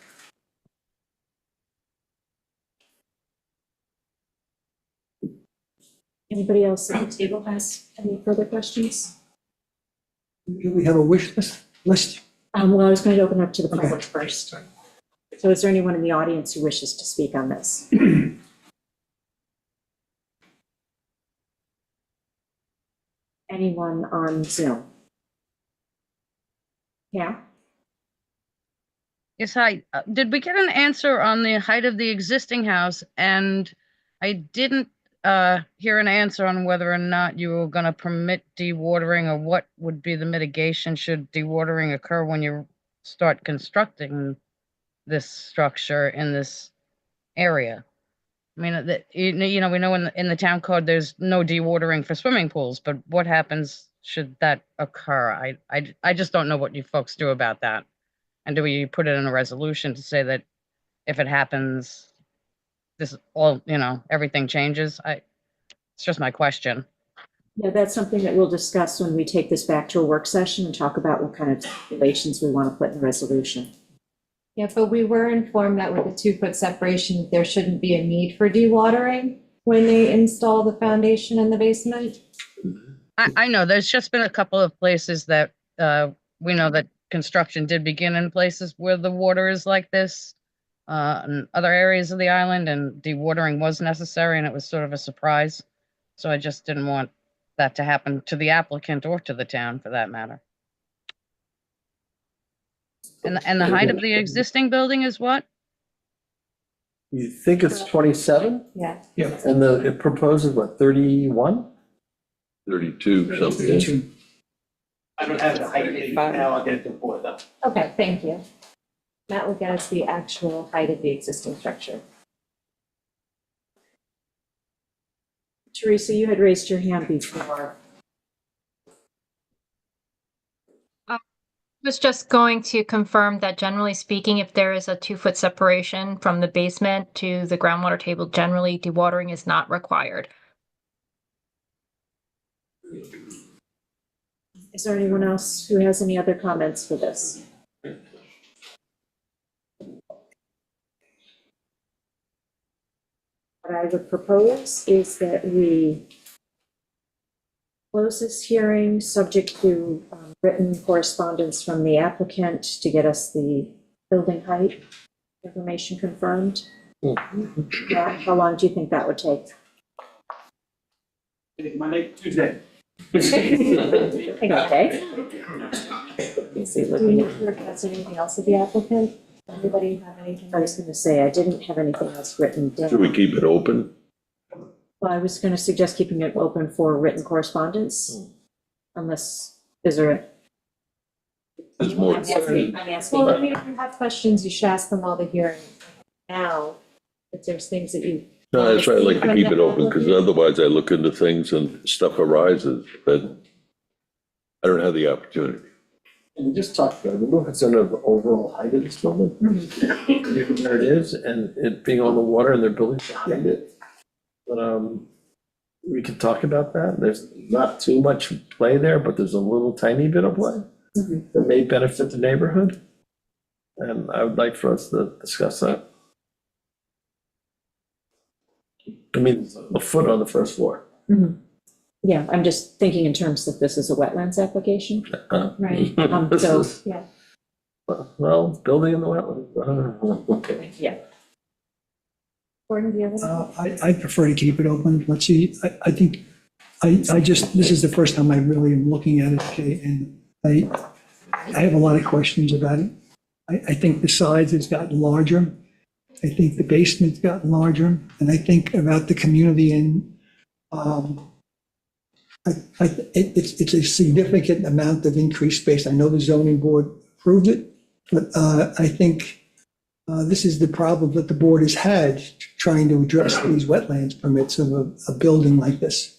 Anybody else at the table has any further questions? Do we have a wish list? Well, I was going to open up to the public first. So is there anyone in the audience who wishes to speak on this? Anyone on Zoom? Yeah? Yes, hi. Did we get an answer on the height of the existing house? And I didn't hear an answer on whether or not you were going to permit dewatering, or what would be the mitigation should dewatering occur when you start constructing this structure in this area. I mean, you know, we know in the town code there's no dewatering for swimming pools, but what happens should that occur? I just don't know what you folks do about that. And do we put it in a resolution to say that if it happens, this all, you know, everything changes? It's just my question. Yeah, that's something that we'll discuss when we take this back to a work session and talk about what kind of regulations we want to put in the resolution. Yeah, but we were informed that with the 2-foot separation, there shouldn't be a need for dewatering when they install the foundation in the basement. I know there's just been a couple of places that we know that construction did begin in places where the water is like this. in other areas of the island, and dewatering was necessary, and it was sort of a surprise. So I just didn't want that to happen to the applicant or to the town, for that matter. And the height of the existing building is what? You think it's 27? Yeah. Yeah. And it proposes what, 31? 32 something. I don't have the height now, I'll get it before though. Okay, thank you. That will get us the actual height of the existing structure. Teresa, you had raised your hand before. Was just going to confirm that generally speaking, if there is a 2-foot separation from the basement to the groundwater table, generally dewatering is not required. Is there anyone else who has any other comments for this? What I would propose is that we close this hearing, subject to written correspondence from the applicant to get us the building height information confirmed. How long do you think that would take? Monday, Tuesday. Okay. Let's see, looking at, has anything else with the applicant? Anybody have anything? I was going to say, I didn't have anything else written down. Should we keep it open? Well, I was going to suggest keeping it open for written correspondence, unless, is there? There's more. I'm asking. Well, I mean, if you have questions, you should ask them while they're hearing. Now, if there's things that you. No, that's right, I like to keep it open, because otherwise I look into things and stuff arises that I don't have the opportunity. And just talk about it, we're concerned of the overall height of this building. Given where it is, and it being on the water and their building behind it. But, we can talk about that. There's not too much play there, but there's a little tiny bit of play that may benefit the neighborhood. And I would like for us to discuss that. I mean, a foot on the first floor. Yeah, I'm just thinking in terms that this is a wetlands application. Right. So, Yeah. Well, building in the wetland. Okay. yeah. Gordon, do you have any? I prefer to keep it open. Let's see, I think, I just, this is the first time I really am looking at it, okay, and I have a lot of questions about it. I think the size has gotten larger. I think the basement's gotten larger, and I think about the community and it's a significant amount of increased space. I know the zoning board approved it, but I think this is the problem that the board has had trying to address these wetlands permits of a building like this.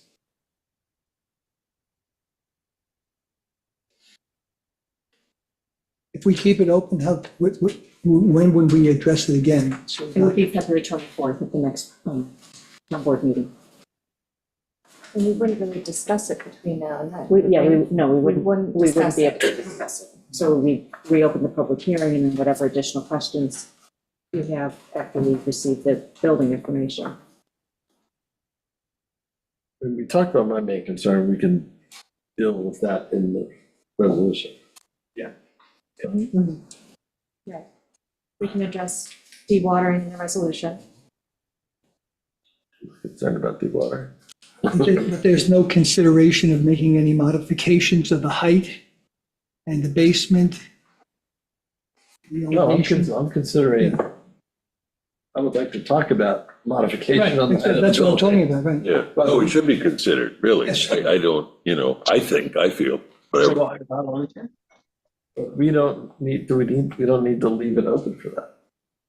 If we keep it open, when would we address it again? It would be February 24th at the next town board meeting. And we wouldn't really discuss it between now and then. We wouldn't be discuss able to discuss it. So we reopen the public hearing and then whatever additional questions you have after we receive the building information. When we talked about my main concern, we can deal with that in the resolution. Right. We can address dewatering in the resolution. Concerned about the water. But there's no consideration of making any modifications of the height and the basement? No, I'm considering, I would like to talk about modification on the height of the That's what I'm building. talking about, right? Yeah, no, it should be considered, really. Yes. I don't, I feel, whatever. But we don't need to leave it open for that.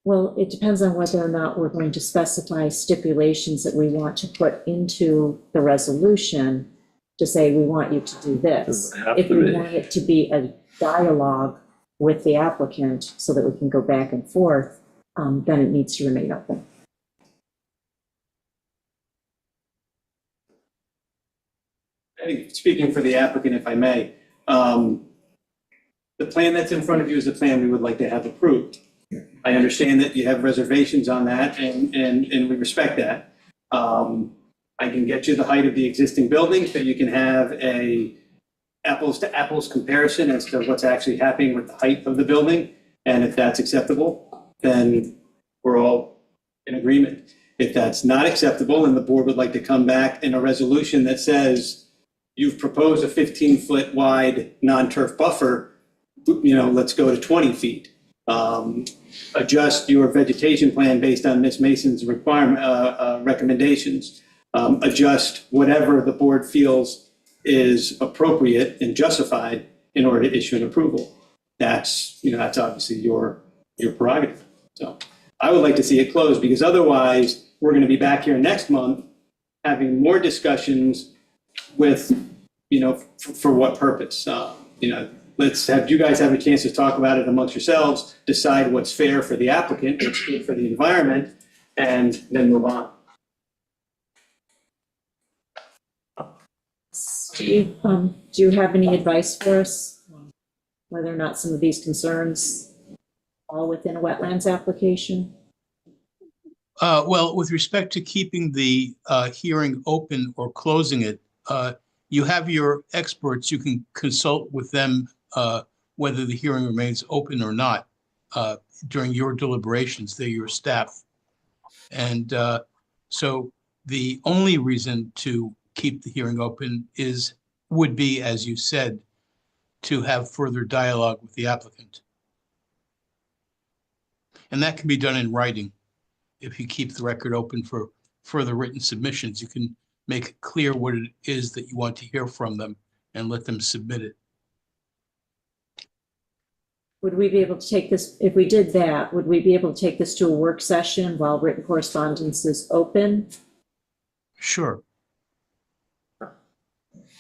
Well, it depends on whether or not we're going to specify stipulations that we want to put into the resolution to say, we want you to do this. Doesn't have If to we be. want it to be a dialogue with the applicant so that we can go back and forth, then it needs to remain open. I think, speaking for the applicant, if I may, the plan that's in front of you is the plan we would like to have approved. I understand that you have reservations on that, and we respect that. I can get you the height of the existing building, so you can have a apples to apples comparison as to what's actually happening with the height of the building. And if that's acceptable, then we're all in agreement. If that's not acceptable and the board would like to come back in a resolution that says you've proposed a 15-foot wide non-turf buffer, let's go to 20 feet. Adjust your vegetation plan based on Ms. Mason's recommendations. Adjust whatever the board feels is appropriate and justified in order to issue an approval. That's obviously your prerogative. So I would like to see it closed, because otherwise we're going to be back here next month having more discussions with, for what purpose? Let's have you guys have a chance to talk about it amongst yourselves, decide what's fair for the applicant, what's good for the environment, and then move on. Steve, do you have any advice for us? Whether or not some of these concerns fall within a wetlands application? Well, with respect to keeping the hearing open or closing it, you have your experts. You can consult with them whether the hearing remains open or not during your deliberations. They're your staff. And so the only reason to keep the hearing open would be, as you said, to have further dialogue with the applicant. And that can be done in writing. If you keep the record open for further written submissions, you can make it clear what it is that you want to hear from them and let them submit it. Would we be able to take this, if we did that, would we be able to take this to a work session while written correspondence is open? Sure.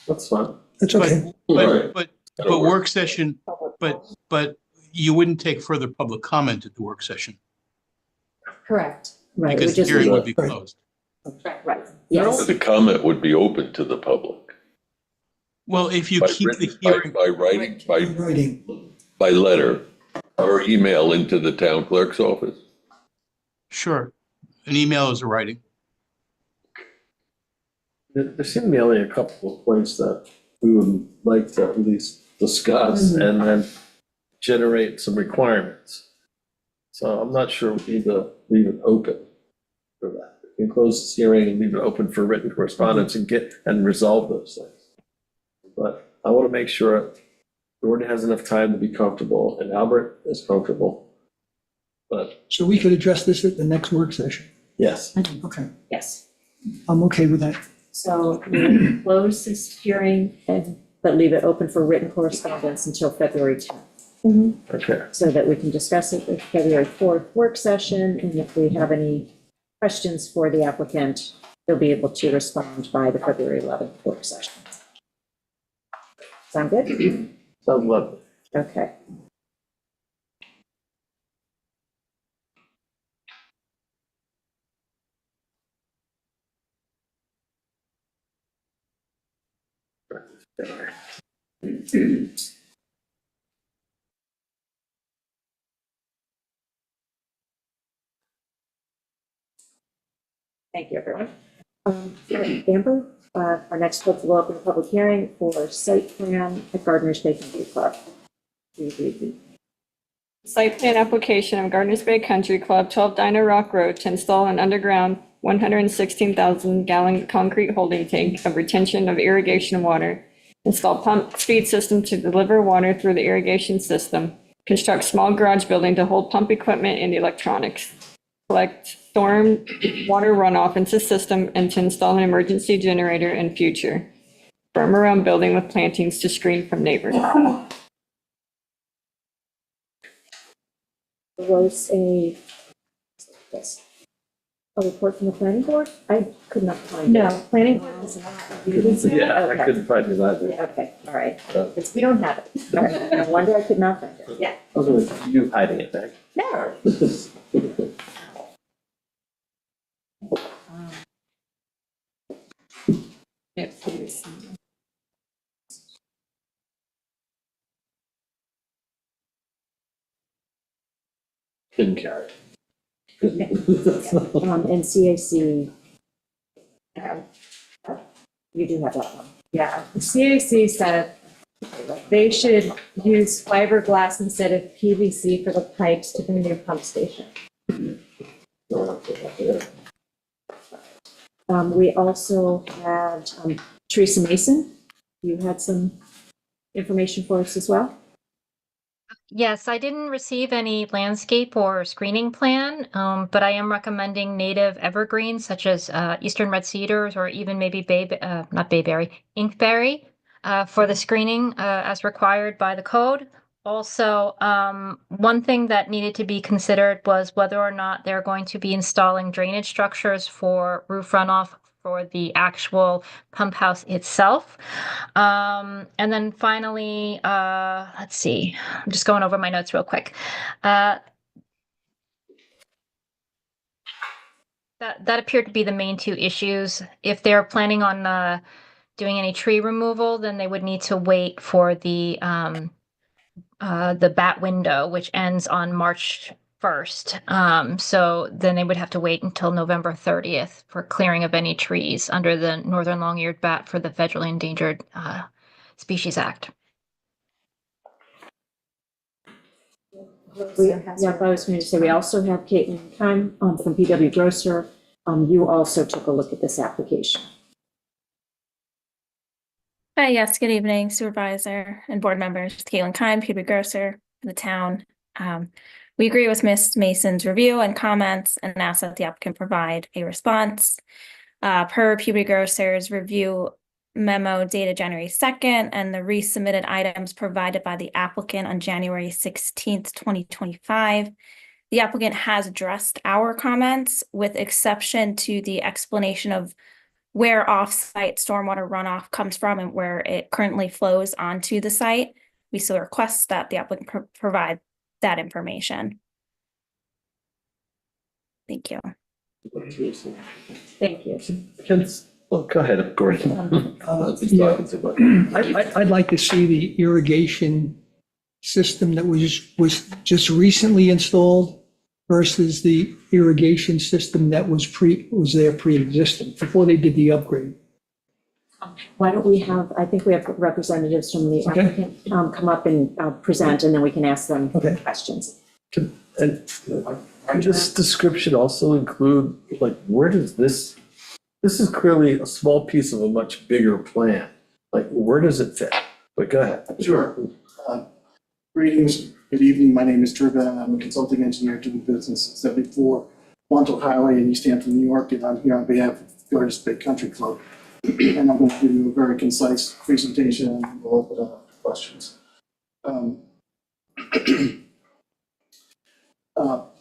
That's fine. That's okay. But work session, but you wouldn't take further public comment at the work session Correct. Right. because the hearing would be closed. Right. Yes. The comment would be open to the public. Well, if you keep the hearing by writing, Writing. by letter or email into the town clerk's office. Sure. An email is a writing. There seem to be only a couple of points that we would like to at least discuss and then generate some requirements. So I'm not sure we need to leave it open for that. We can close this hearing and leave it open for written correspondence and resolve those things. But I want to make sure the board has enough time to be comfortable and Albert is comfortable. But So we could address this at the next work session. yes. Okay. Yes. I'm okay with that. So we'll close this hearing but leave it open for written correspondence until February 10th. Okay. So that we can discuss it at the February 4th work session. And if we have any questions for the applicant, they'll be able to respond by the February 11th work session. Sound good? Sounds lovely. Okay. Thank you, everyone. Amber, our next will open a public hearing for site plan at Gardeners Bay Country Club. Site plan application of Gardeners Bay Country Club, 12 Dino Rock Road, to install an underground 116,000-gallon concrete holding tank of retention of irrigation water, install pump feed system to deliver water through the irrigation system, construct small garage building to hold pump equipment and electronics, collect storm water runoff into the system, and to install an emergency generator in future. Berm around building with plantings to screen from neighbors. Was a report from the planning board? I could not find it. No, planning board is not. You didn't see it? Yeah, I Okay. couldn't find it either. Okay, all right. Because we don't have it. All right. No wonder I could not find it. Yeah. I was with you hiding it back. No. Didn't carry. And CAC, you do have that one. Yeah, the CAC said they should use fiberglass instead of PVC for the pipes to the new pump station. We also had Teresa Mason. You had some information for us as well? Yes, I didn't receive any landscape or screening plan, but I am recommending native evergreens such as eastern red cedars or even maybe not bayberry, inkberry for the screening as required by the code. Also, one thing that needed to be considered was whether or not they're going to be installing drainage structures for roof runoff for the actual pump house itself. And then finally, let's see, I'm just going over my notes real quick. That appeared to be the main two issues. If they're planning on doing any tree removal, then they would need to wait for the bat window, which ends on March 1st. So then they would have to wait until November 30th for clearing of any trees under the northern long-eared bat for the federally endangered Species Act. Yeah, I was going to say, we also have Caitlin Kime from PW Grosser. You also took a look at this application. Hi, yes, good evening, Supervisor and board members. Caitlin Kime, PW Grosser, for the town. We agree with Ms. Mason's review and comments and ask that the applicant provide a response. Per PW Grosser's review memo dated January 2nd and the resubmitted items provided by the applicant on January 16th, 2025. The applicant has addressed our comments with exception to the explanation of where off-site stormwater runoff comes from and where it currently flows onto the site. We still request that the applicant provide that information. Thank you. Thank you. Well, go ahead, Gordon. I'd like to see the irrigation system that was just recently installed versus the irrigation system that was there pre-existing, before they did the upgrade. Why don't we have, I think we have representatives from the Okay. applicant come up and present, and then we can ask them questions. And could this description also include, like, where does this is clearly a small piece of a much bigger plan. Like, where does it fit? But go ahead. Sure. Greetings, good evening. My name is Drew Bennett. I'm a consulting engineer doing business at 74 Montauk Highway in East Hampton, New York, and I'm here on behalf of Gardens Bay Country Club. And I'm going to give you a very concise presentation and we'll open up questions.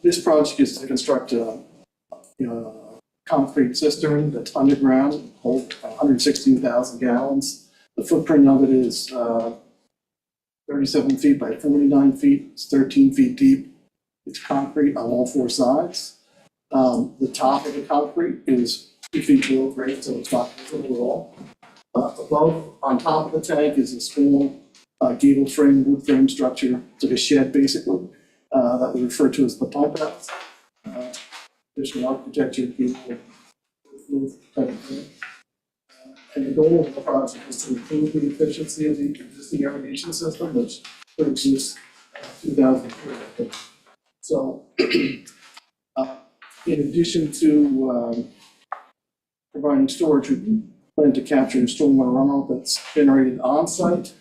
This project is to construct a concrete cistern that's underground, hold 116,000 gallons. The footprint of it is 37 feet by 49 feet. It's 13 feet deep. It's concrete on all four sides. The top of the concrete is 2 feet below grade, so it's not visible at all. Above, on top of the tank, is a small gable frame, wood frame structure. It's like a shed, basically, that we refer to as the pump house. Additional architecture, and the goal of the project is to improve the efficiency of the existing irrigation system, which exists 2003. So, in addition to providing storage, we plan to capture stormwater runoff that's generated on-site.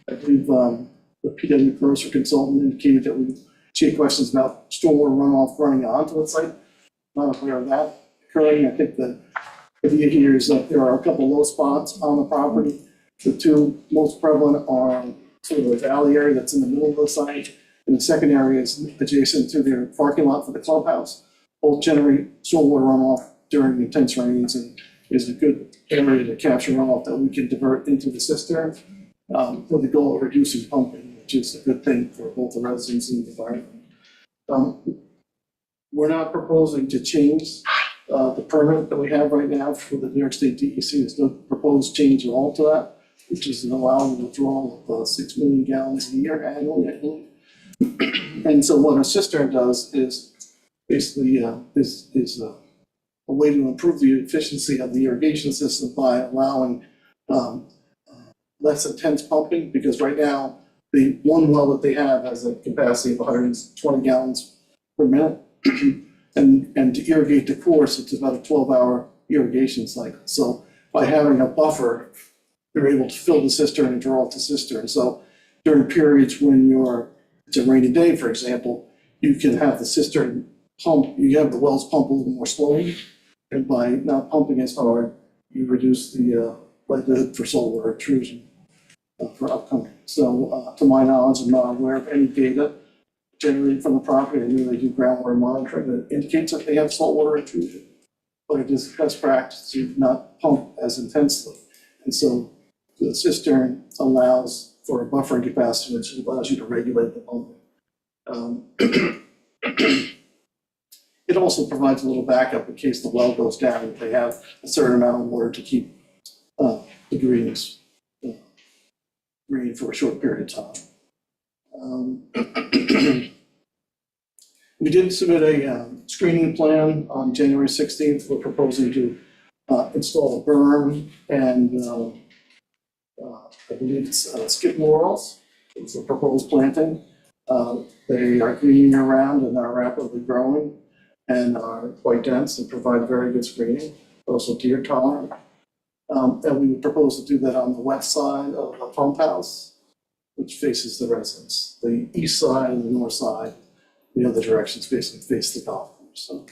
I believe the PW Grosser consultant indicated that she had questions about stormwater runoff running onto the site. Not aware of that occurring. I think the idea here is that there are a couple low spots on the property. The two most prevalent are sort of the valley area that's in the middle of the site, and the second area is adjacent to their parking lot for the clubhouse. Both generate stormwater runoff during intense rains and is a good area to capture runoff that we can divert into the cistern with the goal of reducing pumping, which is a good thing for both the residents and the environment. We're not proposing to change the permit that we have right now for the New York State DEC. There's no proposed change at all to that, which is an allowable withdrawal of 6 million gallons a year annually, I believe. And so what a cistern does is basically is a way to improve the efficiency of the irrigation system by allowing less intense pumping, because right now the one well that they have has a capacity of 120 gallons per minute. And to irrigate the course, it's about a 12-hour irrigation cycle. So by having a buffer, you're able to fill the cistern and draw off the cistern. So during periods when it's a rainy day, for example, you can have the cistern pump, you have the wells pump a little more slowly. And by not pumping as hard, you reduce the likelihood for saltwater intrusion for upcoming. So to my knowledge, I'm not aware of any data generated from the property. I know they do groundwater monitoring that indicates that they have saltwater intrusion, but it is best practice to not pump as intensely. And so the cistern allows for a buffering capacity, which allows you to regulate the pumping. It also provides a little backup in case the well goes down, if they have a certain amount of water to keep the greens green for a short period of time. We did submit a screening plan on January 16th. We're proposing to install a berm and I believe it's skip laurels. It's a proposed planting. They are green year round and are rapidly growing and are quite dense and provide very good screening, also deer tolerant. And we would propose to do that on the west side of the pump house, which faces the residence. The east side and the north side, the other directions face the golf course. So,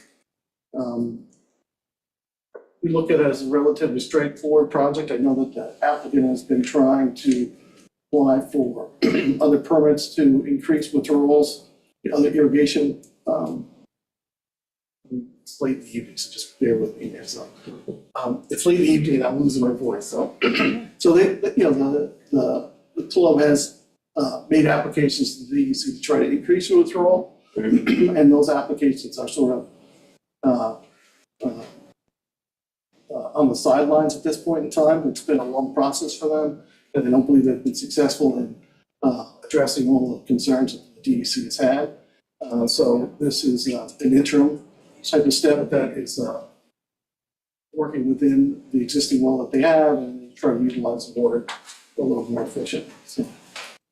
we look at it as a relatively straightforward project. I know that the applicant has been trying to apply for other permits to increase withdrawals, the other irrigation. It's late in the evening, so just bear with me there. So, it's late in the evening and I'm losing my voice. So, the club has made applications to the DEC to try to increase the withdrawal, and those applications are sort of on the sidelines at this point in time. It's been a long process for them, and they don't believe they've been successful in addressing all the concerns that the DEC has had. So this is an interim type of step that is working within the existing well that they have and trying to utilize the water a little more efficient. So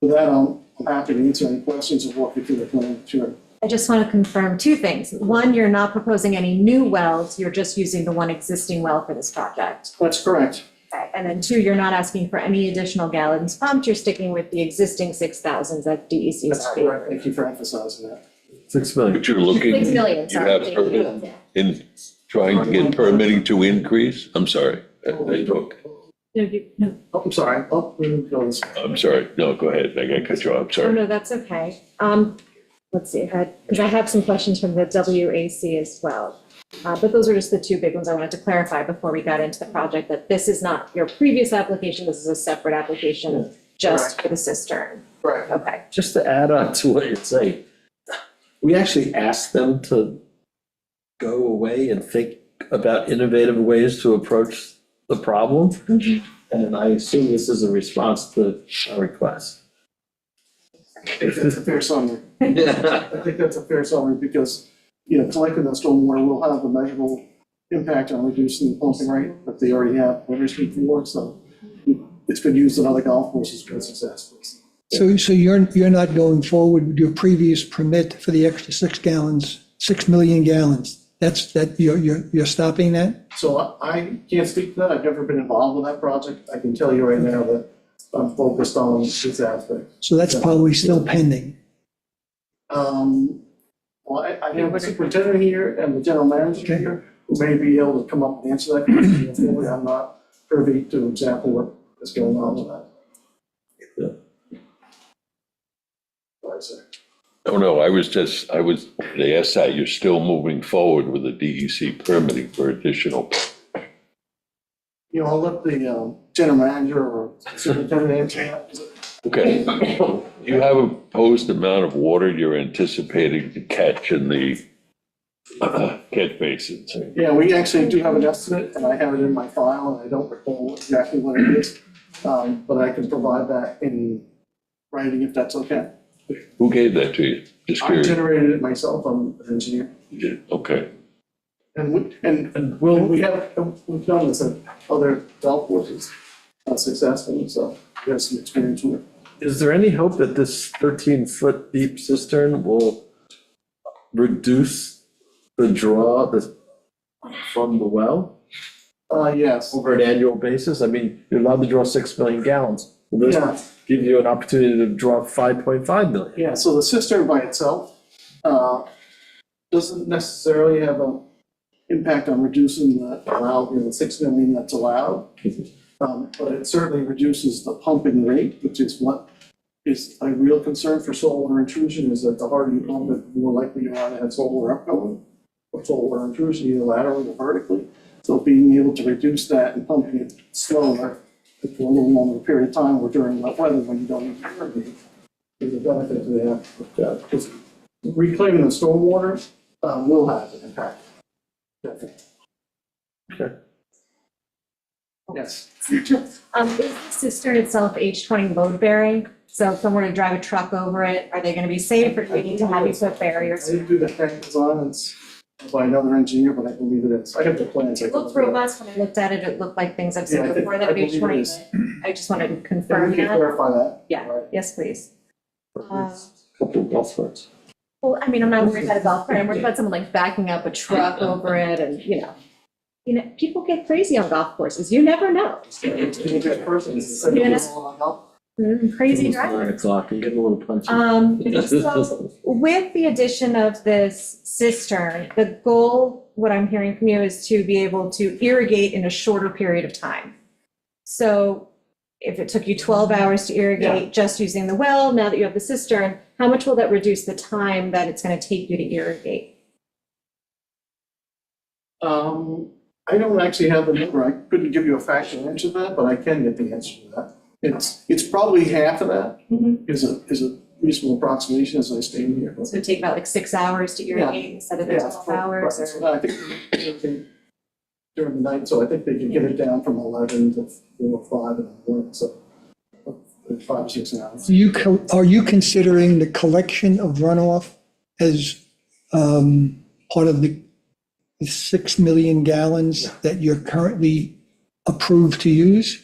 with that, I'm happy to answer any questions or walk you through the plan. Sure. I just want to confirm two things. One, you're not proposing any new wells, you're just using the one existing well for this project. That's correct. Okay. And then two, you're not asking for any additional gallons pumped, you're sticking with the existing 6,000 that DEC That's is correct. Thank you for emphasizing that. 6 million. But you're looking, 6 million, you have sorry. permit in trying to get permitting to increase? I'm sorry. I took. No. Oh, I'm sorry. Oh, we didn't go this way. I'm sorry. No, go ahead. I got cut you off. Oh, Sorry. no, that's okay. Let's see, because I have some questions from the WAC as well. But those are just the two big ones I wanted to clarify before we got into the project, that this is not your previous application, this is a separate application just for the cistern. Right. Okay. Just to add on to what you're saying, we actually asked them to go away and think about innovative ways to approach the problem. Mm-hmm. And I assume this is a response to our request. I think that's a fair summary. Yeah. I think that's a fair summary because, collecting that stormwater will have a measurable impact on reducing the pumping rate that they already have previously before. So it's been used in other golf courses very successfully. So you're not going forward with your previous permit for the extra 6 million gallons? You're stopping that? So I can't speak to that. I've never been involved with that project. I can tell you right now that I'm focused on this aspect. So that's probably still pending. Well, I have the superintendent here and the general manager here who may be able to come up and answer that question. I'm not privy to exactly what is going on with that. Oh, no, they asked that you're still moving forward with the DEC permitting for additional. I'll let the general manager or superintendent answer that. Okay. Do you have a proposed amount of water you're anticipating to catch in the catch basins? Yeah, we actually do have an estimate and I have it in my file and I don't recall exactly what it is. But I can provide that in writing if that's okay. Who gave that to you? Just I curious. generated it myself. I'm an engineer. Okay. And we've done this at other golf courses successfully, so we have some experience with it. Is there any hope that this 13-foot deep cistern will reduce the draw from the well? Yes. over an annual basis? I mean, you're allowed to draw 6 million gallons. Well, Yeah. this gives you an opportunity to draw 5.5 million. Yeah, so the cistern by itself doesn't necessarily have an impact on reducing the allowed, the 6 million that's allowed. But it certainly reduces the pumping rate, which is what is a real concern for saltwater intrusion, is that the harder you pump it, the more likely you are to have saltwater upcoming, or saltwater intrusion either laterally or vertically. So being able to reduce that and pumping it slower for a little longer period of time or during wet weather when you don't need to irrigate is a benefit to that. Because reclaiming the stormwater will have an impact. Definitely. Okay. Yes. Is the cistern itself H20 load bearing? So if someone were to drive a truck over it, are they gonna be safe, or do we need to have you put barriers? I didn't do the tank design, it's by another engineer, but I believe it is. I have the plans. It looked robust. When I looked at it, it looked like things I've Yeah, seen I think- before that I have believe it H20. is. I just wanted to Yeah, confirm we can that. clarify that. Yeah, Right. yes, please. Couple of golf carts. Well, I mean, I'm not worried about a golf cart. I'm worried about someone like backing up a truck over it and, people get crazy on golf courses. You never know. Crazy driver. 9 o'clock and getting a little punchy. So with the addition of this cistern, the goal, what I'm hearing from you, is to be able to irrigate in a shorter period of time. So if it took you 12 hours to irrigate just using the well, now that you have the cistern, how much will that reduce the time that it's going to take you to irrigate? I don't actually have the number. I couldn't give you a factual answer to that, but I can get the answer to that. It's probably half of that is a reasonable approximation as I stated here. So it'd take about like 6 hours to irrigate instead of the 12 hours? Right. So I think during the night, so I think they can get it down from 11 to 4 or 5 in the morning, so 5 or 6 hours. Are you considering the collection of runoff as part of the 6 million gallons that you're currently approved to use?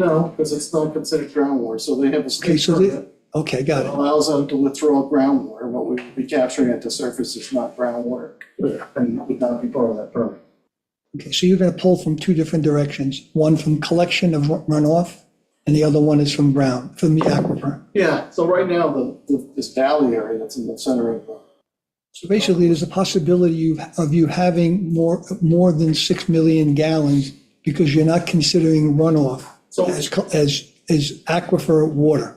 No, because it's not considered groundwater, so they have a Okay, state so permit okay, got that it. allows them to withdraw groundwater. What we would be capturing at the surface is not groundwater, and would not be part of that permit. Okay, so you're going to pull from two different directions, one from collection of runoff, and the other one is from the aquifer. Yeah, so right now, this valley area that's in the center of the. So basically, there's a possibility of you having more than 6 million gallons because you're not considering runoff as aquifer water,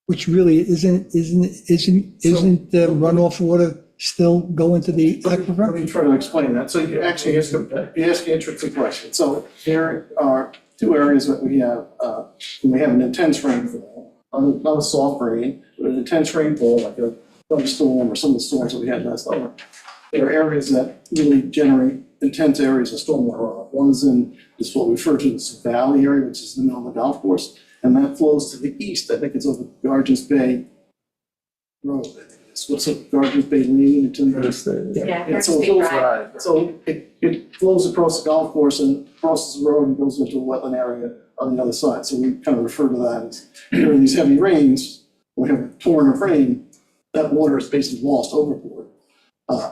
which really isn't the runoff water still go into the aquifer? Let me try to explain that. So you actually ask an interesting question. So there are two areas that we have an intense rainfall, not a soft rain, but an intense rainfall, like a thunderstorm or some of the storms that we had last summer. There are areas that really generate intense areas of stormwater runoff. One is in this what we refer to as the valley area, which is in the middle of the golf course, and that flows to the east. I think it's over Guardians Bay Road. What's up, Guardians Bay Lane into the. Yeah, So it goes, so it flows across the golf course and crosses the road and goes into a wetland area on the other side. So we kind of refer to that as during these heavy rains, we have a torrent of rain, that water is basically lost overboard.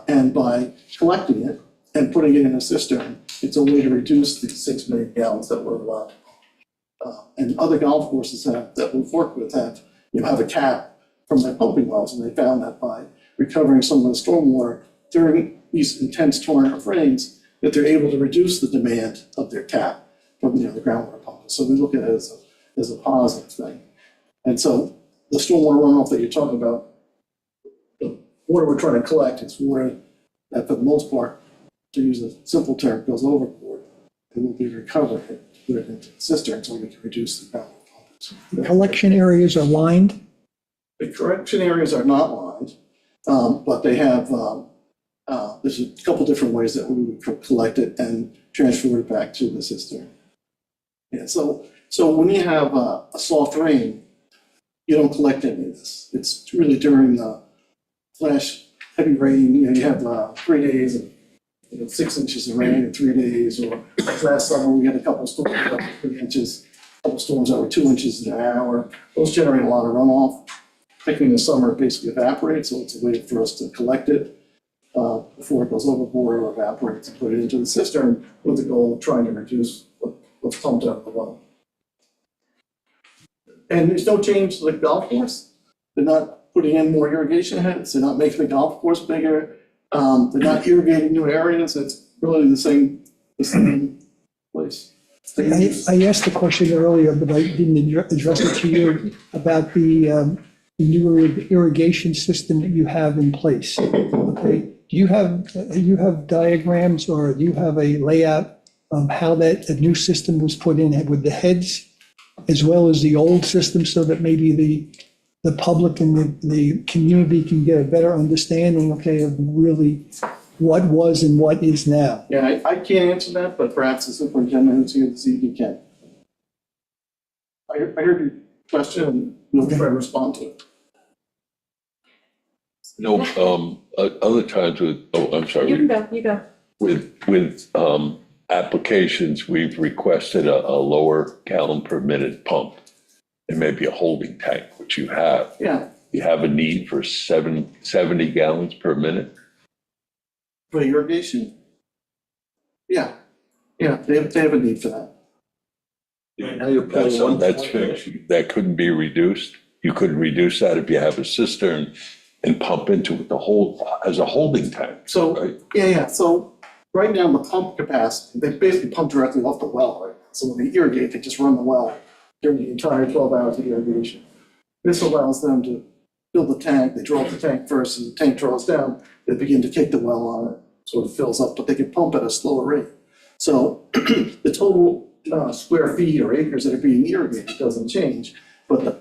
And by collecting it and putting it in a cistern, it's a way to reduce the 6 million gallons that we're allowed. And other golf courses that we've worked with have a cap from their pumping wells, and they found that by recovering some of the stormwater during these intense torrent of rains, that they're able to reduce the demand of their cap from the groundwater pumping. So we look at it as a positive thing. And so the stormwater runoff that you're talking about, the water we're trying to collect is water that, for the most part, to use a simple term, goes overboard and will be recovered and put it into the cistern so we can reduce the groundwater pumping. The collection areas are lined. The collection areas are not lined, but they have, there's a couple different ways that we would collect it and transfer it back to the cistern. Yeah, so when you have a soft rain, you don't collect any of this. It's really during the flash heavy rain, you have 3 days of 6 inches of rain in 3 days, or last summer we had a couple storms that were 3 inches, a couple storms that were 2 inches in an hour. Those generate a lot of runoff. Particularly in the summer, it basically evaporates, so it's a way for us to collect it. before it goes overboard or evaporates and put it into the cistern with the goal of trying to reduce what's pumped out of the well. And there's no change to the golf course. They're not putting in more irrigation heads. They're not making the golf course bigger. They're not irrigating new areas. It's really the same place. I asked the question earlier, but I didn't address it to you about the new irrigation system that you have in place. Okay, do you have diagrams or do you have a layout of how the new system was put in with the heads as well as the old system, so that maybe the public and the community can get a better understanding, okay, of really what was and what is now? Yeah, I can't answer that, but perhaps the superintendent who's here this evening can. I heard your question and we'll try to respond to it. No, other times with, I'm sorry. You go. With applications, we've requested a lower gallon per minute pump and maybe a holding tank, which you have. Yeah. You have a need for 70 gallons per minute? For irrigation? Yeah, they have a need for that. Now you're pulling one. That's fixed. That couldn't be reduced? You couldn't reduce that if you have a cistern and pump into it as a holding tank? So, right? yeah, so right now the pump capacity, they basically pump directly off the well right now. So when they irrigate, they just run the well during the entire 12 hours of irrigation. This allows them to fill the tank. They draw up the tank first, as the tank draws down, they begin to kick the well on it, so it fills up, but they can pump at a slower rate. So the total square feet or acres that are being irrigated doesn't change, but the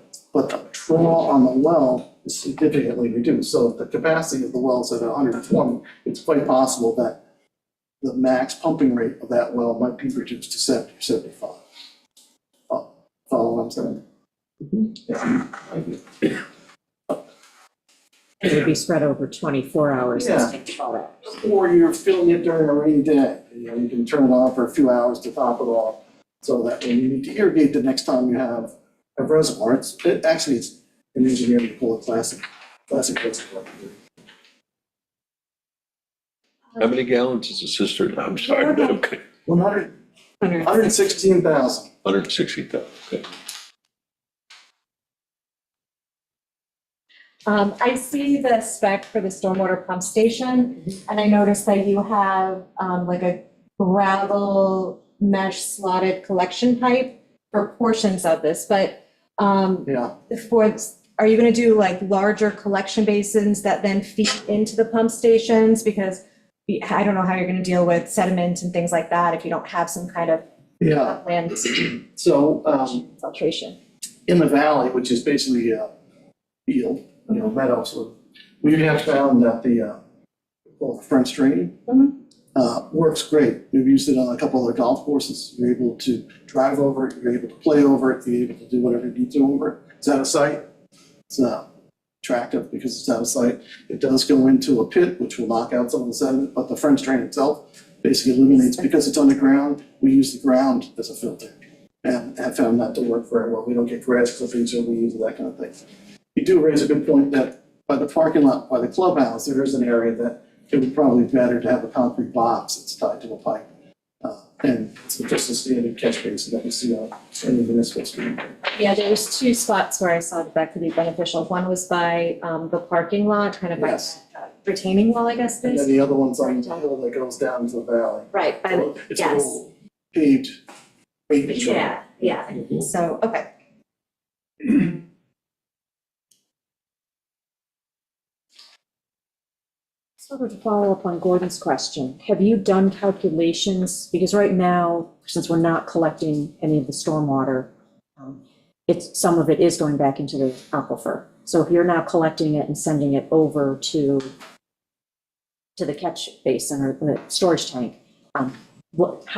draw on the well is significantly reduced. So if the capacity of the well is at 120, it's quite possible that the max pumping rate of that well might be reduced to 70 or 75. Follow what I'm saying? Yeah. It would be spread over 24 hours. Yeah. Or you're filling it during a rainy day. You can turn it on for a few hours to top it off, so that when you need to irrigate the next time you have a reservoir, it's an engineer to call it classic reservoir. How many gallons is a cistern? I'm sorry. Okay. 116,000. 160,000, okay. I see the spec for the stormwater pump station, and I noticed that you have like a gravel mesh slotted collection pipe for portions of this, but Yeah. are you gonna do like larger collection basins that then feed into the pump stations? Because I don't know how you're gonna deal with sediment and things like that if you don't have some kind of Yeah. land So, filtration. in the valley, which is basically a field, meadow, so we have found that the French drain works great. We've used it on a couple of golf courses. You're able to drive over it, you're able to play over it, you're able to do whatever you need to over it. It's out of sight. It's attractive because it's out of sight. It does go into a pit, which will knock out some of the sediment, but the French drain itself basically eliminates, because it's underground, we use the ground as a filter. And have found that to work very well. We don't get grass clippings or leaves or that kind of thing. You do raise a good point that by the parking lot, by the clubhouse, there is an area that it would probably be better to have a concrete box that's tied to a pipe. And it's just a standard catch basin that we see on any municipal street. Yeah, there was two spots where I saw that could be beneficial. One was by the parking lot, kind of by Yes. retaining wall, I guess. And then the other one's on the hill that goes down to the valley. Right, by the, It's a yes. little paved. trail. Yeah, so, okay. Sort of to follow up on Gordon's question, have you done calculations? Because right now, since we're not collecting any of the stormwater, some of it is going back into the aquifer. So if you're now collecting it and sending it over to the catch basin or the storage tank, how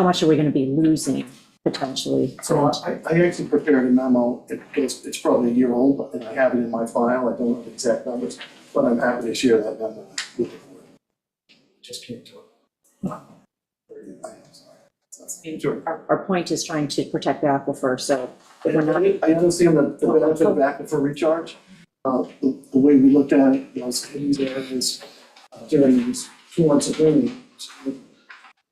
much are we going to be losing potentially? So I actually prepared a memo. It's probably a year old, and I have it in my file. I don't know the exact numbers, but I'm happy to share that memo with the board. Just came to it. Sure. Our point is trying to protect the aquifer, so if we're not. I understand the benefit of aquifer recharge. The way we looked at it, was in these areas during these Florence and Rainy.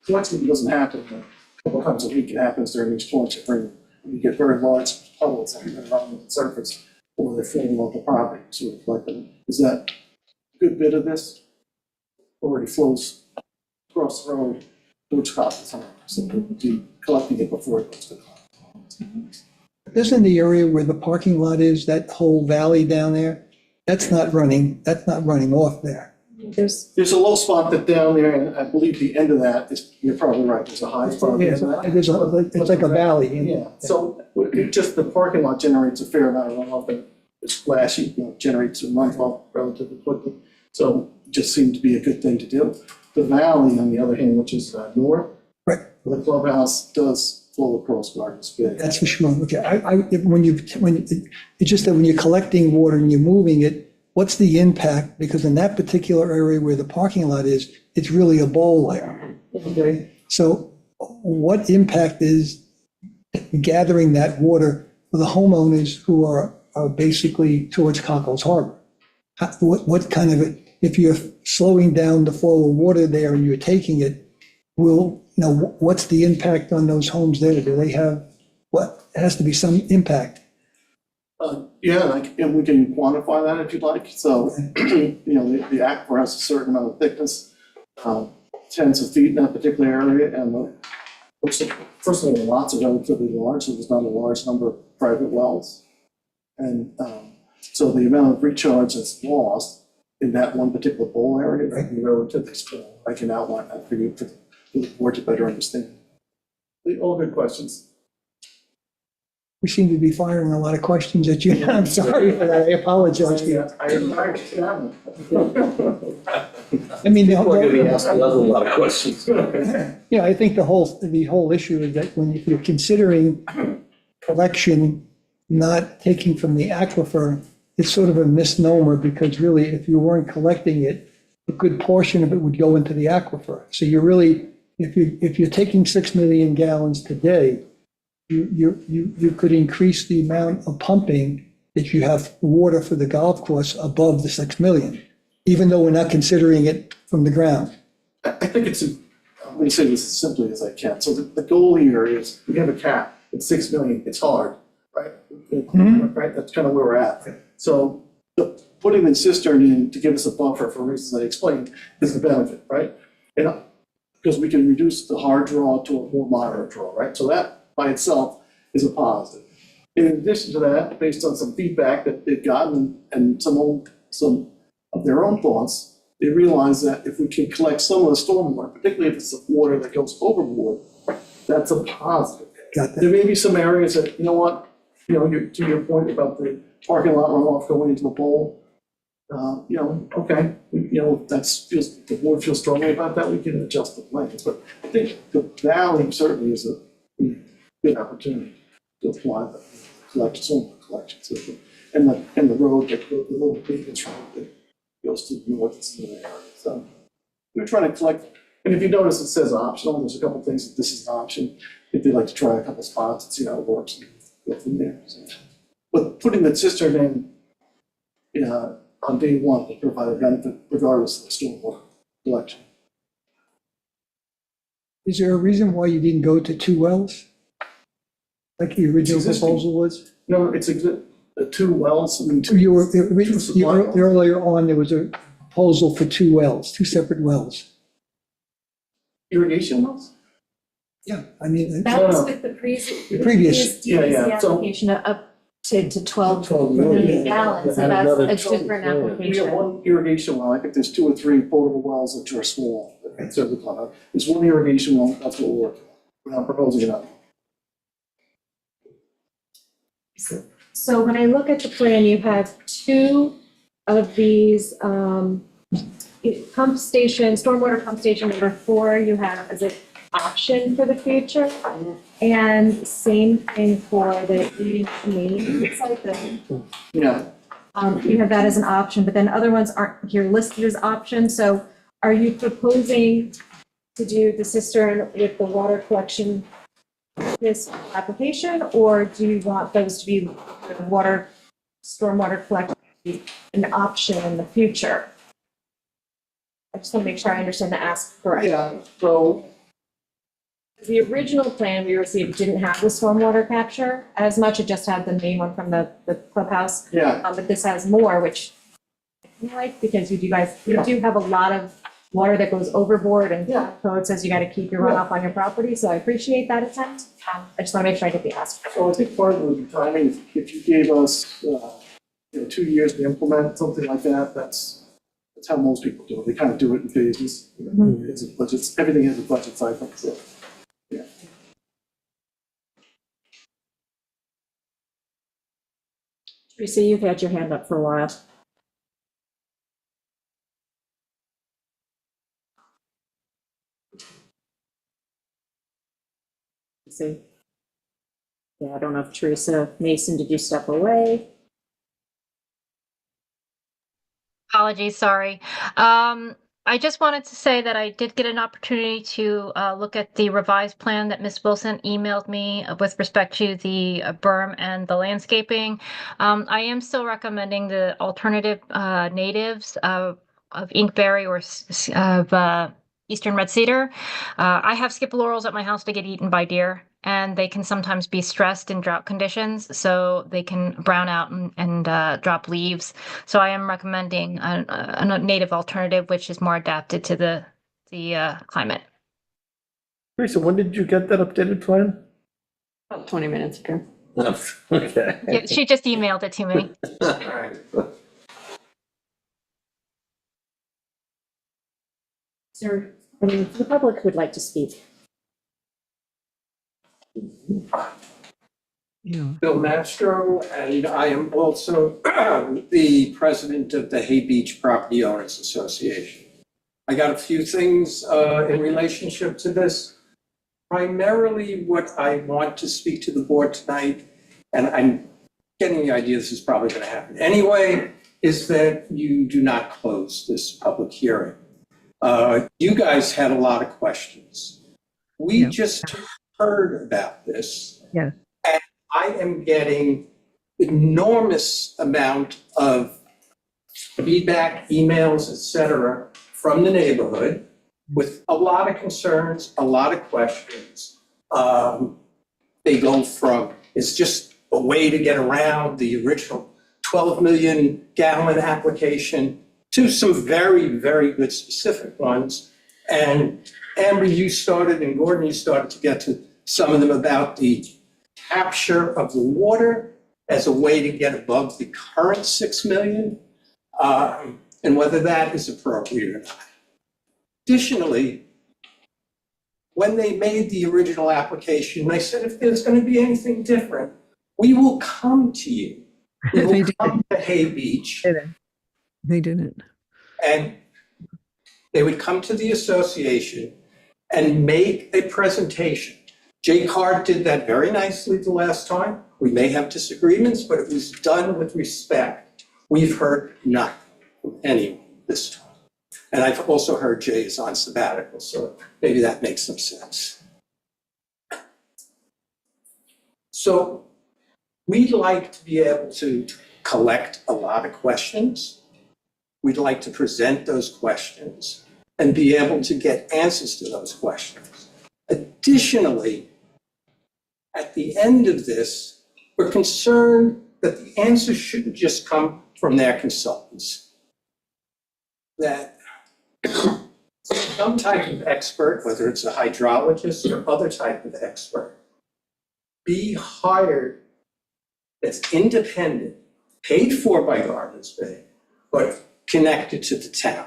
Collection doesn't happen a couple times a week. It happens during these Florence and Rainy. You get very large puddles that are on the surface or they're floating off the property, so we collect them. Is that a good bit of this already flows across the road towards Copp's Home? So we'll be collecting it before it goes to Copp's. Isn't the area where the parking lot is, that whole valley down there? That's not running off there. There's a low spot that down there, and I believe the end of that is, you're probably right, there's a high spot. Yeah, it's like a valley. Yeah, so it just, the parking lot generates a fair amount of runoff, and it's flashy, generates some runoff relatively quickly. So it just seemed to be a good thing to do. The valley, on the other hand, which is north, right, the clubhouse does flow across Gardens Bay. That's for sure. Okay, it's just that when you're collecting water and you're moving it, what's the impact? Because in that particular area where the parking lot is, it's really a bowl there. Okay, so what impact is gathering that water for the homeowners who are basically towards Cockles Harbor? What kind of, if you're slowing down the flow of water there and you're taking it, what's the impact on those homes there? Do they have, it has to be some impact. Yeah, and we can quantify that if you'd like. So, the aquifer has a certain amount of thickness, tens of feet in that particular area, and first of all, the lots are relatively large, so there's not a large number of private wells. And so the amount of recharge that's lost in that one particular bowl area can be relatively small. I can outline that for you, for the board to better understand. All good questions. We seem to be firing a lot of questions at you. I'm sorry for that. I apologize. I admire you. I mean, People are going to be asking us a lot of questions. Yeah, I think the whole issue is that if you're considering collection, not taking from the aquifer, it's sort of a misnomer, because really, if you weren't collecting it, a good portion of it would go into the aquifer. So you're really, if you're taking 6 million gallons today, you could increase the amount of pumping if you have water for the golf course above the 6 million, even though we're not considering it from the ground. I think let me say this as simply as I can. So the goal here is, we have a cap at 6 million, it's hard, right? Right, that's kind of where we're at. So putting the cistern in to give us a buffer for reasons I explained is the benefit, right? And because we can reduce the hard draw to a more moderate draw, right? So that by itself is a positive. In addition to that, based on some feedback that they've gotten and some of their own thoughts, they realize that if we can collect some of the stormwater, particularly if it's the water that goes overboard, that's a positive. There may be some areas that, to your point about the parking lot runoff going into the bowl, okay, the board feels strongly about that, we can adjust the plans. But I think the valley certainly is a good opportunity to apply the stormwater collection system. And the road, the little Davis road that goes to the north of the area. So we're trying to collect, and if you notice it says optional, there's a couple of things that this is an option. If they'd like to try a couple spots and see how it works, and go from there. So, but putting the cistern in on day one will provide a benefit regardless of the stormwater collection. Is there a reason why you didn't go to 2 wells? Like the original proposal was? No, it's the 2 wells. I mean, earlier on, there was a proposal for 2 wells, 2 separate wells. Irrigation wells? Yeah, I mean. That was with the previous DEC application up to 12 million gallons, so that's a different application. We have 1 irrigation well. I think there's 2 or 3 potable wells which are small. There's 1 irrigation well, that's what we're working on. We're not proposing another. So when I look at the plan, you have 2 of these pump station, stormwater pump station number 4, you have as an option for the future. And same thing for the heating main, looks like Yeah. you have that as an option, but then other ones aren't here listed as options. So are you proposing to do the cistern with the water collection this application, or do you want those to be stormwater collection an option in the future? I just want to make sure I understand the ask correctly. Yeah, so, The original plan we received didn't have the stormwater capture as much, it just had the main one from the clubhouse. yeah, But this has more, which I like, because you do have a lot of water that goes overboard, and code says you gotta keep your runoff on your property, so I appreciate that attempt. I just wanna make sure I get the ask. so I think part of it would be timing, if you gave us, 2 years to implement something like that, that's how most people do it, they kind of do it in phases. It's a budget, everything has a budget cycle, so, yeah. Teresa, you've had your hand up for a while. See. Yeah, I don't know if Teresa Mason, did you step away? Apologies, sorry. I just wanted to say that I did get an opportunity to look at the revised plan that Ms. Wilson emailed me with respect to the berm and the landscaping. I am still recommending the alternative natives of inkberry or of eastern red cedar. I have skip laurels at my house to get eaten by deer, and they can sometimes be stressed in drought conditions, so they can brown out and drop leaves. So I am recommending a native alternative, which is more adapted to the climate. Teresa, when did you get that updated plan? About 20 minutes ago. Okay. Yeah, she just emailed it to me. All right. Is there anyone from the public who would like to speak? Bill Mastro, and I am also the president of the Hay Beach Property Owners Association. I got a few things in relationship to this. Primarily, what I want to speak to the board tonight, and I'm getting the idea this is probably going to happen anyway, is that you do not close this public hearing. You guys had a lot of questions. We just heard about this. Yeah. And I am getting enormous amount of feedback, emails, et cetera, from the neighborhood with a lot of concerns, a lot of questions. They go from, it's just a way to get around the original 12 million gallon application to some very, very good specific ones. And Amber, you started, and Gordon, you started to get to some of them about the capture of the water as a way to get above the current 6 million, and whether that is appropriate or not. Additionally, when they made the original application, they said, if there's going to be anything different, we will come to you. We will come to Hay Beach. They didn't. And they would come to the association and make a presentation. Jay Card did that very nicely the last time. We may have disagreements, but it was done with respect. We've heard nothing from anyone this time. And I've also heard Jay is on sabbatical, so maybe that makes some sense. So we'd like to be able to collect a lot of questions. We'd like to present those questions and be able to get answers to those questions. Additionally, at the end of this, we're concerned that the answers shouldn't just come from their consultants. That some type of expert, whether it's a hydrologist or other type of expert, be hired that's independent, paid for by Gardens Bay, but connected to the town.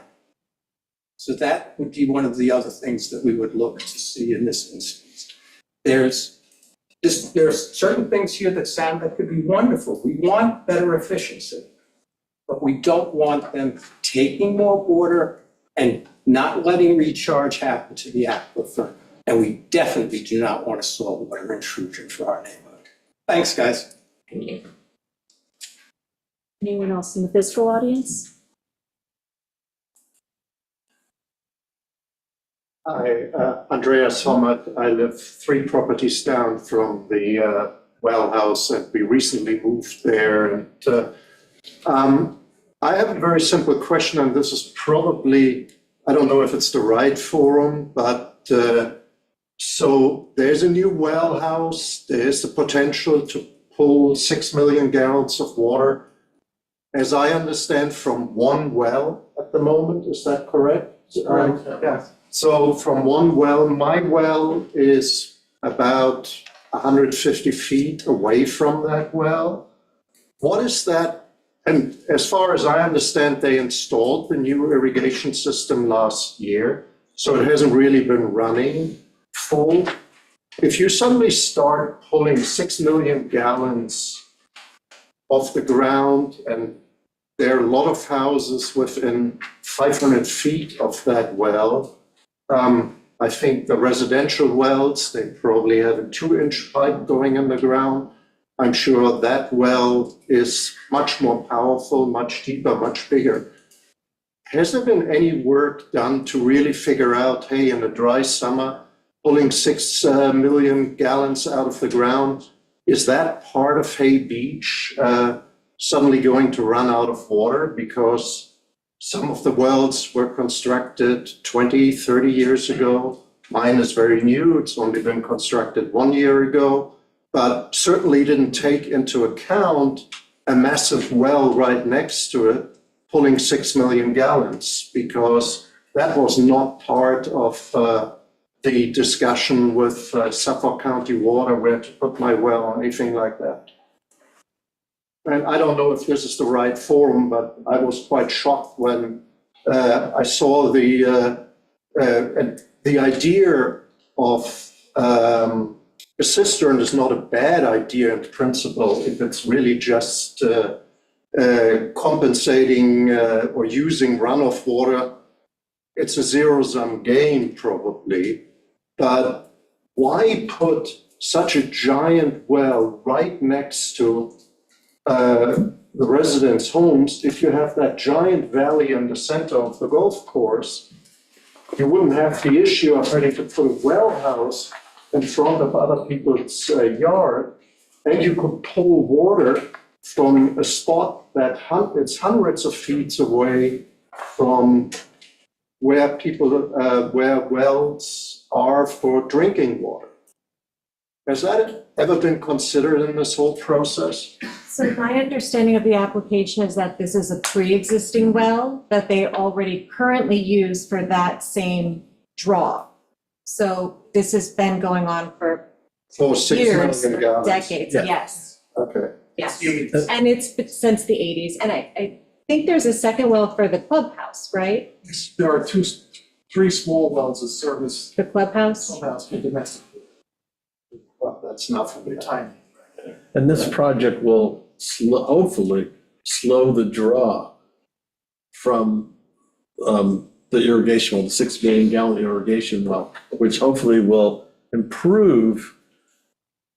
So that would be one of the other things that we would look to see in this instance. There's certain things here that sound that could be wonderful. We want better efficiency, but we don't want them taking more water and not letting recharge happen to the aquifer. And we definitely do not want a saltwater intrusion for our neighborhood. Thanks, guys. Thank you. Anyone else in the physical audience? Hi, Andreas Hommert. I live 3 properties down from the well house, and we recently moved there. And I have a very simple question, and this is probably I don't know if it's the right forum, but so there's a new well house. There's the potential to pull 6 million gallons of water, as I understand, from one well at the moment. Is that correct? Yeah. So from one well, my well is about 150 feet away from that well. What is that? And as far as I understand, they installed the new irrigation system last year, so it hasn't really been running full. If you suddenly start pulling 6 million gallons off the ground, and there are a lot of houses within 500 feet of that well, I think the residential wells, they probably have a 2-inch pipe going in the ground. I'm sure that well is much more powerful, much deeper, much bigger. Has there been any work done to really figure out, hey, in a dry summer, pulling 6 million gallons out of the ground, is that part of Hay Beach suddenly going to run out of water? Because some of the wells were constructed 20, 30 years ago. Mine is very new. It's only been constructed 1 year ago, but certainly didn't take into account a massive well right next to it pulling 6 million gallons, because that was not part of the discussion with Suffolk County Water, where to put my well or anything like that. And I don't know if this is the right forum, but I was quite shocked when I saw the idea of a cistern is not a bad idea in principle if it's really just compensating or using runoff water. It's a zero-sum game probably, but why put such a giant well right next to the residents' homes if you have that giant valley in the center of the golf course? You wouldn't have the issue of having to put a well house in front of other people's yard, and you could pull water from a spot that it's hundreds of feet away from where people, where wells are for drinking water. Has that ever been considered in this whole process? So my understanding of the application is that this is a pre-existing well that they already currently use for that same draw. So this has been going on for 6 years, million gallons. decades, Yeah. yes. Okay. Yes, and it's been since the 80s. And I think there's a second well for the clubhouse, right? There are three small wells that service The clubhouse? clubhouse for domestic. Well, that's not for me. Tiny. And this project will hopefully slow the draw from the irrigation well, the 6 million gallon irrigation well, which hopefully will improve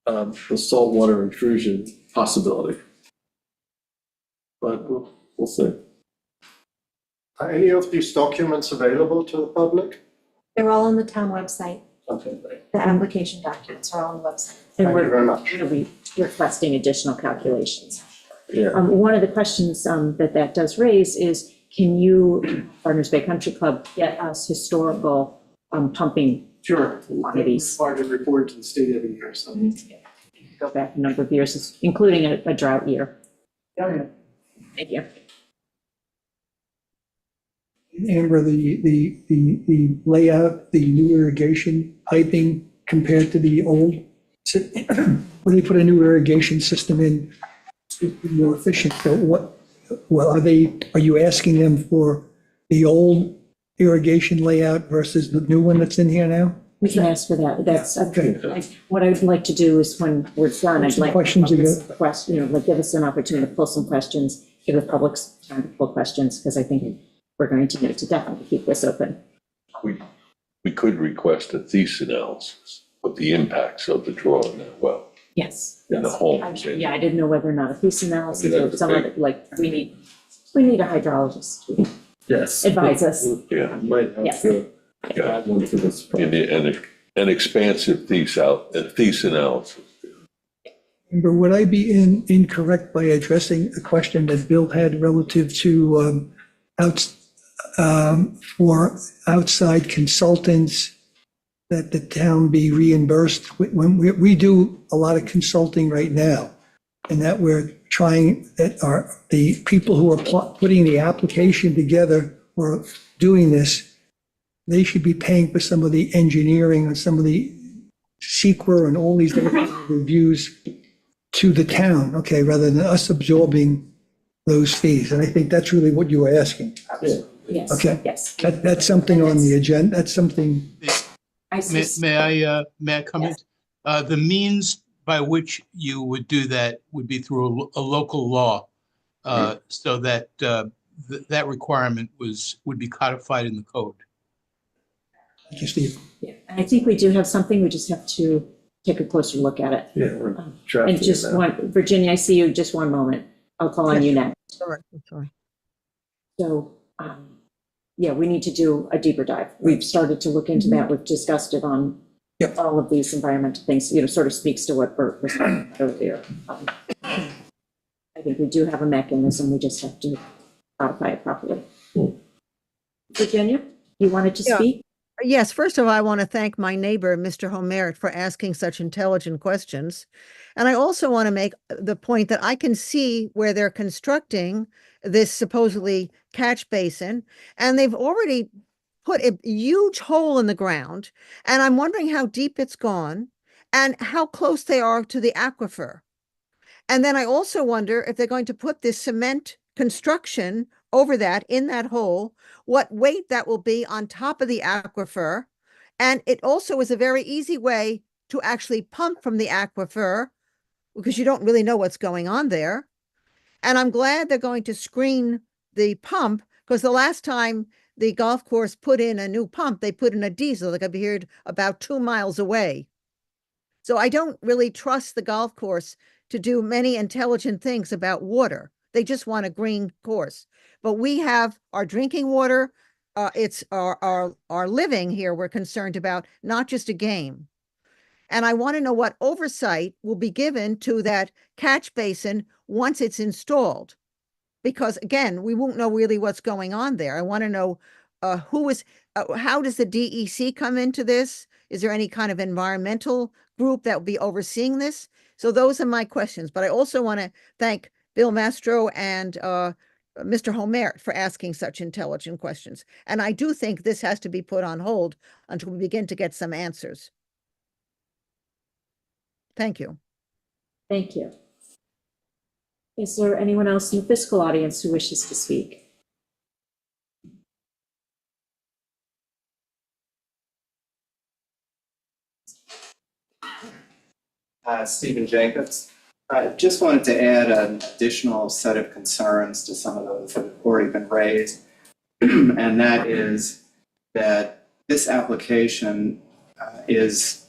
the saltwater intrusion possibility. But we'll see. Are any of these documents available to the public? They're all on the town website. Okay. The application documents are all on the website. And Thank you very much. we're going to be requesting additional calculations. Yeah. One of the questions that does raise is, can you, Partners Bay Country Club, get us historical pumping Sure. quantities? Part of the report to the state every year, so. Go back a number of years, including a drought year. Yeah. Thank you. Amber, the layout, the new irrigation piping compared to the old, when they put a new irrigation system in, it's more efficient. So are you asking them for the old irrigation layout versus the new one that's in here now? We can ask for that. That's, what I would like to do is when we're done, I'd Some like. questions again. Give us an opportunity to pull some questions, give the public time to pull questions, because I think we're going to need to definitely keep this open. We could request a thesis analysis of the impacts of the draw in that well, Yes. in the yes. homes. Yeah, I didn't know whether or not a piece analysis or that's some big. other, like, we need a hydrologist to Yes. advise us. Yeah. Might have Yes. to Yeah. add one to this project. And an expansive thesis analysis. Amber, would I be incorrect by addressing a question that Bill had relative to for outside consultants, that the town be reimbursed. When we do a lot of consulting right now, and that we're trying, that are the people who are putting the application together or doing this, they should be paying for some of the engineering and some of the SEQA and all these different reviews to the town, okay, rather than us absorbing those fees. And I think that's really what you were asking. Yes. Okay. Yes. That's something on the agenda. That's something. May I comment? The means by which you would do that would be through a local law, so that that requirement would be codified in the code. Thank you, Steve. Yeah, and I think we do have something, we just have to take a closer look at it. Yeah, we're And drafting just it now. one, Virginia, I see you, just one moment. I'll call on you next. Sorry, I'm sorry. So, yeah, we need to do a deeper dive. We've started to look into that. We've discussed it on all of these environmental things, sort of speaks to what Bert was talking about earlier. I think we do have a mechanism, we just have to codify it properly. Virginia, you wanted to Yeah. speak? Yes, first of all, I want to thank my neighbor, Mr. Homerit, for asking such intelligent questions. And I also want to make the point that I can see where they're constructing this supposedly catch basin, and they've already put a huge hole in the ground, and I'm wondering how deep it's gone and how close they are to the aquifer. And then I also wonder if they're going to put this cement construction over that, in that hole, what weight that will be on top of the aquifer. And it also is a very easy way to actually pump from the aquifer, because you don't really know what's going on there. And I'm glad they're going to screen the pump, because the last time the golf course put in a new pump, they put in a diesel that appeared about 2 miles away. So I don't really trust the golf course to do many intelligent things about water. They just want a green course. But we have our drinking water, it's our living here we're concerned about, not just a game. And I want to know what oversight will be given to that catch basin once it's installed. Because again, we won't know really what's going on there. I want to know how does the DEC come into this? Is there any kind of environmental group that will be overseeing this? So those are my questions. But I also want to thank Bill Mastro and Mr. Homerit for asking such intelligent questions. And I do think this has to be put on hold until we begin to get some answers. Thank you. Thank you. Is there anyone else in the fiscal audience who wishes to speak? Stephen Jacobs. I just wanted to add an additional set of concerns to some of those that have already been raised. And that is that this application is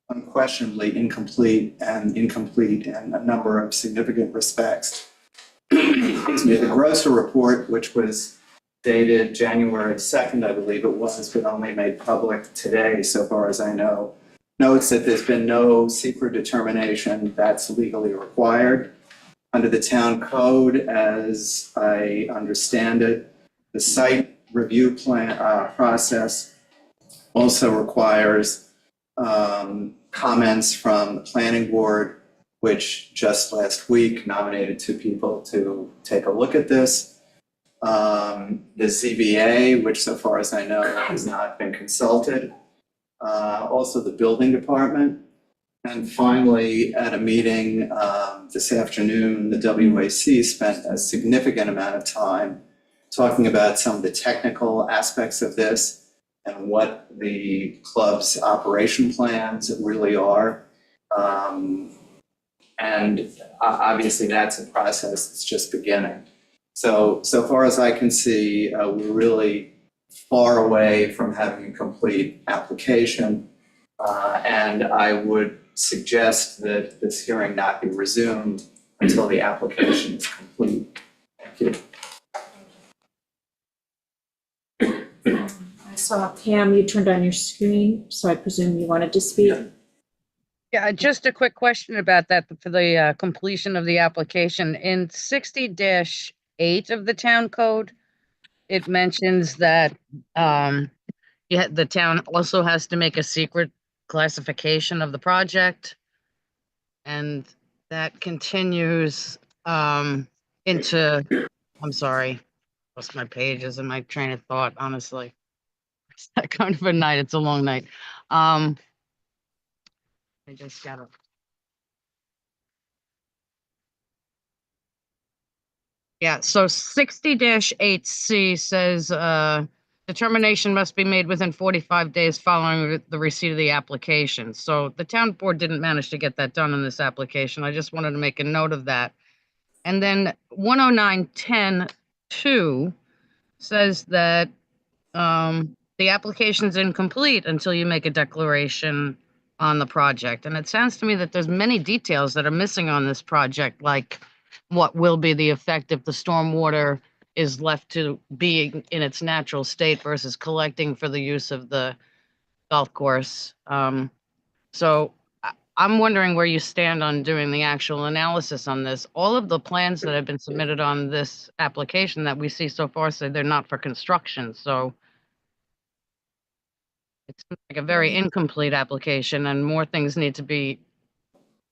unquestionably incomplete in a number of significant respects. Excuse me, the Grosser report, which was dated January 2nd, I believe it was, but only made public today, so far as I know, notes that there's been no secret determination that's legally required. Under the town code, as I understand it, the site review plan process also requires comments from the planning board, which just last week nominated 2 people to take a look at this. The ZBA, which so far as I know has not been consulted. Also the building department. And finally, at a meeting this afternoon, the WAC spent a significant amount of time talking about some of the technical aspects of this and what the club's operation plans really are. And obviously that's a process that's just beginning. So far as I can see, we're really far away from having a complete application. And I would suggest that this hearing not be resumed until the application is complete. Thank you. I saw Pam, you turned on your screen, so I presume you wanted to speak. Yeah, just a quick question about that for the completion of the application. In 60-8 of the town code, it mentions that the town also has to make a secret classification of the project. And that continues into, I'm sorry, lost my pages and my train of thought, honestly. It's that kind of a night. It's a long night. I just gotta. Yeah, so 60-8C says determination must be made within 45 days following the receipt of the application. So the town board didn't manage to get that done in this application. I just wanted to make a note of that. And then 109-10-2 says that the application's incomplete until you make a declaration on the project. And it sounds to me that there's many details that are missing on this project, like what will be the effect if the stormwater is left to be in its natural state versus collecting for the use of the golf course. So I'm wondering where you stand on doing the actual analysis on this. All of the plans that have been submitted on this application that we see so far say they're not for construction. So it's like a very incomplete application, and more things need to be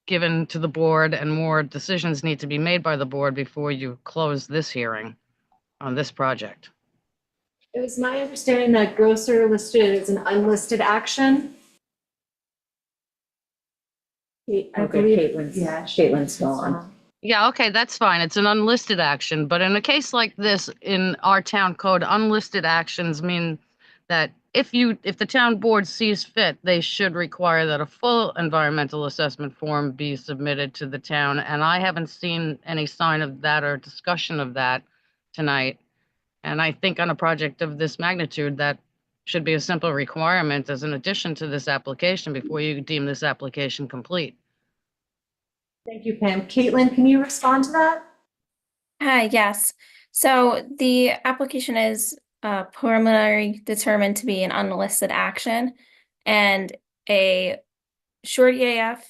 given to the board and more decisions need to be made by the board before you close this hearing on this project. It was my understanding that Grosser listed as an unlisted action. I believe, Caitlin's gone. Yeah, okay, that's fine. It's an unlisted action, but in a case like this, in our town code, unlisted actions mean that if the town board sees fit, they should require that a full environmental assessment form be submitted to the town. And I haven't seen any sign of that or discussion of that tonight. And I think on a project of this magnitude, that should be a simple requirement as an addition to this application before you deem this application complete. Thank you, Pam. Caitlin, can you respond to that? Hi, yes. So the application is preliminary determined to be an unlisted action, and a short EAF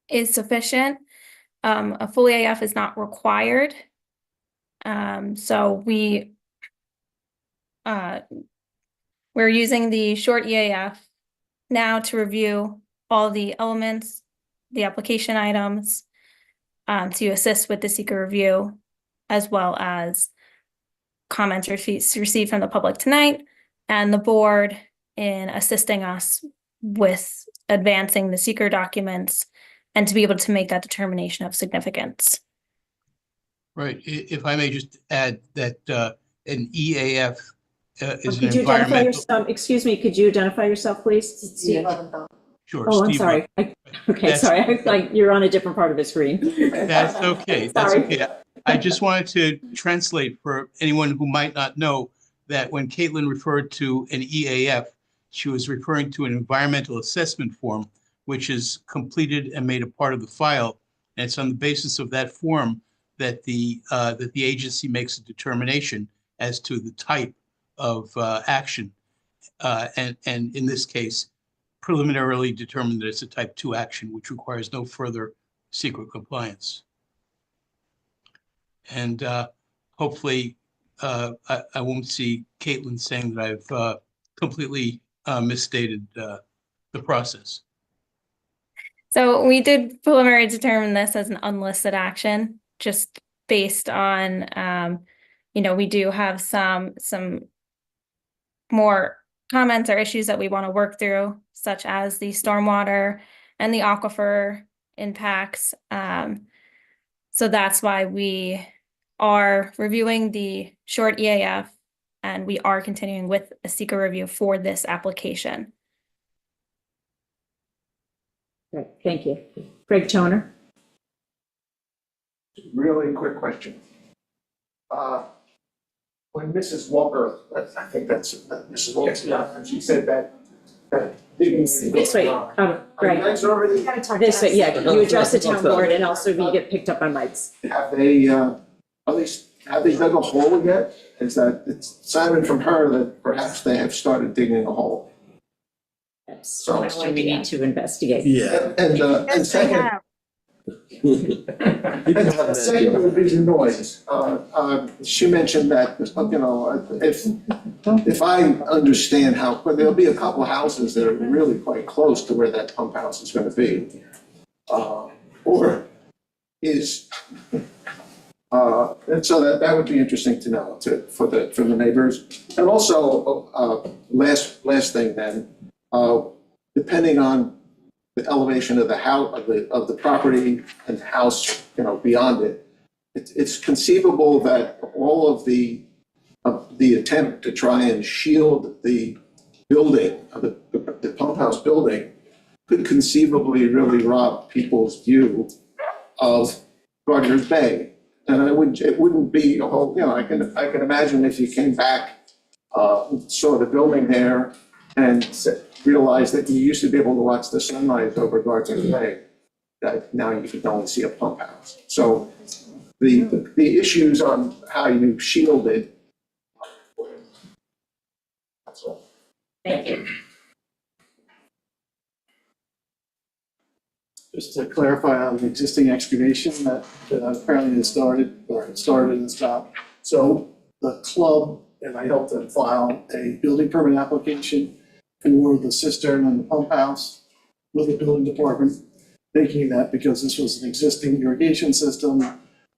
is sufficient. A full EAF is not required. So we're using the short EAF now to review all the elements, the application items, to assist with the seeker review, as well as comments received from the public tonight and the board in assisting us with advancing the seeker documents and to be able to make that determination of significance. Right. If I may just add that an EAF is an Could you identify environmental. yourself, excuse me, could you identify yourself, please? Steve Leventhal. Sure. Oh, I'm Steve sorry. Okay, sorry, like you're on a different part of the screen. That's okay. That's Sorry. okay. I just wanted to translate for anyone who might not know that when Caitlin referred to an EAF, she was referring to an environmental assessment form, which is completed and made a part of the file. And it's on the basis of that form that the agency makes a determination as to the type of action. And in this case, preliminarily determined that it's a type 2 action, which requires no further secret compliance. And hopefully I won't see Caitlin saying that I've completely misstated the process. So we did preliminary determine this as an unlisted action, just based on, we do have some more comments or issues that we want to work through, such as the stormwater and the aquifer impacts. So that's why we are reviewing the short EAF, and we are continuing with a seeker review for this application. Great, thank you. Greg Toner. Really quick question. When Mrs. Walker, I think that's Mrs. Walker, yeah, she said that. This way, Greg. This way, yeah, you address the town board and also we get picked up on mics. Have they, at least, have they dug a hole yet? Is that, it's sounded from her that perhaps they have started digging a hole. So that's when we need to investigate. Yeah. And second, And second would be the noise. She mentioned that, if I understand how, but there'll be a couple of houses that are really quite close to where that pump house is gonna be. Or is, and so that would be interesting to know for the neighbors. And also, last thing then, depending on the elevation of the house, of the property and the house, beyond it, it's conceivable that all of the attempt to try and shield the building, the pump house building, could conceivably really rob people's view of Gardner's Bay. And it wouldn't be a whole, I can imagine if you came back, saw the building there and realized that you used to be able to watch the sunrise over Gardner's Bay, that now you can only see a pump house. So the issues on how you shield it. That's all. Thank you. Just to clarify on the existing excavation that apparently has started and stopped. So the club, and I helped them file a building permit application for the cistern and the pump house with the building department, thinking that because this was an existing irrigation system,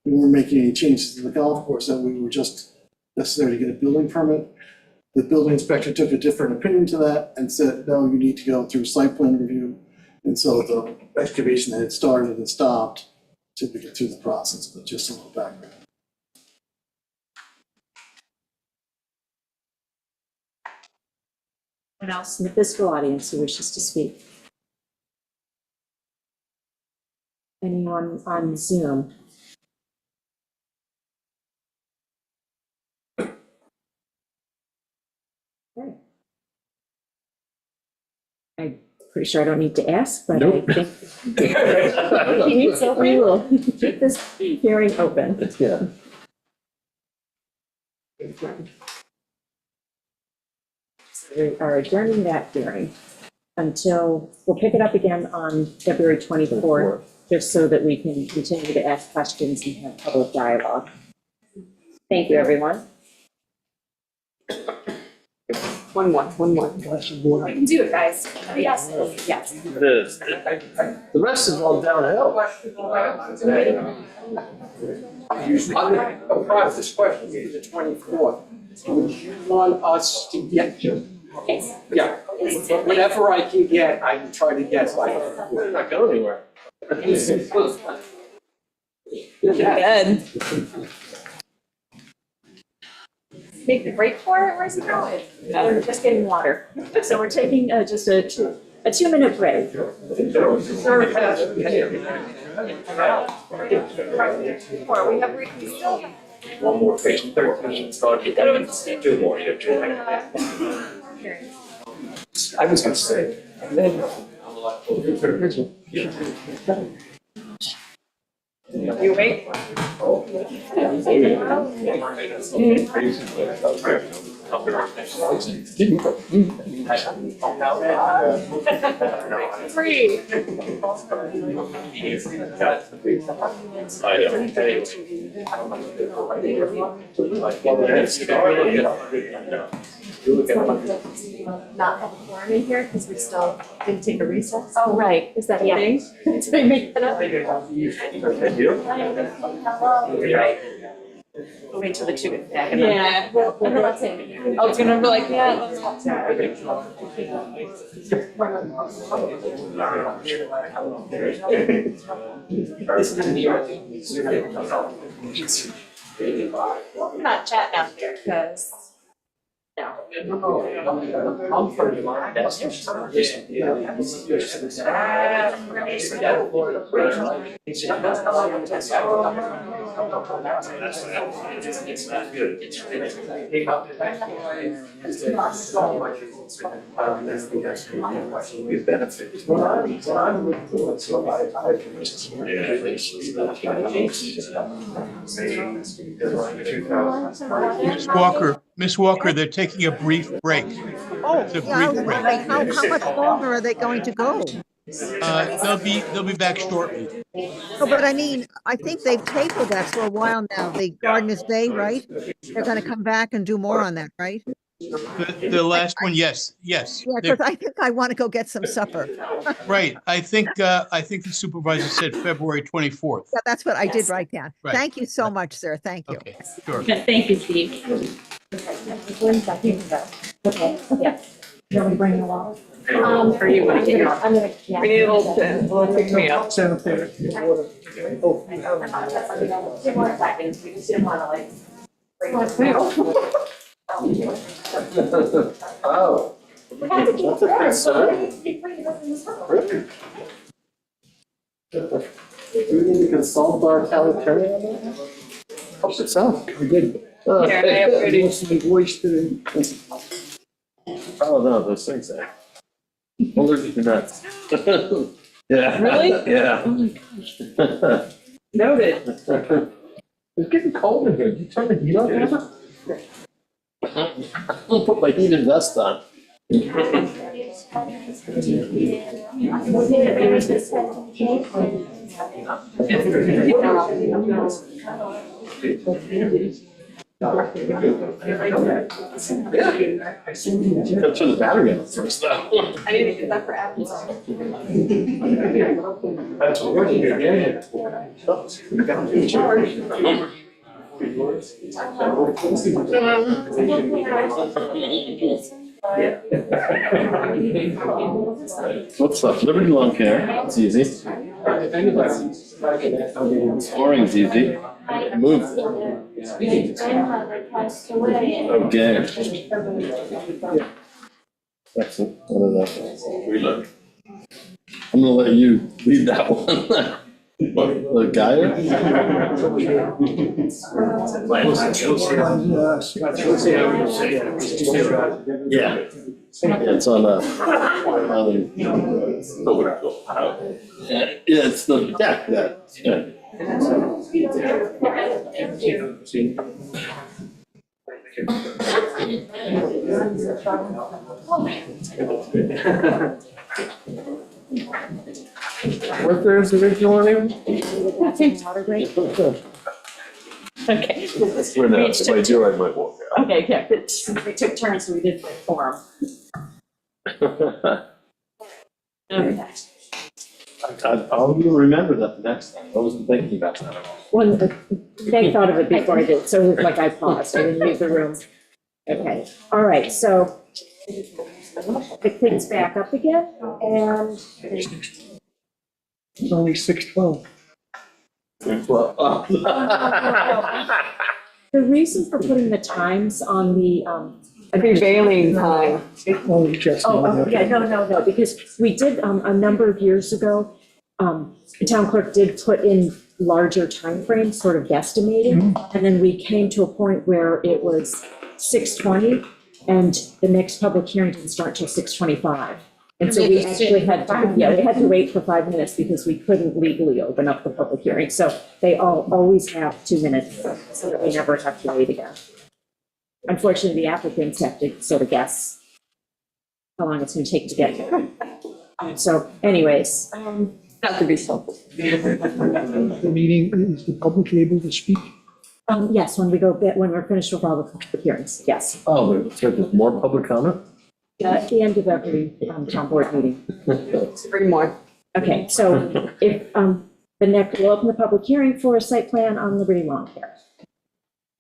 we weren't making any changes to the golf course, that we were just necessary to get a building permit. The building inspector took a different opinion to that and said, no, you need to go through site plan review. And so the excavation had started and stopped to get through the process, but just a little background. Anyone else in the physical audience who wishes to speak? Anyone on Zoom? Okay. I'm pretty sure I don't need to ask, but Nope. I think so we will keep this hearing open. Yeah. We are adjourning that hearing until, we'll pick it up again on February 24th, just so that we can continue to ask questions and have public dialogue. Thank you, everyone. One more. We can do it, guys. Yes. Yes. The rest is all downhill. I'll ask this question, the 24th. Would you want us to get you? Yeah, whatever I can get, I can try to get. We're not going anywhere. Good. Take the break for it, where's it going? We're just getting water. So we're taking just a 2-minute break. Or we have, we still have. One more page, 13, two more, you have two. I was gonna say, and then. You wait. Free. Not have a forum in here because we still didn't take a recess. Oh, right. Is that a thing? Did I make that up? We'll wait till the 2 get back. Yeah. Well, that's it. I was gonna be like, yeah. I'm not chatting out here because. No. I'm pretty much. Miss Walker, they're taking a brief break. Oh, It's a yeah, brief break. how much longer are they going to go? They'll be back shortly. Oh, but I mean, I think they've tabled that for a while now, the Gardeners Bay, right? They're gonna come back and do more on that, right? The last one, yes. Yeah, They're- because I think I want to go get some supper. Right, I think the supervisor said February 24th. Yeah, that's what I did write down. Right. Thank you so much, sir. Thank you. Okay, sure. Thank you, Steve. Okay, yeah. You want me to bring the water? Or you want to get your, I'm gonna, yeah. we need a little pick me up. Oh. That's a concern. Do we need to consult our totalitarian on that? Hope so. We did. Here, I have ready. My voice today. Oh, no, those things there. Allergic to nuts. Yeah. Really? Yeah. Noted. It's getting cold in here. Did you turn the heat on, Amber? I'm gonna put my heated vest on. Gotta turn the battery on first, though. I need to get that for Abby's. That's what we're doing. What's up? Liberty Lawn Care, it's easy. Scoring's easy. Move it. Okay. Excellent. Reload. I'm gonna let you lead that one. The guy? Yeah. Yeah, it's on, yeah, it's the deck, yeah. What there's the original name? Okay. We're not, if I do, I might walk out. Okay, yeah, we took turns, so we did the form. I'll remember that the next time. I wasn't thinking about that at all. Well, Meg thought of it before I did, so it was like I paused, I didn't leave the room. Okay, all right, so pick things back up again, and It's only 6:12. Well, the reason for putting the times on the, Prevailing time. Oh, just. yeah, no, because we did, a number of years ago, the town clerk did put in larger timeframes, sort of guesstimating, and then we came to a point where it was 6:20, and the next public hearing didn't start till 6:25. And so we actually had, we had to wait for 5 minutes because we couldn't legally open up the public hearing. So they always have 2 minutes, so that we never have to wait again. Unfortunately, the applicants have to sort of guess how long it's going to take to get here. So anyways, Not to be selfish. The meeting, is the public able to speak? yes, when we're finished with all the public hearings, yes. oh, there's more public comment? At the end of every town board meeting. 3 more. Okay, so if, the next, we'll open the public hearing for a site plan on Liberty Lawn Care.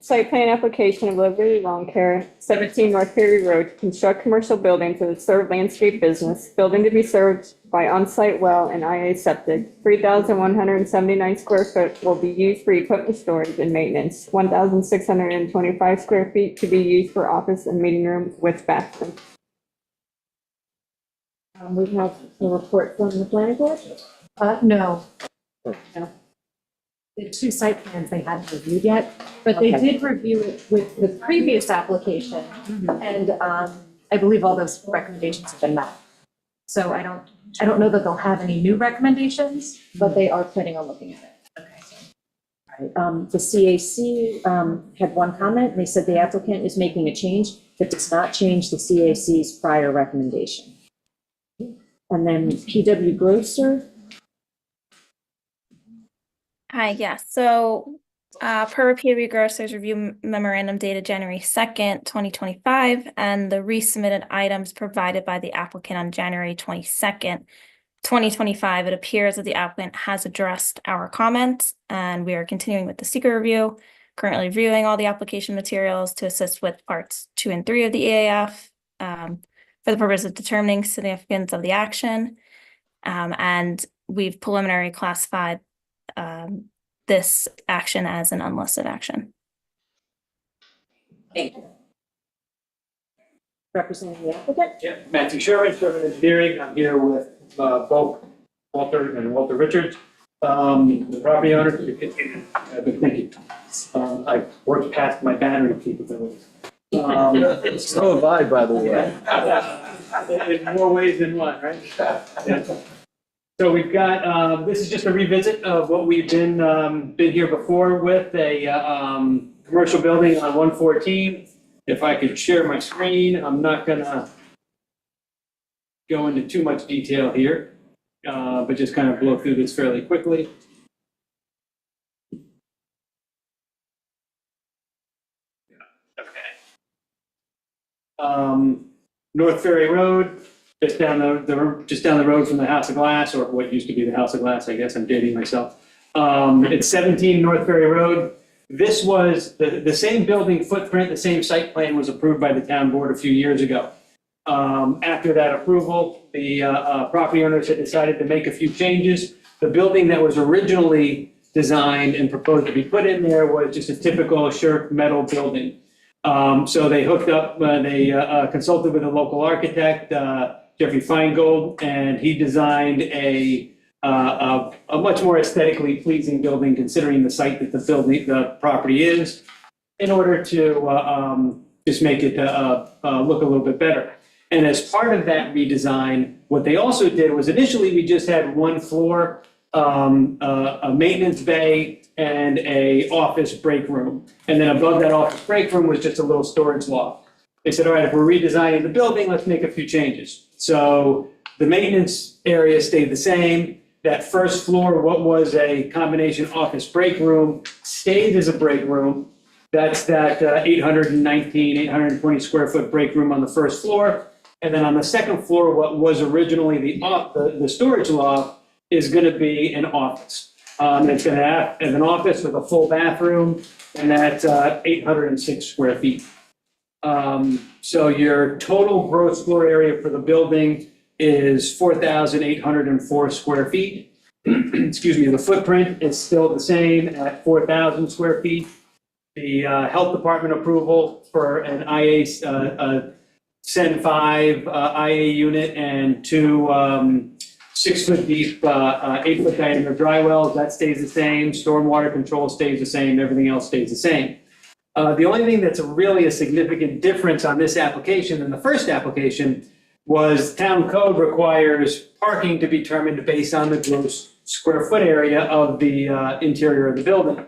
Site plan application of Liberty Lawn Care, 17 North Perry Road, to construct commercial building to serve landscape business. Building to be served by on-site well and IA septic. 3,179 square foot will be used for equipment storage and maintenance. 1,625 square feet to be used for office and meeting room with bathroom. We have a report from the planning board? No, No. The 2 site plans they hadn't reviewed yet. but they Okay. did review it with the previous application, and I believe all those recommendations have been met. So I don't know that they'll have any new recommendations, but they are planning on looking at it. Right, the CAC had one comment, and they said the applicant is making a change that does not change the CAC's prior recommendation. And then PW Grocer. Hi, yes. So per PW Grocers review memorandum dated January 2nd, 2025, and the resubmitted items provided by the applicant on January 22nd, 2025, it appears that the applicant has addressed our comments, and we are continuing with the seeker review, currently reviewing all the application materials to assist with parts 2 and 3 of the EAF for the purpose of determining significance of the action. And we've preliminary classified this action as an unlisted action. Thank you. Representing the applicant? Yeah, Matthew Sherman, Sherman Engineering. I'm here with both Walter and Walter Richards, the property owner. Thank you. I worked past my battery capabilities. So have I, by the way. In more ways than one, right? Yeah. So we've got, this is just a revisit of what we've been here before with a commercial building on 114. If I could share my screen, I'm not gonna go into too much detail here, but just kind of blow through this fairly quickly. North Ferry Road, just down the road from the House of Glass, or what used to be the House of Glass, I guess I'm dating myself. It's 17 North Ferry Road. This was the same building footprint, the same site plan was approved by the town board a few years ago. After that approval, the property owners had decided to make a few changes. The building that was originally designed and proposed to be put in there was just a typical shirk metal building. So they hooked up, they consulted with a local architect, Jeffrey Feingold, and he designed a much more aesthetically pleasing building considering the site that the property is, in order to just make it look a little bit better. And as part of that redesign, what they also did was initially we just had one floor, a maintenance bay, and a office break room. And then above that office break room was just a little storage loft. They said, all right, if we're redesigning the building, let's make a few changes. So the maintenance area stayed the same. That first floor, what was a combination office break room, stayed as a break room. That's that 820 square foot break room on the first floor. And then on the second floor, what was originally the storage loft is going to be an office. It's going to have an office with a full bathroom, and that's 806 square feet. So your total gross floor area for the building is 4,804 square feet. Excuse me, the footprint is still the same at 4,000 square feet. The health department approval for an IA, Sen 5 IA unit and two 6 foot deep, 8 foot diameter dry wells, that stays the same. Stormwater control stays the same. Everything else stays the same. The only thing that's really a significant difference on this application than the first application was town code requires parking to be determined based on the gross square foot area of the interior of the building.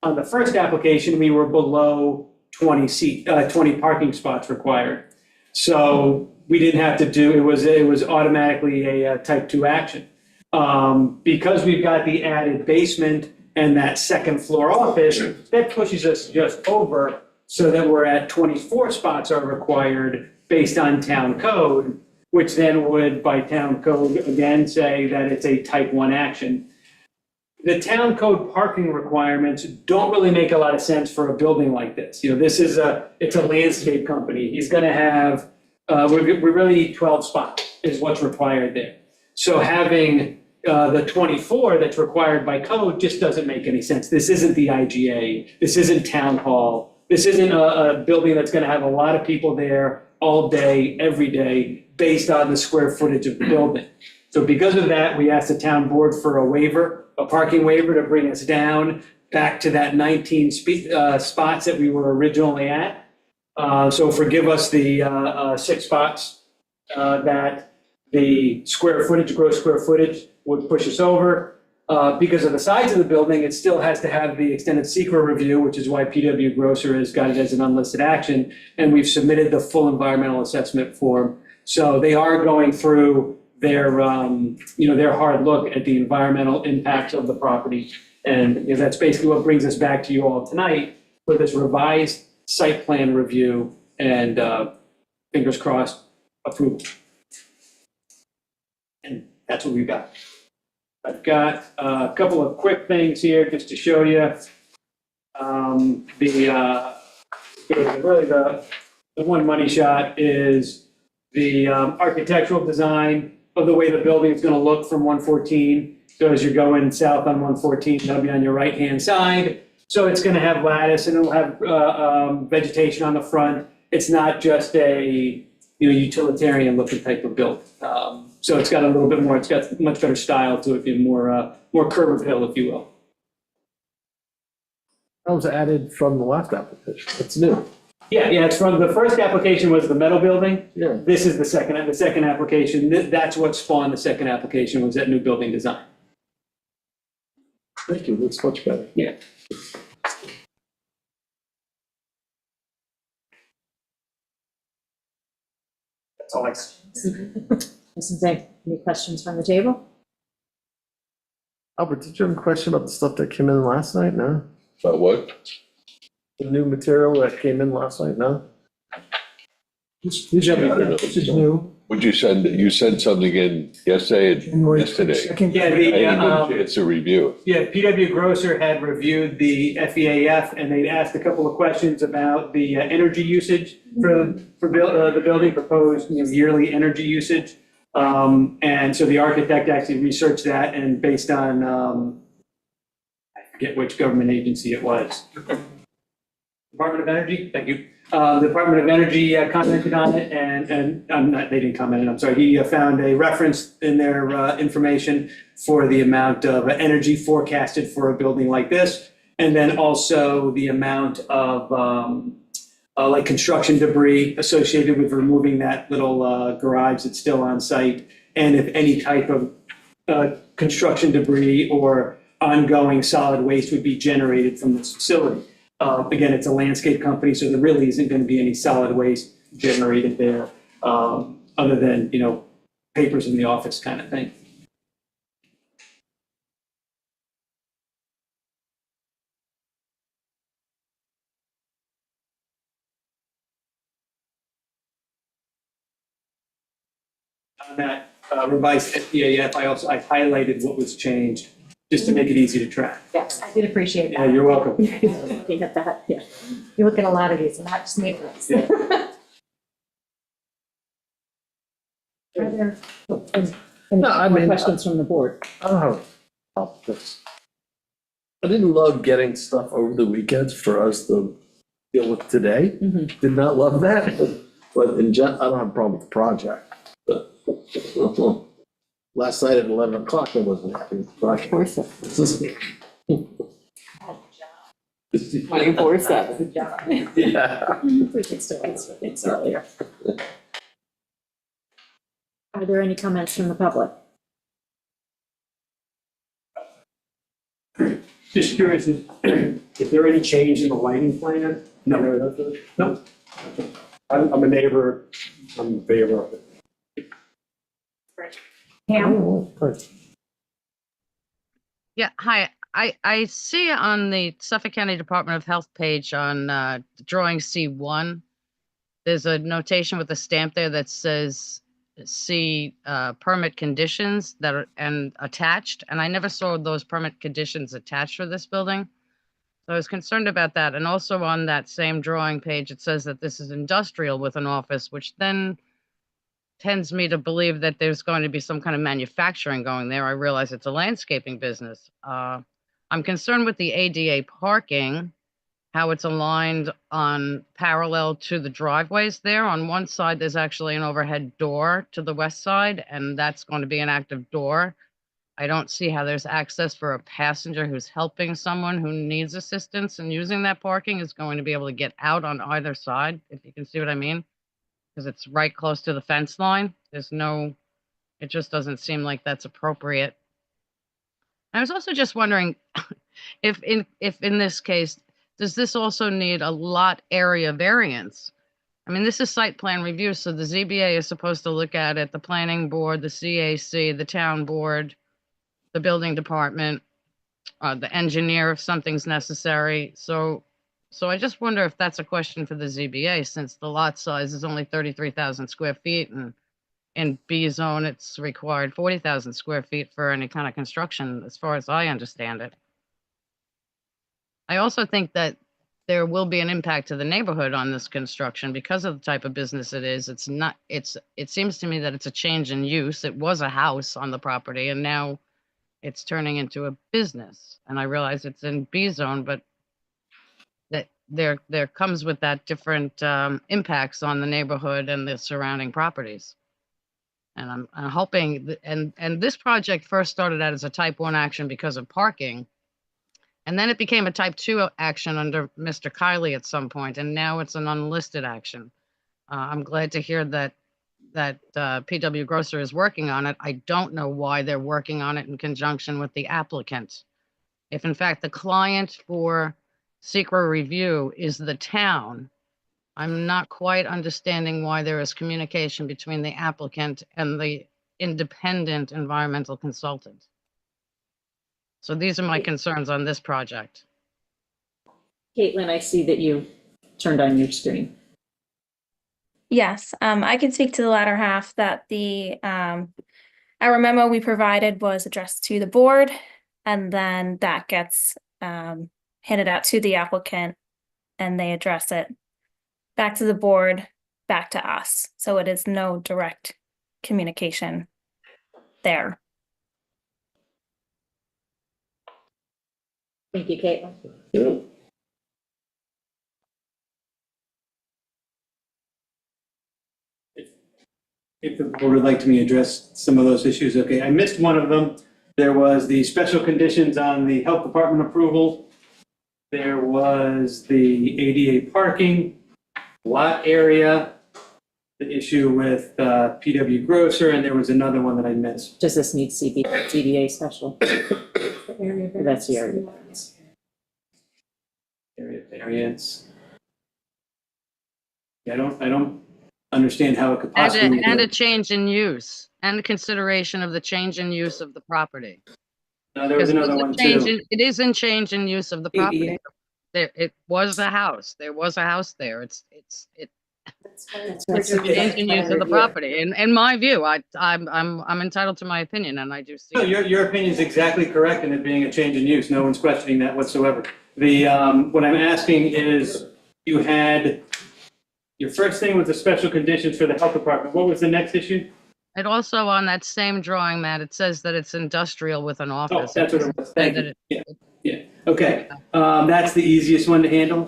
On the first application, we were below 20 parking spots required. So we didn't have to do, it was automatically a type 2 action. Because we've got the added basement and that second floor office, that pushes us just over so that we're at 24 spots are required based on town code, which then would, by town code, again, say that it's a type 1 action. The town code parking requirements don't really make a lot of sense for a building like this. You know, it's a landscape company. He's gonna have, we really need 12 spots is what's required there. So having the 24 that's required by code just doesn't make any sense. This isn't the IGA. This isn't town hall. This isn't a building that's gonna have a lot of people there all day, every day, based on the square footage of the building. So because of that, we asked the town board for a waiver, a parking waiver to bring us down back to that 19 spots that we were originally at. So forgive us the 6 spots that the square footage, gross square footage would push us over. Because of the size of the building, it still has to have the extended secret review, which is why PW Grocer has got it as an unlisted action. And we've submitted the full environmental assessment form. So they are going through their, their hard look at the environmental impacts of the property. And, that's basically what brings us back to you all tonight for this revised site plan review and, fingers crossed, approval. And that's what we've got. I've got a couple of quick things here just to show you. Really the one money shot is the architectural design of the way the building is going to look from 114. So as you're going south on 114, that'll be on your right-hand side. So it's going to have lattice and it'll have vegetation on the front. It's not just a utilitarian looking type of build. So it's got a little bit more. It's got much better style to it, more curb appeal, if you will. That was added from the last application. It's new. Yeah, it's from the first application was the metal building. Yeah. This is the second application. That's what spawned the second application was that new building design. Thank you. That's much better. Yeah. That's all I got. Any questions from the table? Albert, did you have a question about the stuff that came in last night? No? About what? The new material that came in last night? No? This is new. Would you send, you sent something in yesterday and January yesterday? 2nd. Yeah, I didn't get a chance to review it. Yeah, PW Grosser had reviewed the FEAF and they asked a couple of questions about the energy usage for the building, proposed yearly energy usage. And so the architect actually researched that and based on, I forget which government agency it was. Department of Energy, thank you. The Department of Energy commented on it and they didn't comment, I'm sorry. He found a reference in their information for the amount of energy forecasted for a building like this. And then also the amount of like construction debris associated with removing that little garage that's still on site. And if any type of construction debris or ongoing solid waste would be generated from this facility. Again, it's a landscape company, so there really isn't going to be any solid waste generated there, other than, papers in the office kind of thing. On that revised FEAF, I highlighted what was changed, just to make it easy to track. Yes, I did appreciate that. Yeah, you're welcome. Looking at that, yeah. You look at a lot of these, and not just maintenance. Yeah. Are there any No, I more mean, questions from the board? Oh, this. I didn't love getting stuff over the weekends for us to deal with today. Mhm. Did not love that, but I don't have a problem with the project. But last night at 11 o'clock, I wasn't happy with the project. 24/7. Good job. Yeah. We could still answer things earlier. Are there any comments from the public? Just curious, is there any change in the lighting plan? No. No. I'm a neighbor, I'm in favor of it. Pam? Yeah, hi. I see on the Suffolk County Department of Health page on drawing C1, there's a notation with a stamp there that says see permit conditions that are and attached, and I never saw those permit conditions attached for this building. So I was concerned about that. And also on that same drawing page, it says that this is industrial with an office, which then tends me to believe that there's going to be some kind of manufacturing going there. I realize it's a landscaping business. I'm concerned with the ADA parking, how it's aligned on parallel to the driveways there. On one side, there's actually an overhead door to the west side, and that's going to be an active door. I don't see how there's access for a passenger who's helping someone who needs assistance and using that parking is going to be able to get out on either side, if you can see what I mean. Because it's right close to the fence line. It just doesn't seem like that's appropriate. I was also just wondering if in this case, does this also need a lot area variance I mean, this is site plan review, so the ZBA is supposed to look at it, the planning board, the CAC, the town board, the building department, the engineer if something's necessary. So I just wonder if that's a question for the ZBA, since the lot size is only 33,000 square feet, and in B zone, it's required 40,000 square feet for any kind of construction, as far as I understand it. I also think that there will be an impact to the neighborhood on this construction because of the type of business it is. It seems to me that it's a change in use. It was a house on the property and now it's turning into a business. And I realize it's in B zone, but that there comes with that different impacts on the neighborhood and the surrounding properties. And I'm hoping, and this project first started out as a type 1 action because of parking. And then it became a type 2 action under Mr. Kiley at some point, and now it's an unlisted action. I'm glad to hear that PW Grosser is working on it. I don't know why they're working on it in conjunction with the applicant. If in fact the client for SECRA review is the town, I'm not quite understanding why there is communication between the applicant and the independent environmental consultant. So these are my concerns on this project. Caitlin, I see that you turned on your screen. Yes, I can speak to the latter half that our memo we provided was addressed to the board, and then that gets handed out to the applicant and they address it back to the board, back to us. So it is no direct communication there. Thank you, Caitlin. If the board would like to me address some of those issues, okay. I missed one of them. There was the special conditions on the health department approval. There was the ADA parking, lot area, the issue with PW Grosser, and there was another one that I missed. Does this need CBA special? That's the area. Area variance. I don't understand how it could possibly. And a change in use and a consideration of the change in use of the property. No, there was another one too. It is in change in use of the property. There, it was a house. There was a house there. It's a change in use of the property. In my view, I'm entitled to my opinion, and I do see. No, your opinion is exactly correct in it being a change in use. No one's questioning that whatsoever. The what I'm asking is, you had your first thing was the special conditions for the health department. What was the next issue? And also on that same drawing, Matt, it says that it's industrial with an office. Oh, that's what it was. Thank you. Yeah. Okay. That's the easiest one to handle.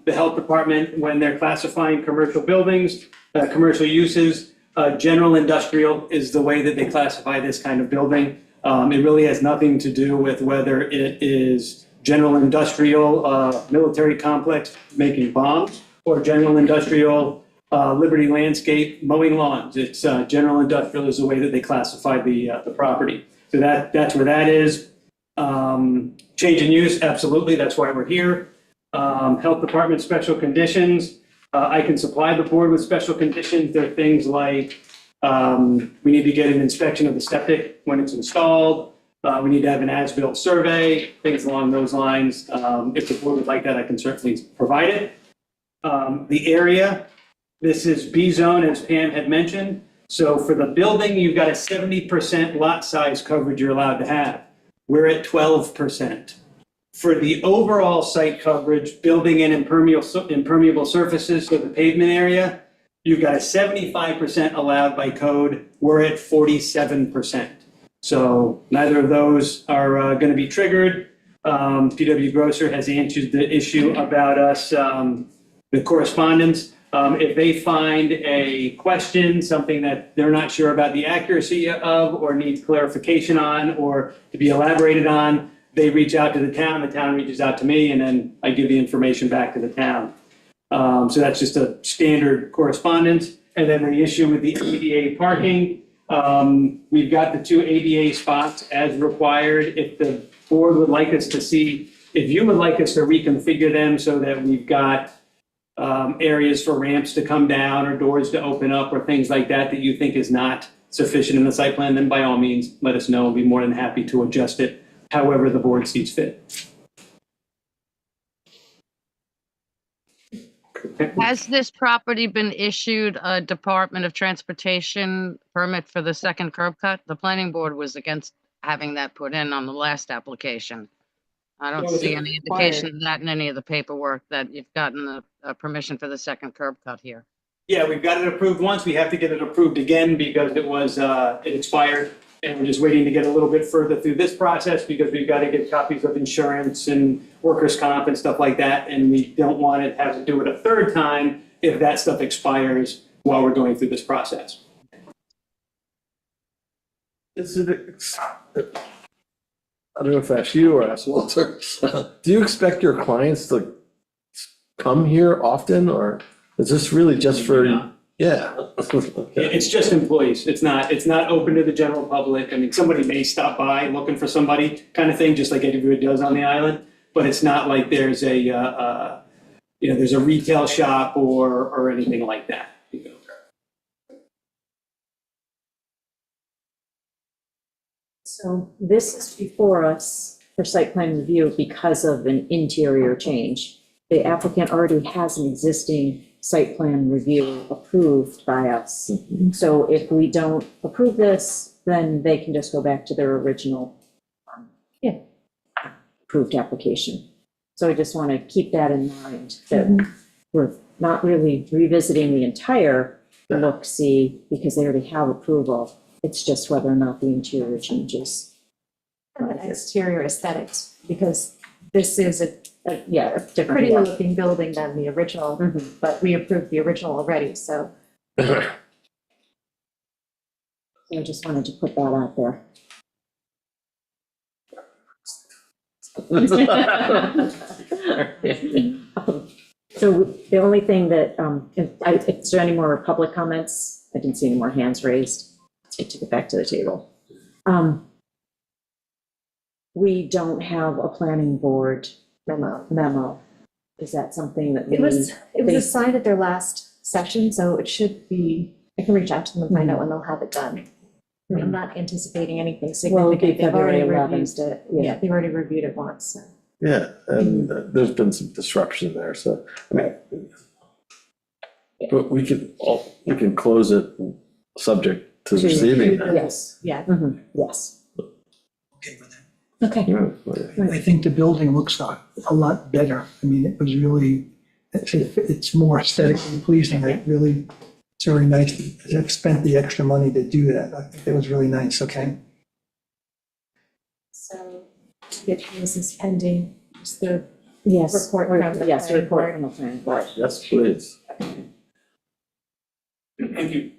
The health department, when they're classifying commercial buildings, commercial uses, general industrial is the way that they classify this kind of building. It really has nothing to do with whether it is general industrial, military complex making bombs, or general industrial, Liberty Landscape mowing lawns. It's general industrial is the way that they classify the property. So that's where that is. Change in use, absolutely. That's why we're here. Health department special conditions. I can supply the board with special conditions. There are things like we need to get an inspection of the septic when it's installed. We need to have an as-built survey, things along those lines. If the board would like that, I can certainly provide it. The area, this is B zone, as Pam had mentioned. So for the building, you've got a 70% lot size coverage you're allowed to have. We're at 12%. For the overall site coverage, building and impermeable surfaces for the pavement area, you've got a 75% allowed by code. We're at 47%. So neither of those are going to be triggered. PW Grosser has answered the issue about us, the correspondence. If they find a question, something that they're not sure about the accuracy of or needs clarification on or to be elaborated on, they reach out to the town reaches out to me, and then I give the information back to the town. So that's just a standard correspondence. And then the issue with the ADA parking, we've got the 2 ADA spots as required. If the board would like us to see, if you would like us to reconfigure them so that we've got areas for ramps to come down or doors to open up or things like that that you think is not sufficient in the site plan, then by all means, let us know. We'll be more than happy to adjust it however the board sees fit. Has this property been issued a Department of Transportation permit for the second curb cut? The planning board was against having that put in on the last application. I don't No, see it's any required. indication of that in any of the paperwork that you've gotten the permission for the second curb cut here. Yeah, we've got it approved once. We have to get it approved again because it expired. And we're just waiting to get a little bit further through this process because we've got to get copies of insurance and workers' comp and stuff like that. And we don't want to have to do it a third time if that stuff expires while we're going through this process. Is it, I don't know if that's you or ask Walter. Do you expect your clients to come here often, or is this really just for? Yeah. It's just employees. It's not open to the general public. I mean, somebody may stop by looking for somebody kind of thing, just like everybody does on the island. But it's not like there's there's a retail shop or anything like that. So this is before us for site plan review because of an interior change. The applicant already has an existing site plan review approved by us. So if we don't approve this, then they can just go back to their original approved application. So I just want to keep that in mind, that we're not really revisiting the entire look-see because they already have approval. It's just whether or not the interior changes. And the exterior aesthetics, because this is a different prettier look. looking building than the original, but we approved the original already, so. So I just wanted to put that out there. So the only thing that, is there any more public comments? I didn't see any more hands raised. I took it back to the table. We don't have a planning board memo. Is that something that It was assigned at their last session, so it should be, I can reach out to them and find out when they'll have it done. I'm not anticipating anything Well, it'll be significant. They've already February reviewed 11th, it. yeah. Yeah, they've already reviewed it once, so. Yeah, and there's been some disruption there, so, I mean, but we can close it subject to receiving that. Yes. Yeah. Yes. Okay. I think the building looks a lot better. I mean, it was really, it's more aesthetically pleasing. It's really nice. They've spent the extra money to do that. I think it was really nice, okay? So, this is pending, just the Yes. report from the Yes, planning report board. from the planning board. Yes, please. Thank you.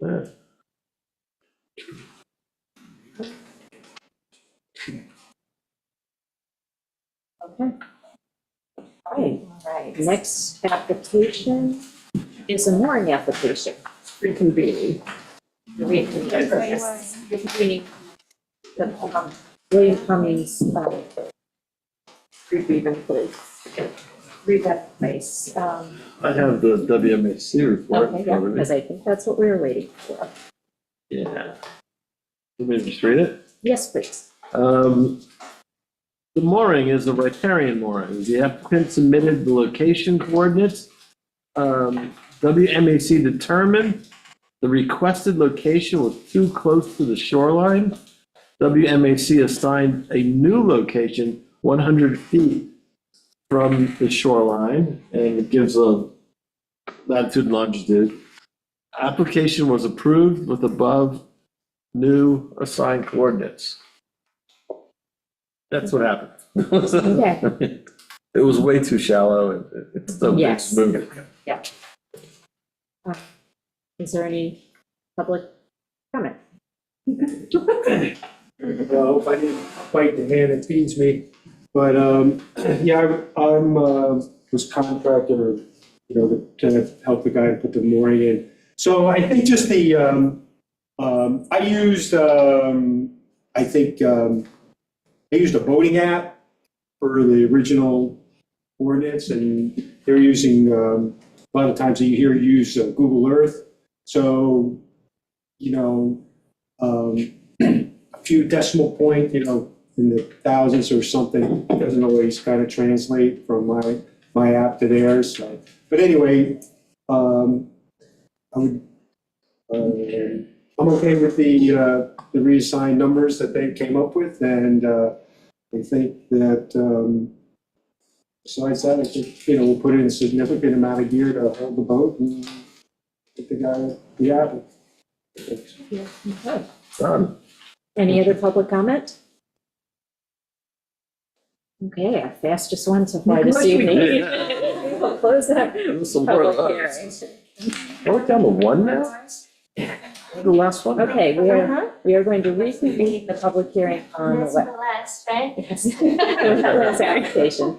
Yeah. Okay. All right, next application is a mooring application. Reconvening. Reconvening. William Cummings, Reed Place. Read that place. I have the WMAC report. Okay, yeah, because I think that's what we were waiting for. Yeah. Let me just read it. Yes, please. The mooring is a riparian mooring. The applicant submitted the location coordinates. WMAC determined the requested location was too close to the shoreline. WMAC assigned a new location 100 feet from the shoreline, and it gives a latitude and longitude. Application was approved with above new assigned coordinates. That's what happened. Okay. It was way too shallow and Yes. it's moving. Yeah. Is there any public comment? Well, if I didn't bite the hand that feeds me, but, yeah, I'm, was contractor, to help the guy put the mooring in. So I think just the, I used, I used a boating app for the original coordinates, and they're using, a lot of times you hear use Google Earth. So, a few decimal point, in the thousands or something, doesn't always kind of translate from my app to theirs. So, but anyway, I would, I'm okay with the reassigned numbers that they came up with, and I think that besides that, I think we'll put in a significant amount of gear to hold the boat and get the guy the apple. Okay. Done. Any other public comment? Okay, our fastest one so far this evening. We'll close that Some more of public those. hearing. We're down to one now? The last one? Okay, we are going to reconvene the public hearing on the last, right? wetlands application.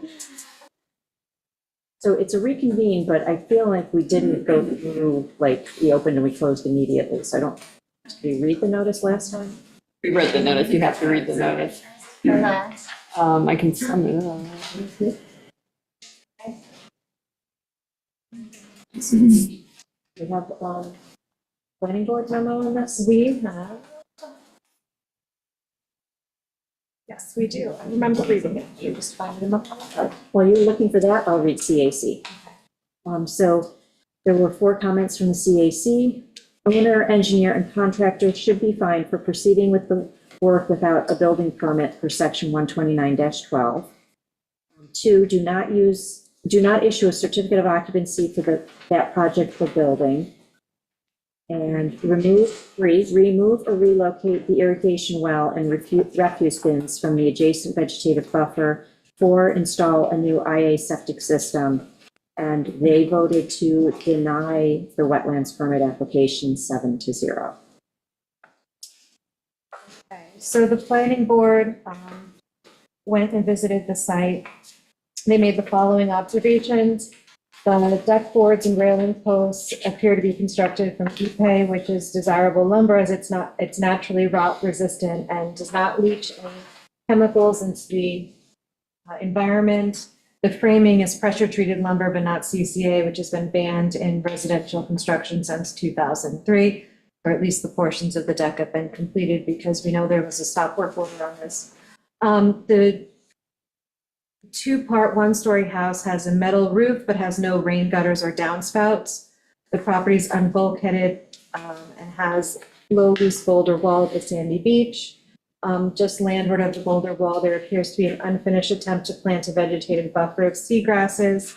So it's a reconvene, but I feel like we didn't go through, like, we opened and we closed immediately, so I don't, did we read the notice last time? We read the notice, you have to read the notice. I can sum it up. We have, planning board memo on this? We have. Yes, we do. I remember reading it. You just find them up. While you're looking for that, I'll read CAC. So there were 4 comments from the CAC. Owner, engineer, and contractor should be fined for proceeding with the work without a building permit per section 129-12. 2, do not issue a certificate of occupancy for that project for building. And 3, remove or relocate the irrigation well and refuse bins from the adjacent vegetative buffer. 4, install a new IA septic system. And they voted to deny the wetlands permit application 7-0. Okay, so the planning board went and visited the site. They made the following observations. The deck boards and railing posts appear to be constructed from Ipe, which is desirable lumber as it's naturally rot resistant and does not leach any chemicals into the environment. The framing is pressure treated lumber, but not CCA, which has been banned in residential construction since 2003, or at least the portions of the deck have been completed because we know there was a stop work order on this. The 2-part 1-story house has a metal roof but has no rain gutters or downspouts. The property's unbulkheaded and has low loose boulder wall at the sandy beach. Just landward of the boulder wall, there appears to be an unfinished attempt to plant a vegetative buffer of seagrasses.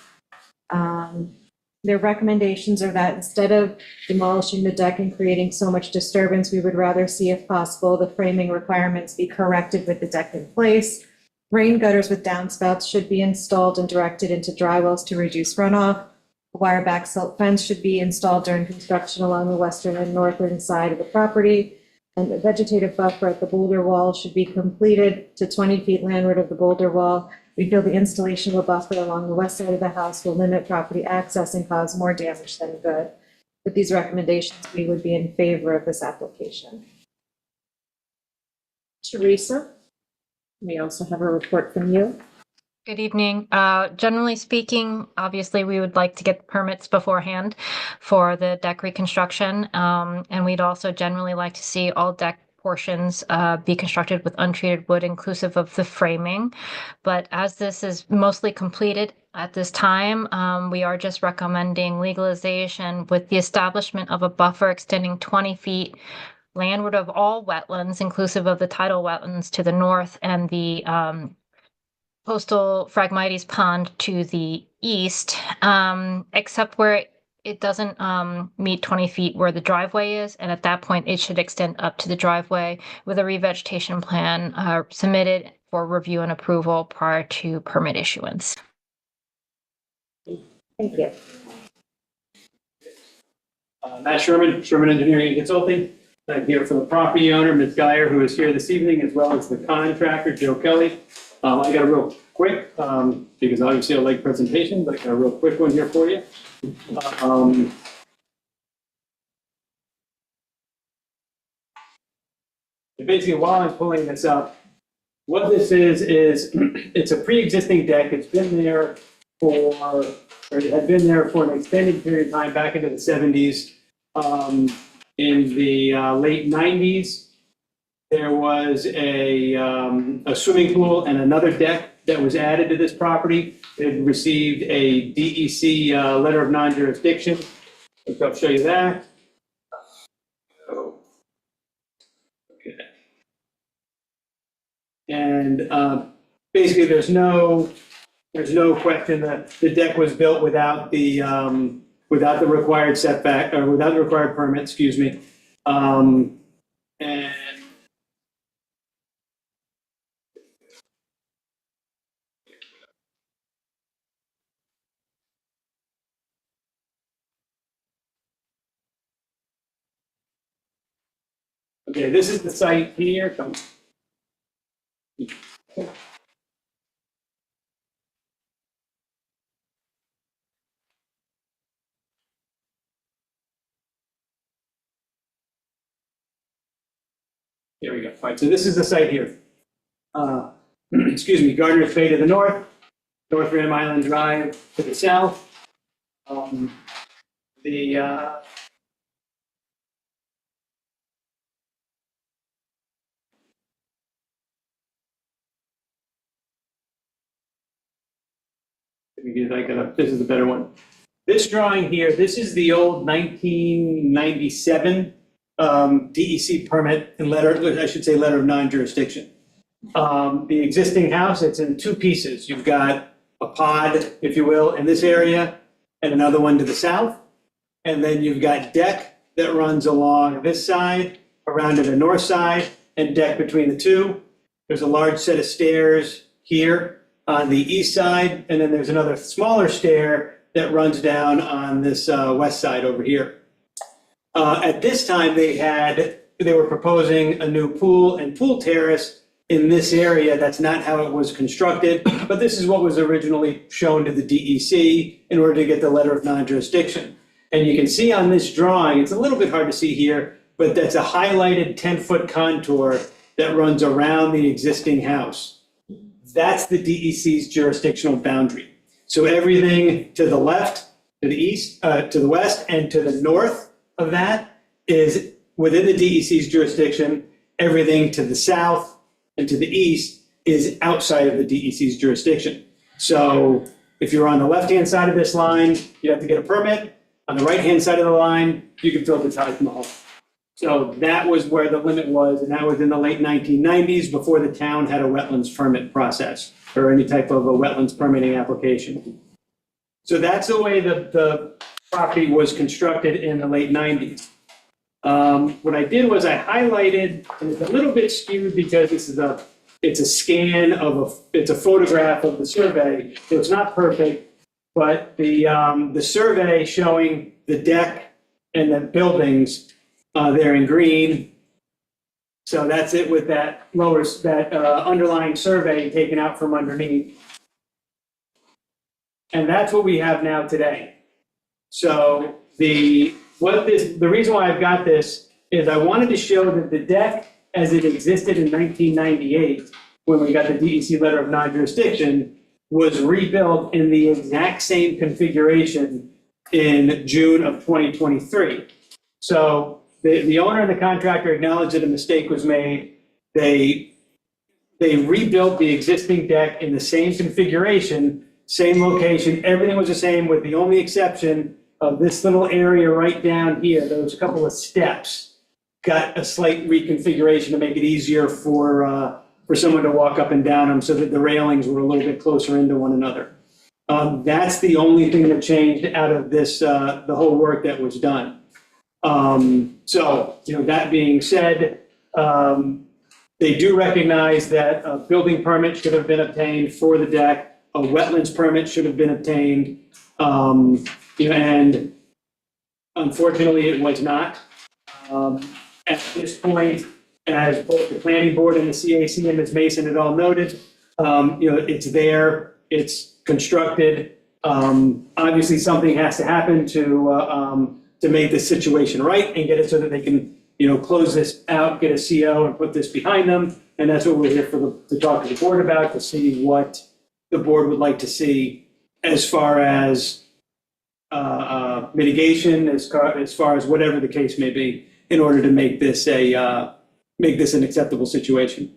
Their recommendations are that instead of demolishing the deck and creating so much disturbance, we would rather see, if possible, the framing requirements be corrected with the deck in place. Rain gutters with downspouts should be installed and directed into dry wells to reduce runoff. A wire back silt fence should be installed during construction along the western and northern side of the property. And the vegetative buffer at the boulder wall should be completed to 20 feet landward of the boulder wall. We feel the installation of a buffer along the west side of the house will limit property access and cause more damage than good. With these recommendations, we would be in favor of this application. Teresa, we also have a report from you. Good evening. Generally speaking, obviously, we would like to get permits beforehand for the deck reconstruction. And we'd also generally like to see all deck portions be constructed with untreated wood, inclusive of the framing. But as this is mostly completed at this time, we are just recommending legalization with the establishment of a buffer extending 20 feet landward of all wetlands, inclusive of the tidal wetlands to the north and the coastal Phragmites pond to the east, except where it doesn't meet 20 feet where the driveway is. And at that point, it should extend up to the driveway with a revegetation plan submitted for review and approval prior to permit issuance. Thank you. Matt Sherman, Sherman Engineering and Consulting. I'm here for the property owner, Ms. Geyer, who is here this evening, as well as the contractor, Joe Kelly. I got a real quick, because obviously I like presentations, but I got a real quick one here for you. Basically, while I'm pulling this up, what this is it's a pre-existing deck. It's been there or had been there for an extended period of time back into the 70s. In the late 90s, there was a swimming pool and another deck that was added to this property. It had received a DEC letter of non-jurisdiction. I'll show you that. Okay. And basically, there's no question that the deck was built without the required setback, or without the required permit, excuse me. And okay, this is the site here. Here we go. All right, so this is the site here. Excuse me, Gardner's Bay to the north, North Ram Island Drive to the south. This is the better one. This drawing here, this is the old 1997 DEC permit and letter, I should say letter of non-jurisdiction. The existing house, it's in two pieces. You've got a pod, if you will, in this area, and another one to the south. And then you've got deck that runs along this side, around to the north side, and deck between the two. There's a large set of stairs here on the east side, and then there's another smaller stair that runs down on this west side over here. At this time, they were proposing a new pool and pool terrace in this area. That's not how it was constructed, but this is what was originally shown to the DEC in order to get the letter of non-jurisdiction. And you can see on this drawing, it's a little bit hard to see here, but that's a highlighted 10-foot contour that runs around the existing house. That's the DEC's jurisdictional boundary. So everything to the left, to the east, to the west, and to the north of that is within the DEC's jurisdiction. Everything to the south and to the east is outside of the DEC's jurisdiction. So if you're on the left-hand side of this line, you have to get a permit. On the right-hand side of the line, you can build the Taj Mahal. So that was where the limit was, and that was in the late 1990s, before the town had a wetlands permit process or any type of a wetlands permitting application. So that's the way the property was constructed in the late 90s. What I did was I highlighted, and it's a little bit skewed because it's a scan of it's a photograph of the survey, so it's not perfect, but the survey showing the deck and the buildings, they're in green. So that's it with that underlying survey taken out from underneath. And that's what we have now today. So the reason why I've got this is I wanted to show that the deck as it existed in 1998, when we got the DEC letter of non-jurisdiction, was rebuilt in the exact same configuration in June of 2023. So the owner and the contractor acknowledged that a mistake was made. They rebuilt the existing deck in the same configuration, same location, everything was the same, with the only exception of this little area right down here. There was a couple of steps, got a slight reconfiguration to make it easier for someone to walk up and down them so that the railings were a little bit closer into one another. That's the only thing that changed out of this, the whole work that was done. So, that being said, they do recognize that a building permit should have been obtained for the deck, a wetlands permit should have been obtained, and unfortunately it was not. At this point, as both the planning board and the CAC and Ms. Mason had all noted, it's there, it's constructed. Obviously something has to happen to make this situation right and get it so that they can, close this out, get a CO and put this behind them. And that's what we're here to talk to the board about, to see what the board would like to see as far as mitigation, as far as whatever the case may be, in order to make this an acceptable situation.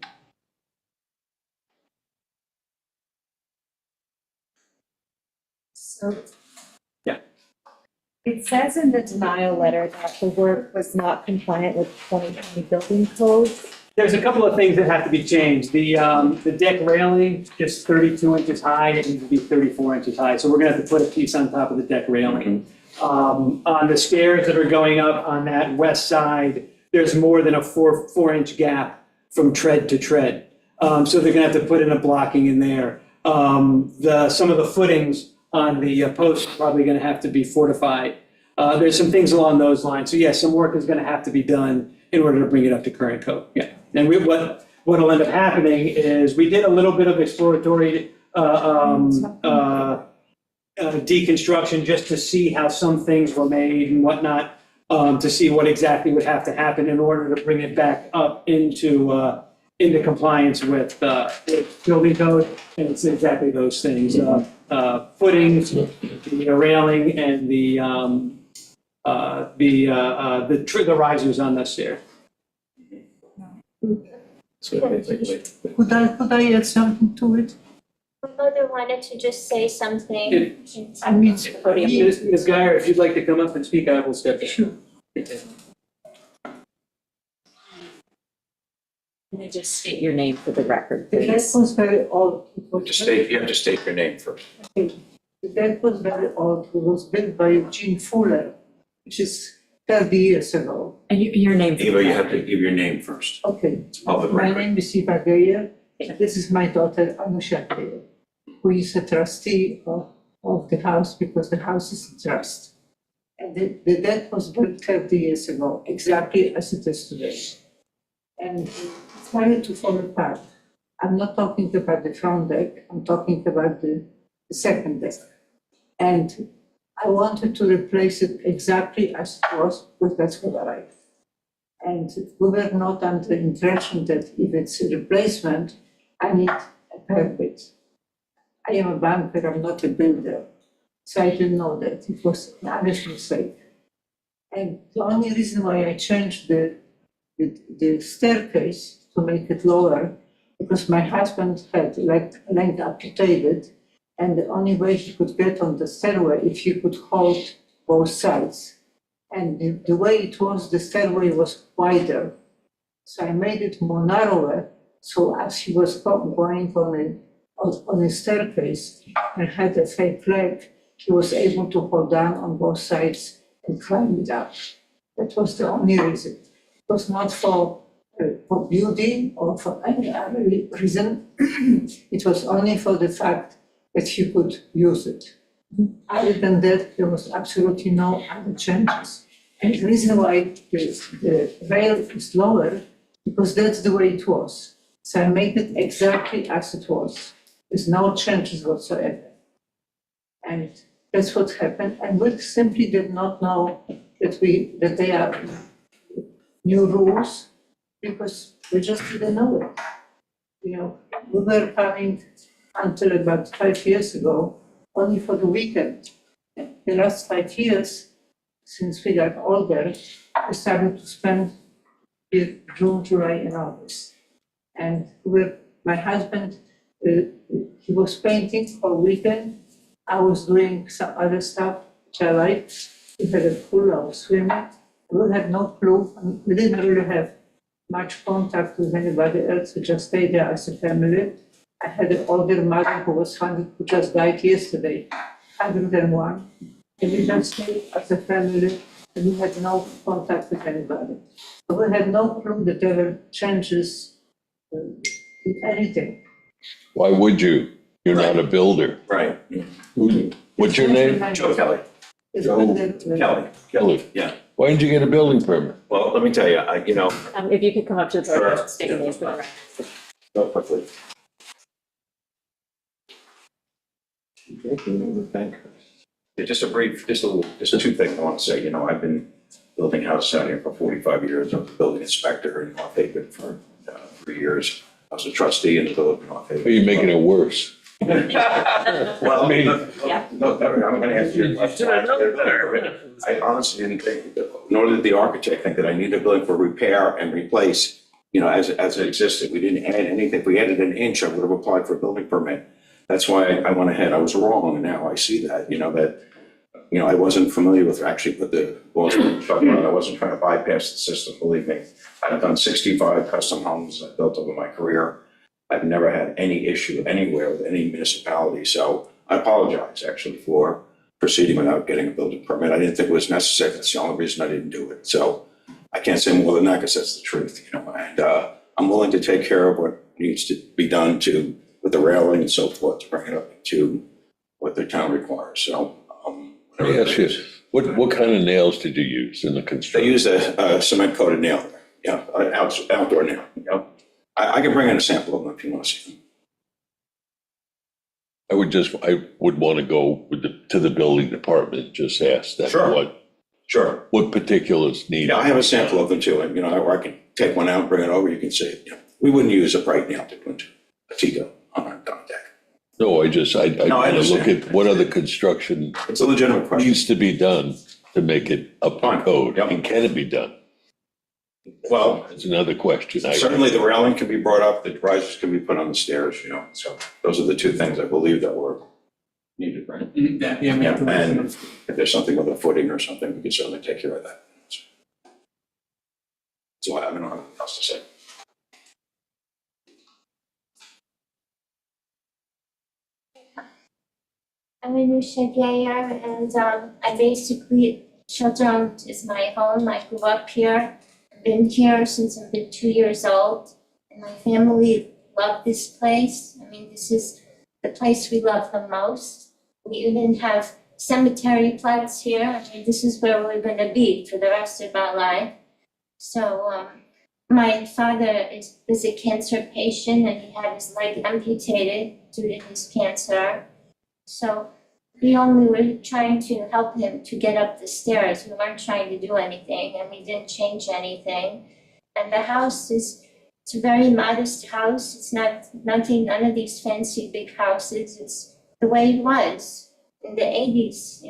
So. Yeah. It says in the denial letter that the work was not compliant with 2020 building codes. There's a couple of things that have to be changed. The deck railing is 32 inches high, it needs to be 34 inches high, so we're gonna have to put a piece on top of the deck railing. On the stairs that are going up on that west side, there's more than a 4-inch gap from tread to tread. So they're gonna have to put in a blocking in there. Some of the footings on the posts are probably gonna have to be fortified. There's some things along those lines. So yes, some work is gonna have to be done in order to bring it up to current code, yeah. And what'll end up happening is we did a little bit of exploratory deconstruction just to see how some things were made and whatnot, to see what exactly would have to happen in order to bring it back up into compliance with building code. And it's exactly those things, footings, the railing, and the risers on the stair. Could I add something to it? My mother wanted to just say something. I mean, Ms. Geyer, if you'd like to come up and speak, I will step in. Sure. Can you just state your name for the record, the deck please? was very old. You have to state your name first. The deck was very old. It was built by Eugene Fuller, which is 30 years ago. And your name? Eva, you have to give your name first. Okay. It's public My record. name is Eva Geyer. This is my daughter, Anusha Geyer, who is a trustee of the house because the house is a trust. And the deck was built 30 years ago, exactly as it is today. And it started to fall apart. I'm not talking about the front deck, I'm talking about the second deck. And I wanted to replace it exactly as it was, because that's what I like. And we were not under the impression that if it's a replacement, I need a permit. I am a banker, I'm not a builder. So I didn't know that. It was an honest mistake. And the only reason why I changed the staircase to make it lower, because my husband had leg amputated, and the only way he could get on the stairway if he could hold both sides. And the way it was, the stairway was wider. So I made it more narrower, so as he was going on a staircase and had a fake leg, he was able to hold down on both sides and climb it up. That was the only reason. It was not for beauty or for any other reason. It was only for the fact that he could use it. Other than that, there was absolutely no other changes. And the reason why the rail is lower, because that's the way it was. So I made it exactly as it was. There's no changes whatsoever. And that's what happened. And we simply did not know that they are new rules, because we just didn't know it. You know, we were coming until about 5 years ago, only for the weekend. The last 5 years, since we got older, we started to spend June, July, and August. And my husband, he was painting for a weekend. I was doing some other stuff, which I liked. We had a pool, I was swimming. We had no clue. We didn't really have much contact with anybody else. We just stayed there as a family. I had an older mother who was 100, who just died yesterday, 101. And we just stayed as a family, and we had no contact with anybody. So we had no clue that there were changes in anything. Why would you? You're not a builder. Right. What's your name? Joe Kelly. Kelly. Yeah. Why didn't you get a building permit? Well, let me tell you, If you could come up to the podium, Sure. state your name for the record. go quickly. Yeah, just two things I want to say. You know, I've been building houses out here for 45 years. I was a building inspector in North Haven for 3 years. I was a trustee in the village of North Haven. Are you making it worse? Well, I mean- no, I'm gonna answer your question. I honestly didn't think, nor did the architect think that I needed a building for repair and replace, as it existed. We didn't add anything. If we added an inch, I would have applied for a building permit. That's why I went ahead. I was wrong, and now I see that, I wasn't familiar with actually what the laws were talking about. I wasn't trying to bypass the system, believe me. I've done 65 custom homes I've built over my career. I've never had any issue anywhere with any municipality, so I apologize actually for proceeding without getting a building permit. I didn't think it was necessary. That's the only reason I didn't do it. So I can't say more than that because that's the truth, and I'm willing to take care of what needs to be done with the railing and so forth to bring it up to what the town requires. So, Let me ask you, what kind of nails did you use in the They construction? use a cement coated nail, outdoor nail, I can bring in a sample of them if you want to see them. I would want to go to the building department, and just ask them Sure. Sure. what particulars need. Yeah, I have a sample of them too, or I can take one out, bring it over, you can see it. We wouldn't use a bright nail to put a Tigo on our deck. No, I No, I want to look understand. at what other construction It's a legitimate question. needs to be done to make it up to Fine. code, Yep. and can it be done? Well, That's another question. certainly the railing can be brought up, the risers can be put on the stairs, so those are the two things I believe that were needed, right? Yeah. And if there's something with a footing or something, we can certainly take care of that. So I don't know what else to say. I'm Anusha Gayer, and I basically, Shelter Island is my home. I grew up here. I've been here since I've been 2 years old, and my family love this place. I mean, this is the place we love the most. We even have cemetery plots here. I mean, this is where we're gonna be for the rest of our life. So, my father was a cancer patient, and he had his leg amputated due to his cancer. So we only were trying to help him to get up the stairs. We weren't trying to do anything, and we didn't change anything. And the house it's a very modest house. It's none of these fancy big houses. It's the way it was in the 80s,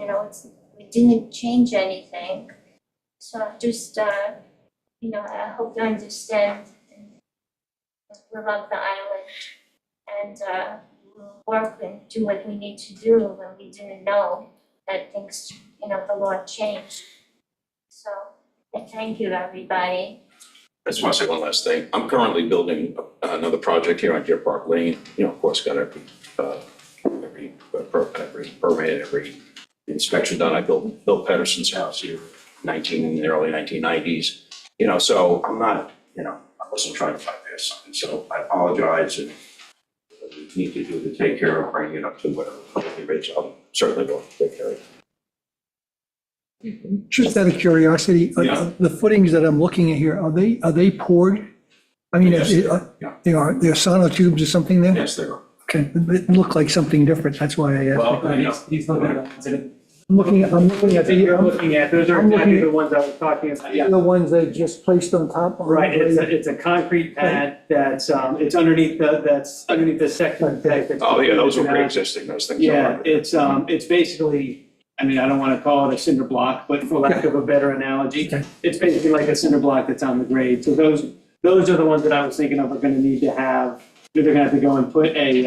we didn't change anything. So I just, I hope you understand. We love the island, and we'll work and do what we need to do when we didn't know that things, the law changed. So I thank you, everybody. I just want to say one last thing. I'm currently building another project here on Deer Park Lane. Of course, got every permit, every inspection done. I built Bill Pedersen's house here in the early 1990s. So I'm not, I wasn't trying to bypass something. So I apologize, and what we need to do to take care of bringing it up to whatever publicly rates, I'll certainly go take care of it. Just out of curiosity, Yeah. the footings that I'm looking at here, are they poured? I mean, Yes, yeah. they are, they're sonotubes or something there? Yes, there are. Okay, it looked like something different, that's why I asked. Well, He's looking at the I'm looking at you're looking at, those are I'm looking exactly at- the ones I was talking about, yeah. the ones that just placed on top. Right, it's a concrete pad that's, it's underneath the section. Oh, yeah, those were pre-existing, those things. Yeah, it's basically, I mean, I don't want to call it a cinder block, but for lack of a better analogy, it's basically like a cinder block that's on the grade. So those are the ones that I was thinking of are going to need to have, they're going to have to go and put a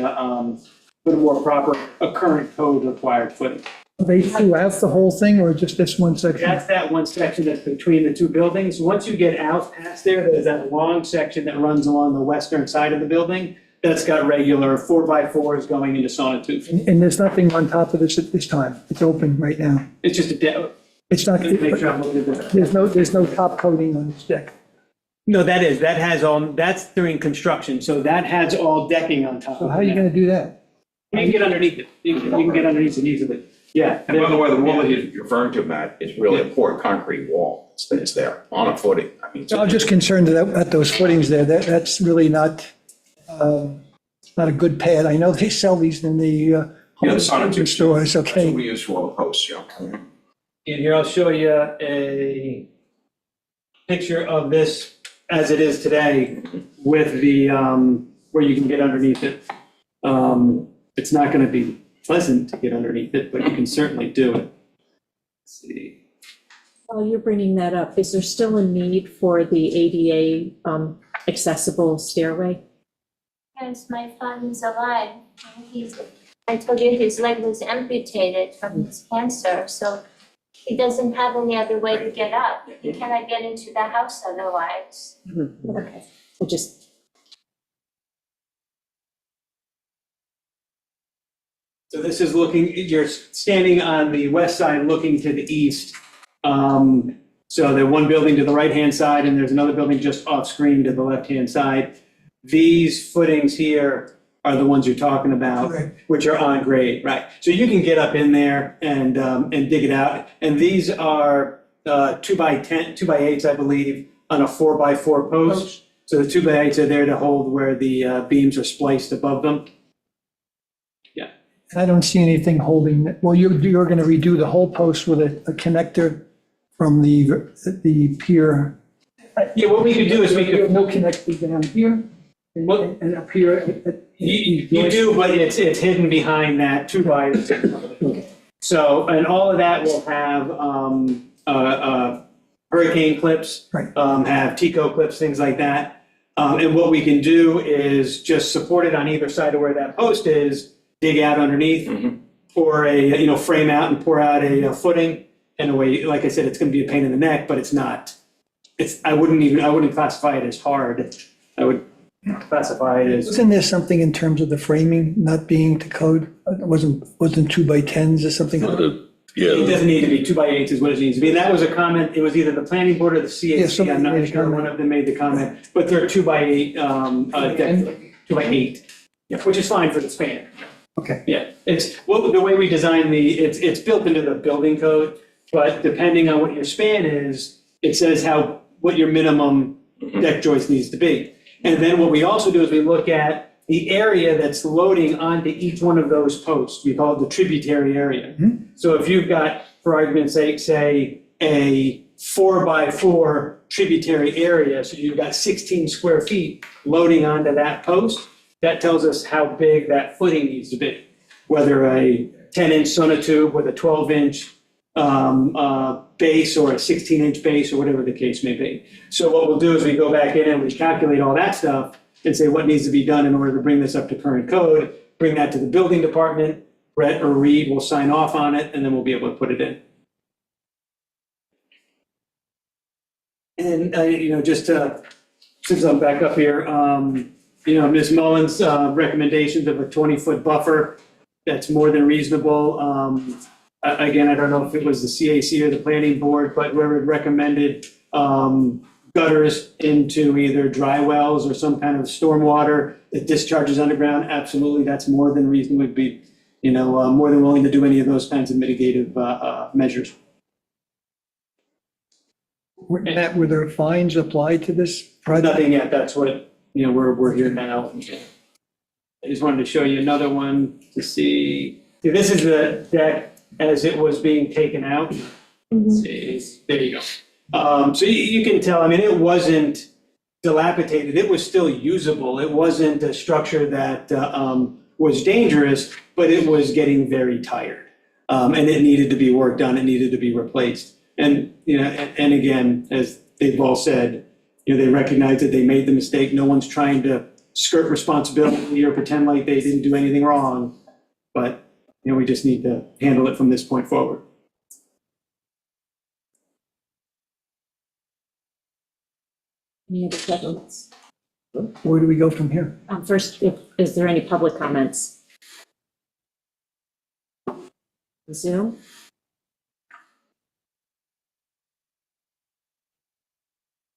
more proper, a current code required footing. Are they throughout the whole thing or just this one section? That's that one section that's between the two buildings. Once you get out past there's that long section that runs along the western side of the building that's got regular 4x4s going into sonotubes. And there's nothing on top of this at this time? It's open right now? It's just a It's not, make sure I'm looking at this. there's no top coating on this deck? No, that's during construction, so that has all decking on top So of how are you it. gonna do that? You can get underneath it. You can get underneath it easily. Yeah. And by the way, the wall that you're referring to, Matt, is really a poured concrete wall. It's there on a footing. I mean, I'm just concerned at those footings there, that's really not a good pad. I know they sell these in the Yeah, the sonotube stores, That's what okay. we use for all the posts, And here, I'll show you a picture of this as it is today with the, where you can get underneath it. It's not going to be pleasant to get underneath it, but you can certainly do it. Let's see. While you're bringing that up, is there still a need for the ADA accessible stairway? Yes, my father's alive. I told you his leg was amputated from his cancer, so he doesn't have any other way to get up. He cannot get into the house otherwise. Okay, I just. So this is looking, you're standing on the west side looking to the east. So there's one building to the right-hand side and there's another building just off screen to the left-hand side. These footings here are the ones you're talking about, which are on grade, right? So you can get up in there and dig it out. And these are 2x10, 2x8s, I believe, on a 4x4 post. So the 2x8s are there to hold where the beams are spliced above them. I don't see anything holding, well, you're going to redo the whole post with a connector from the pier. Yeah, what we could do is we could. No connector down here and up here. You do, but it's hidden behind that 2x. So, and all of that will have hurricane clips, have Tico clips, things like that. And what we can do is just support it on either side of where that post is, dig out underneath, pour a, frame out and pour out a footing. And a way, like I said, it's going to be a pain in the neck, but it's not. I wouldn't classify it as hard. I would classify it as. Wasn't there something in terms of the framing not being to code? Wasn't 2x10s or something? It doesn't need to be 2x8s is what it needs to be. And that was a comment, it was either the planning board or the CAC, I'm not sure, one of them made the comment, but they're 2x8, 2x8, which is fine for the span. Okay. Yeah, it's, well, the way we design it's built into the building code, but depending on what your span is, it says what your minimum deck joist needs to be. And then what we also do is we look at the area that's loading onto each one of those posts. We call it the tributary area. So if you've got, for argument's sake, say a 4x4 tributary area, so you've got 16 square feet loading onto that post, that tells us how big that footing needs to be. Whether a 10-inch sonotube with a 12-inch base or a 16-inch base or whatever the case may be. So what we'll do is we go back in and we calculate all that stuff and say what needs to be done in order to bring this up to current code, bring that to the building department, Brett or Reed will sign off on it, and then we'll be able to put it in. And, just since I'm back up here, Ms. Mullins' recommendations of a 20-foot buffer, that's more than reasonable. Again, I don't know if it was the CAC or the planning board, but whoever had recommended gutters into either dry wells or some kind of stormwater that discharges underground, absolutely, that's more than reasonable. Would be, more than willing to do any of those kinds of mitigative measures. Were there fines applied to this project? Nothing yet. That's what, we're here now. I just wanted to show you another one to see. This is the deck as it was being taken out. See, there you go. So you can tell, it wasn't dilapidated. It was still usable. It wasn't a structure that was dangerous, but it was getting very tired. And it needed to be worked on. It needed to be replaced. And, and again, as they've all said, they recognize that they made the mistake. No one's trying to skirt responsibility or pretend like they didn't do anything wrong. But, we just need to handle it from this point forward. Any other questions? Where do we go from here? First, is there any public comments? Zoom?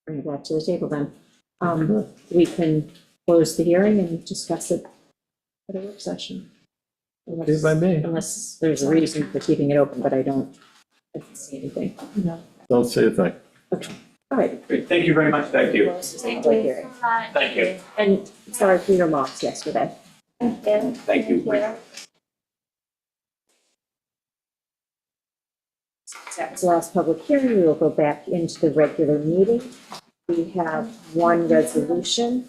Bring it back to the table then. We can close the hearing and discuss it at a work session. Good by me. Unless there's a reason for keeping it open, but I don't see anything. No. Don't say a thing. Okay, all right. Great. Thank you very much. Thank you. Thank you so much. Thank you. And sorry for your loss yesterday. Thank you. Thank you. That was the last public hearing. We will go back into the regular meeting. We have one resolution.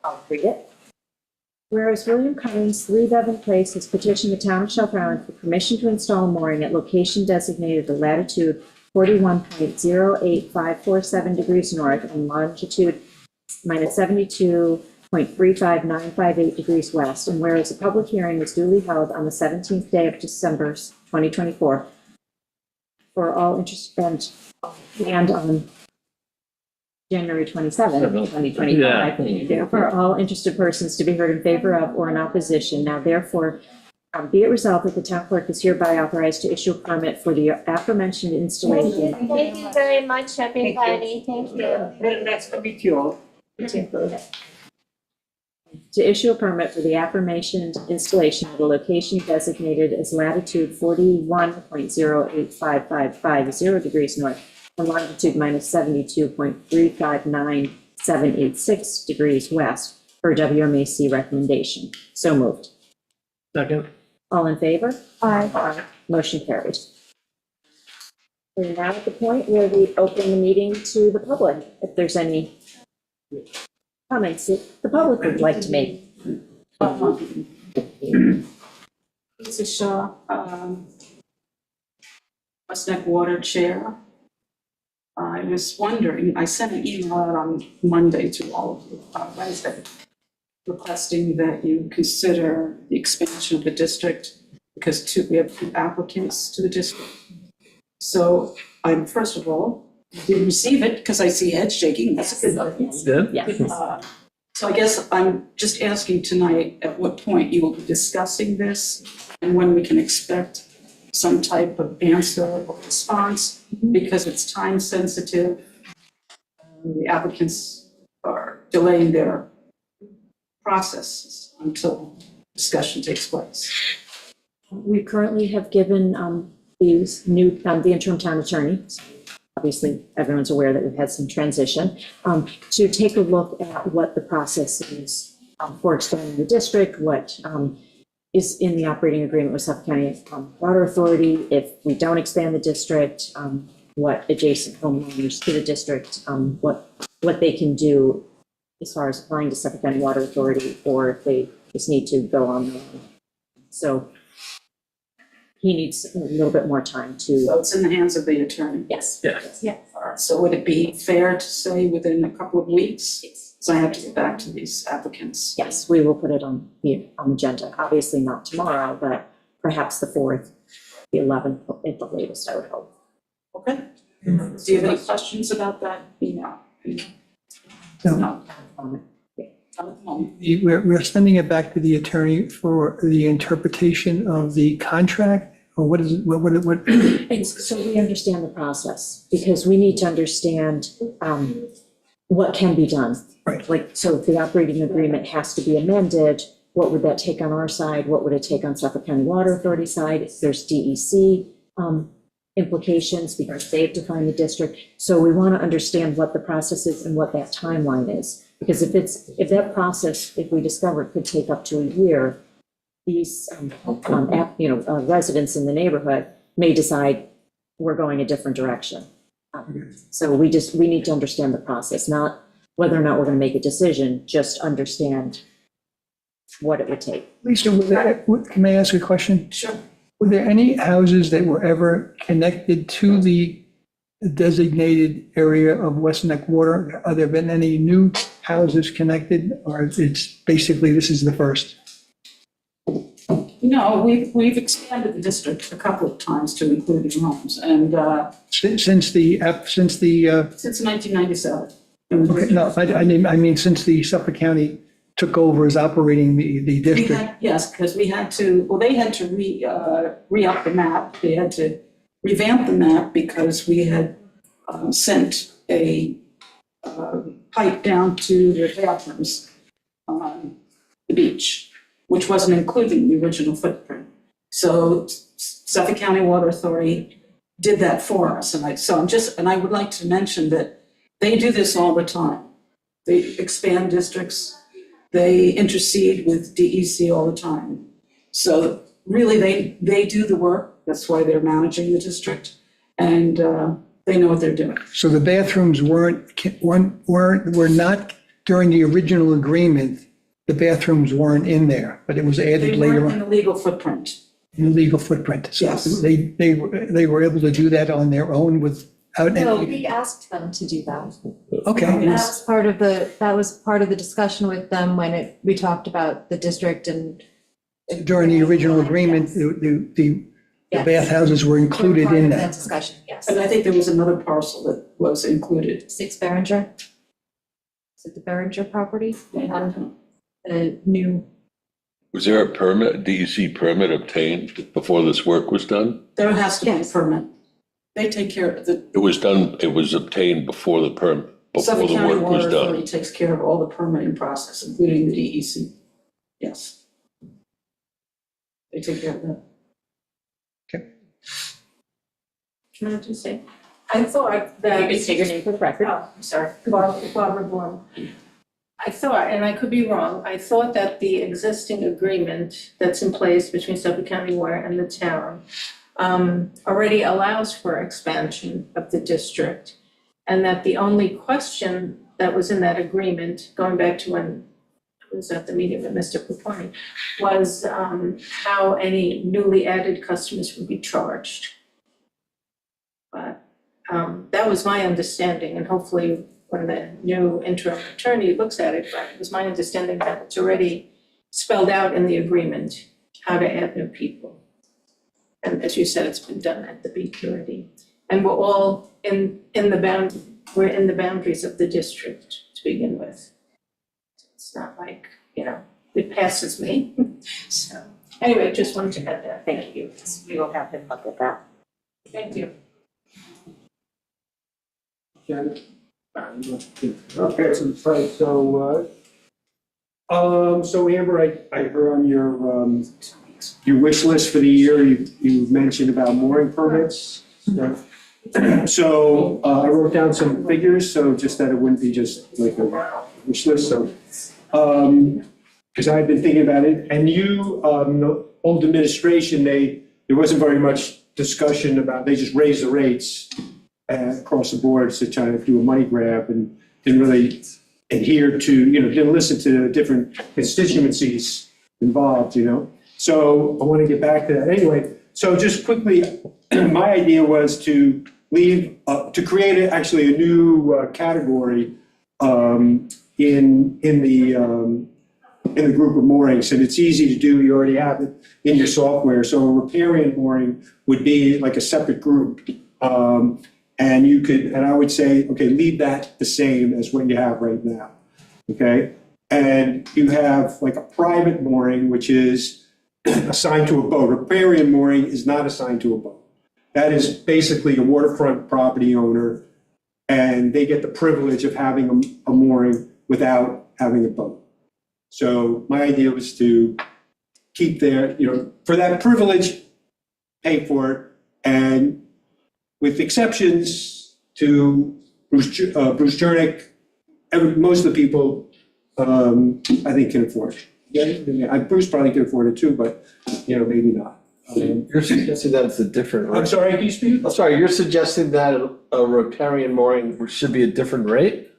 I'll read it. Whereas William Cummings, 3 Bevan Place, has petitioned the town of Shelter Island for permission to install a mooring at location designated at latitude 41.08547 degrees north and longitude minus 72.35958 degrees west. And whereas a public hearing was duly held on the 17th day of December 2024 for all interested and on January 27, 2025, for all interested persons to be heard in favor of or in opposition. Now therefore, be it resolved that the town clerk is hereby authorized to issue a permit for the aforementioned installation. Thank you very much, everybody. Thank you. Very nice to meet you all. To issue a permit for the aforementioned installation at a location designated as latitude 41.08550 degrees north and longitude minus 72.359786 degrees west per WMAC recommendation. So moved. Second. All in favor? Aye. Motion carried. We're now at the point where we open the meeting to the public, if there's any comments that the public would like to make. Lisa Shaw, West Neck Water Chair. I was wondering, I sent an email out on Monday to all of you, Wednesday, requesting that you consider the expansion of the district because we have 2 applicants to the district. So I'm, first of all, did receive it because I see heads shaking. That's a good thing. Good. Yes. So I guess I'm just asking tonight at what point you will be discussing this and when we can expect some type of answer or response, because it's time sensitive. The applicants are delaying their process until discussion takes place. We currently have given the interim town attorney, obviously everyone's aware that we've had some transition, to take a look at what the process is for expanding the district, what is in the operating agreement with Suffolk County Water Authority. If we don't expand the district, what adjacent homeowners to the district, what they can do as far as applying to Suffolk County Water Authority, or if they just need to go on their own. So he needs a little bit more time to. So it's in the hands of the attorney? Yes. Yes. Yeah. All right, so would it be fair to say within a couple of weeks? Yes. So I have to get back to these applicants? Yes, we will put it on the agenda. Obviously not tomorrow, but perhaps the 4th, the 11th at the latest, I would hope. Okay. Do you have any questions about that email? No. Not at the moment. We're sending it back to the attorney for the interpretation of the contract, or what is it, what? It's so we understand the process, because we need to understand what can be done. Right. Like, so if the operating agreement has to be amended, what would that take on our side? What would it take on Suffolk County Water Authority side? If there's DEC implications, because they've defined the district. So we want to understand what the process is and what that timeline is. Because if that process, if we discover it could take up to a year, these residents in the neighborhood may decide we're going a different direction. So we need to understand the process, not whether or not we're going to make a decision, just understand what it would take. Lisa, can I ask a question? Sure. Were there any houses that were ever connected to the designated area of West Neck Water? Have there been any new houses connected, or it's basically this is the first? No, we've expanded the district a couple of times to include new homes, and Since 1997. Okay, no, I mean, since the Suffolk County took over as operating the district. Yes, because they had to re-up the map. They had to revamp the map because we had sent a pipe down to the bathrooms on the beach, which wasn't included in the original footprint. So Suffolk County Water Authority did that for us. And I would like to mention that they do this all the time. They expand districts. They intercede with DEC all the time. So really, they do the work. That's why they're managing the district, and they know what they're doing. So the bathrooms were not during the original agreement, the bathrooms weren't in there, but it was added They later weren't in on the legal footprint. in the legal footprint. So Yes. they were able to do that on their own without No, any, we asked them to do that. okay. That was part of the discussion with them when we talked about the district and. During the original agreement, the bathhouses were included Part in of that. discussion, yes. And I think there was another parcel that was included. 6 Behringer? Is it the Behringer property? They had a new, Was there a permit, DEC permit obtained before this work was done? There has to be a permit. They take care of the, It was obtained before the permit, before Suffolk the County work was Water done. Authority takes care of all the permitting process, including the DEC. Yes. They take care of that. Can I just say, I thought that. You can take your name for the record. Oh, I'm sorry, Barbara Blum. I thought, and I could be wrong, I thought that the existing agreement that's in place between Suffolk County Water and the town already allows for expansion of the district. And that the only question that was in that agreement, going back to when I was at the meeting with Mr. Papani, was how any newly added customers would be charged. But that was my understanding, and hopefully when the new interim attorney looks at it, but it was my understanding that it's already spelled out in the agreement how to add new people. And as you said, it's been done at the BQRD. And we're all we're in the boundaries of the district to begin with. It's not like, it passes me. So anyway, just wanted to add that. Thank you. We will have him look at that. Thank you. Okay, so Amber, I heard on your wish list for the year, you mentioned about mooring permits. So I wrote down some figures, so just that it wouldn't be just like a wish list, so. Because I've been thinking about it, and the old administration, there wasn't very much discussion about, they just raised the rates across the board to try to do a money grab and didn't really adhere to, didn't listen to the different constituencies involved, So I want to get back to that. Anyway, so just quickly, my idea was to create actually a new category in the group of moorings, and it's easy to do. You already have it in your software. So a riparian mooring would be like a separate group. And I would say, okay, leave that the same as what you have right now, okay? And you have like a private mooring, which is assigned to a boat. Riparian mooring is not assigned to a boat. That is basically a waterfront property owner, and they get the privilege of having a mooring without having a boat. So my idea was to keep for that privilege, pay for it, and with exceptions to Bruce Jernick, most of the people, I think, can afford it. Yeah, Bruce probably can afford it too, but, maybe not. You're suggesting that it's a different rate? I'm sorry, can you speak? I'm sorry, you're suggesting that a riparian mooring should be a different rate?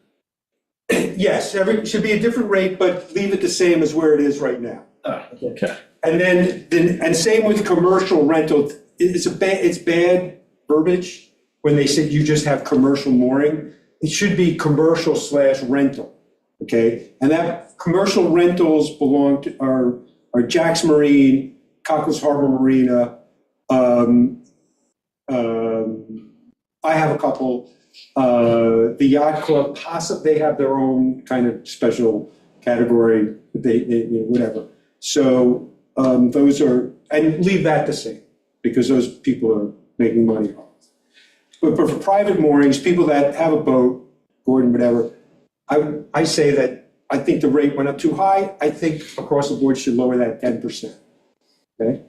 Yes, should be a different rate, but leave it the same as where it is right now. Okay. And then same with commercial rental. It's bad verbiage when they said you just have commercial mooring. It should be commercial/rental, okay? And that commercial rentals belong to are Jack's Marine, Cockles Harbor Marina. I have a couple. The Yacht Club, they have their own kind of special category. They whatever. So those are, and leave that the same because those people are making money off. But for private moorings, people that have a boat, Gordon, whatever, I say that I think the rate went up too high. I think across the board should lower that 10%. Okay,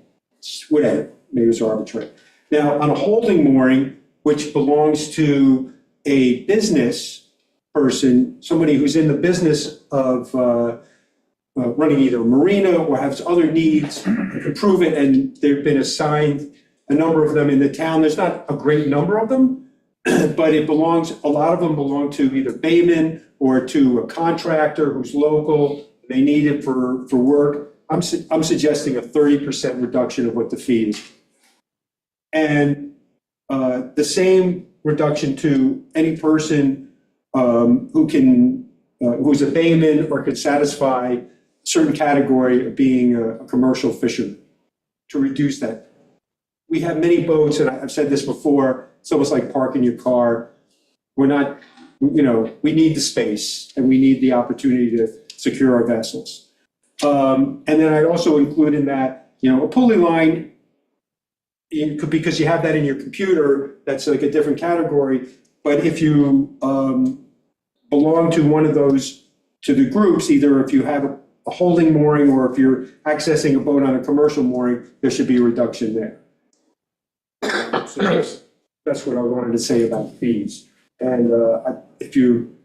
whatever, maybe it's arbitrary. Now on a holding mooring, which belongs to a business person, somebody who's in the business of running either a marina or has other needs, to prove it, and they've been assigned a number of them in the town. There's not a great number of them, but a lot of them belong to either Bayman or to a contractor who's local, they need it for work. I'm suggesting a 30% reduction of what the fee is. And the same reduction to any person who's a Bayman or could satisfy a certain category of being a commercial fisherman, to reduce that. We have many boats, and I've said this before, it's almost like parking your car. We're not, we need the space and we need the opportunity to secure our vessels. And then I'd also include in that, a pulley line, because you have that in your computer, that's like a different category. But if you belong to one of those, to the groups, either if you have a holding mooring or if you're accessing a boat on a commercial mooring, there should be a reduction there. So that's what I wanted to say about fees. And if you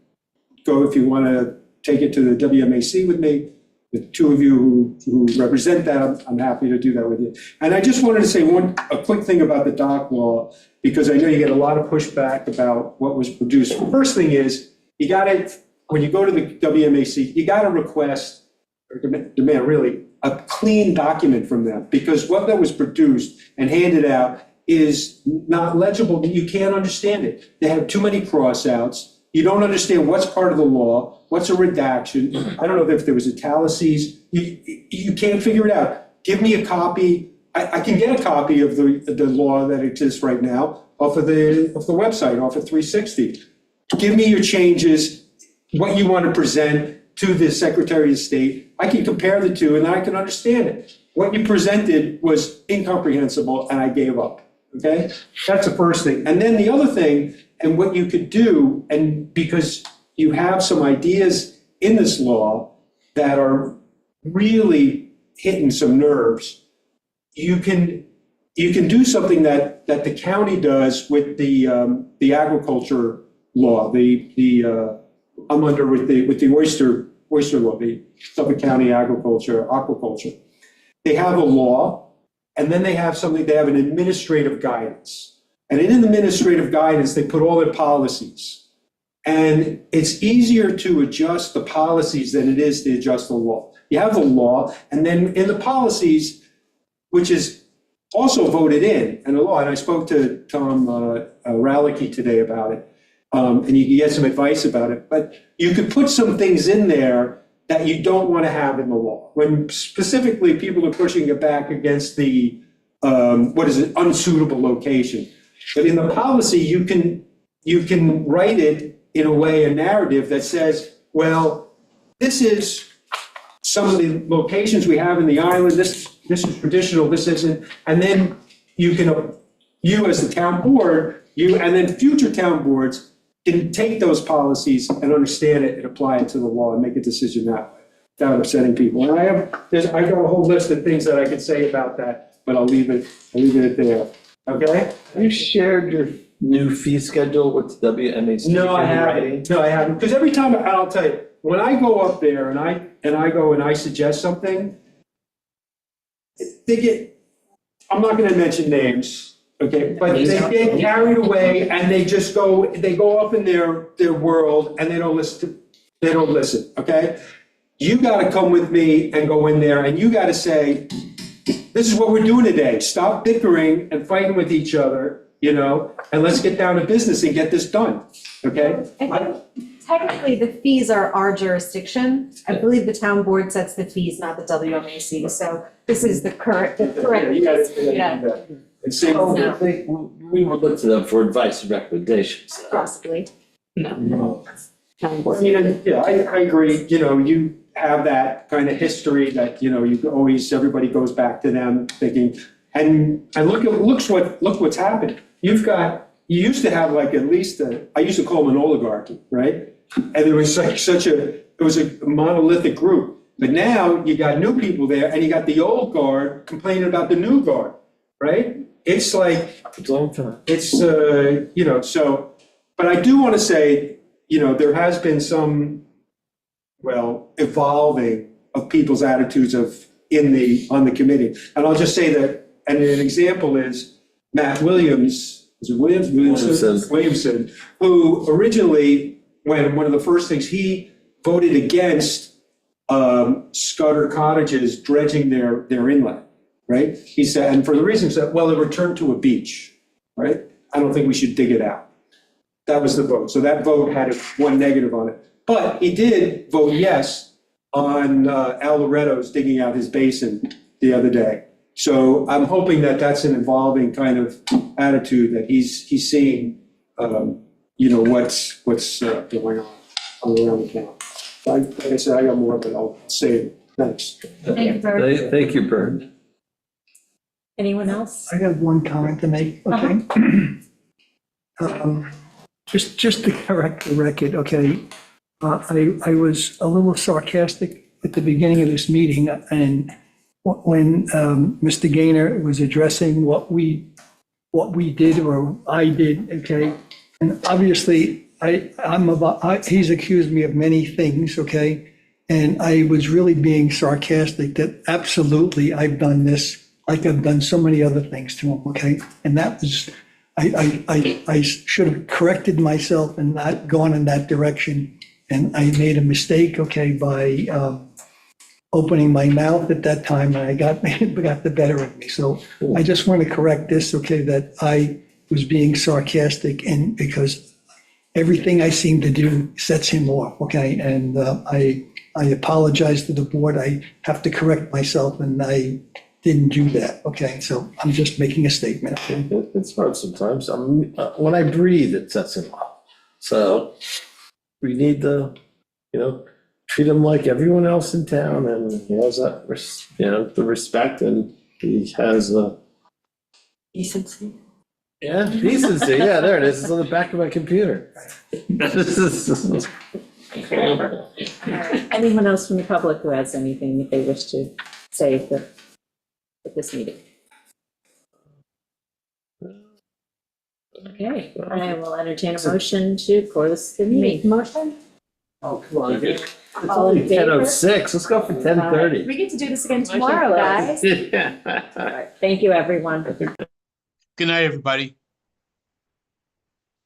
want to take it to the WMAC with me, the two of you who represent that, I'm happy to do that with you. And I just wanted to say a quick thing about the dock law, because I know you get a lot of pushback about what was produced. The first thing is, when you go to the WMAC, you got to request or demand really a clean document from them, because what that was produced and handed out is not legible. You can't understand it. They have too many cross-outs. You don't understand what's part of the law, what's a redaction. I don't know if there was italices. You can't figure it out. Give me a copy. I can get a copy of the law that exists right now off of the website, off of 360. Give me your changes, what you want to present to the Secretary of State. I can compare the two and then I can understand it. What you presented was incomprehensible and I gave up. Okay, that's the first thing. And then the other thing, and what you could do, and because you have some ideas in this law that are really hitting some nerves, you can do something that the county does with the agriculture law. I'm under with the oyster law, the Suffolk County aquaculture. They have a law. And then they have an administrative guidance. And in administrative guidance, they put all their policies. And it's easier to adjust the policies than it is to adjust the law. You have the law, and then in the policies, which is also voted in the law, and I spoke to Tom Ralicky today about it, and you can get some advice about it, but you could put some things in there that you don't want to have in the law. When specifically people are pushing it back against the, unsuitable location. But in the policy, you can write it in a way, a narrative that says, well, this is some of the locations we have in the island, this is traditional, this isn't, and then you as the town board, and then future town boards can take those policies and understand it and apply it to the law and make a decision that way, without upsetting people. And I got a whole list of things that I could say about that, but I'll leave it there. Okay? Have you shared your new fee schedule with the WMAC? No, I haven't. Because every time, I'll tell you, when I go up there and I suggest something, I'm not going to mention names. Okay, but they get carried away and they go up in their world and they don't listen, okay? You gotta come with me and go in there and you gotta say, this is what we're doing today. Stop bickering and fighting with each other, and let's get down to business and get this done, okay? Technically, the fees are our jurisdiction. I believe the town board sets the fees, not the WMAC, so this is the correct. Yeah, you gotta do that. And same we would look to them for advice and recommendations. Possibly. No. Town board. I agree, you have that kind of history that, everybody goes back to them thinking, and look what's happened. You used to have like at least I used to call them an oligarchy, right? And it was like it was a monolithic group. But now you got new people there and you got the old guard complaining about the new guard, right? It's like, so, but I do want to say, there has been some, evolving of people's attitudes on the committee. And I'll just say that, and an example is Matt Williams is it Williamson, who originally, when one of the first things, he voted against Scudder Cottages dredging their inlet, right? He said, and for the reasons that, well, it returned to a beach, right? I don't think we should dig it out. That was the vote. So that vote had one negative on it. But he did vote yes on Al Loretto's digging out his basin the other day. So I'm hoping that that's an evolving kind of attitude, that he's seeing, what's going on around the town. Like I said, I got more, but I'll save it. Thanks. Thank you, Bert. Thank you, Bert. Anyone else? I have one comment to make, okay? Just to correct the record, okay? I was a little sarcastic at the beginning of this meeting, and when Mr. Gaynor was addressing what we did or I did, okay? And obviously, he's accused me of many things, okay? And I was really being sarcastic that absolutely I've done this, like I've done so many other things to him, okay? And that was, I should have corrected myself and not gone in that direction. And I made a mistake, okay, by opening my mouth at that time, and I got the better of me. So I just want to correct this, okay, that I was being sarcastic, and because everything I seem to do sets him off, okay? And I apologize to the board. I have to correct myself, and I didn't do that, okay? So I'm just making a statement. It's hard sometimes. When I breathe, it sets him off. So we need to, treat him like everyone else in town, and he has that, the respect, and he has Decency. yeah, decency. Yeah, there it is. It's on the back of my computer. Anyone else from the public who has anything that they wish to say at this meeting? Okay, I will entertain a motion to close the meeting. Motion? Oh, come on. It's only 10:06. Let's go for 10:30. We get to do this again tomorrow, guys. Thank you, everyone. Good night, everybody.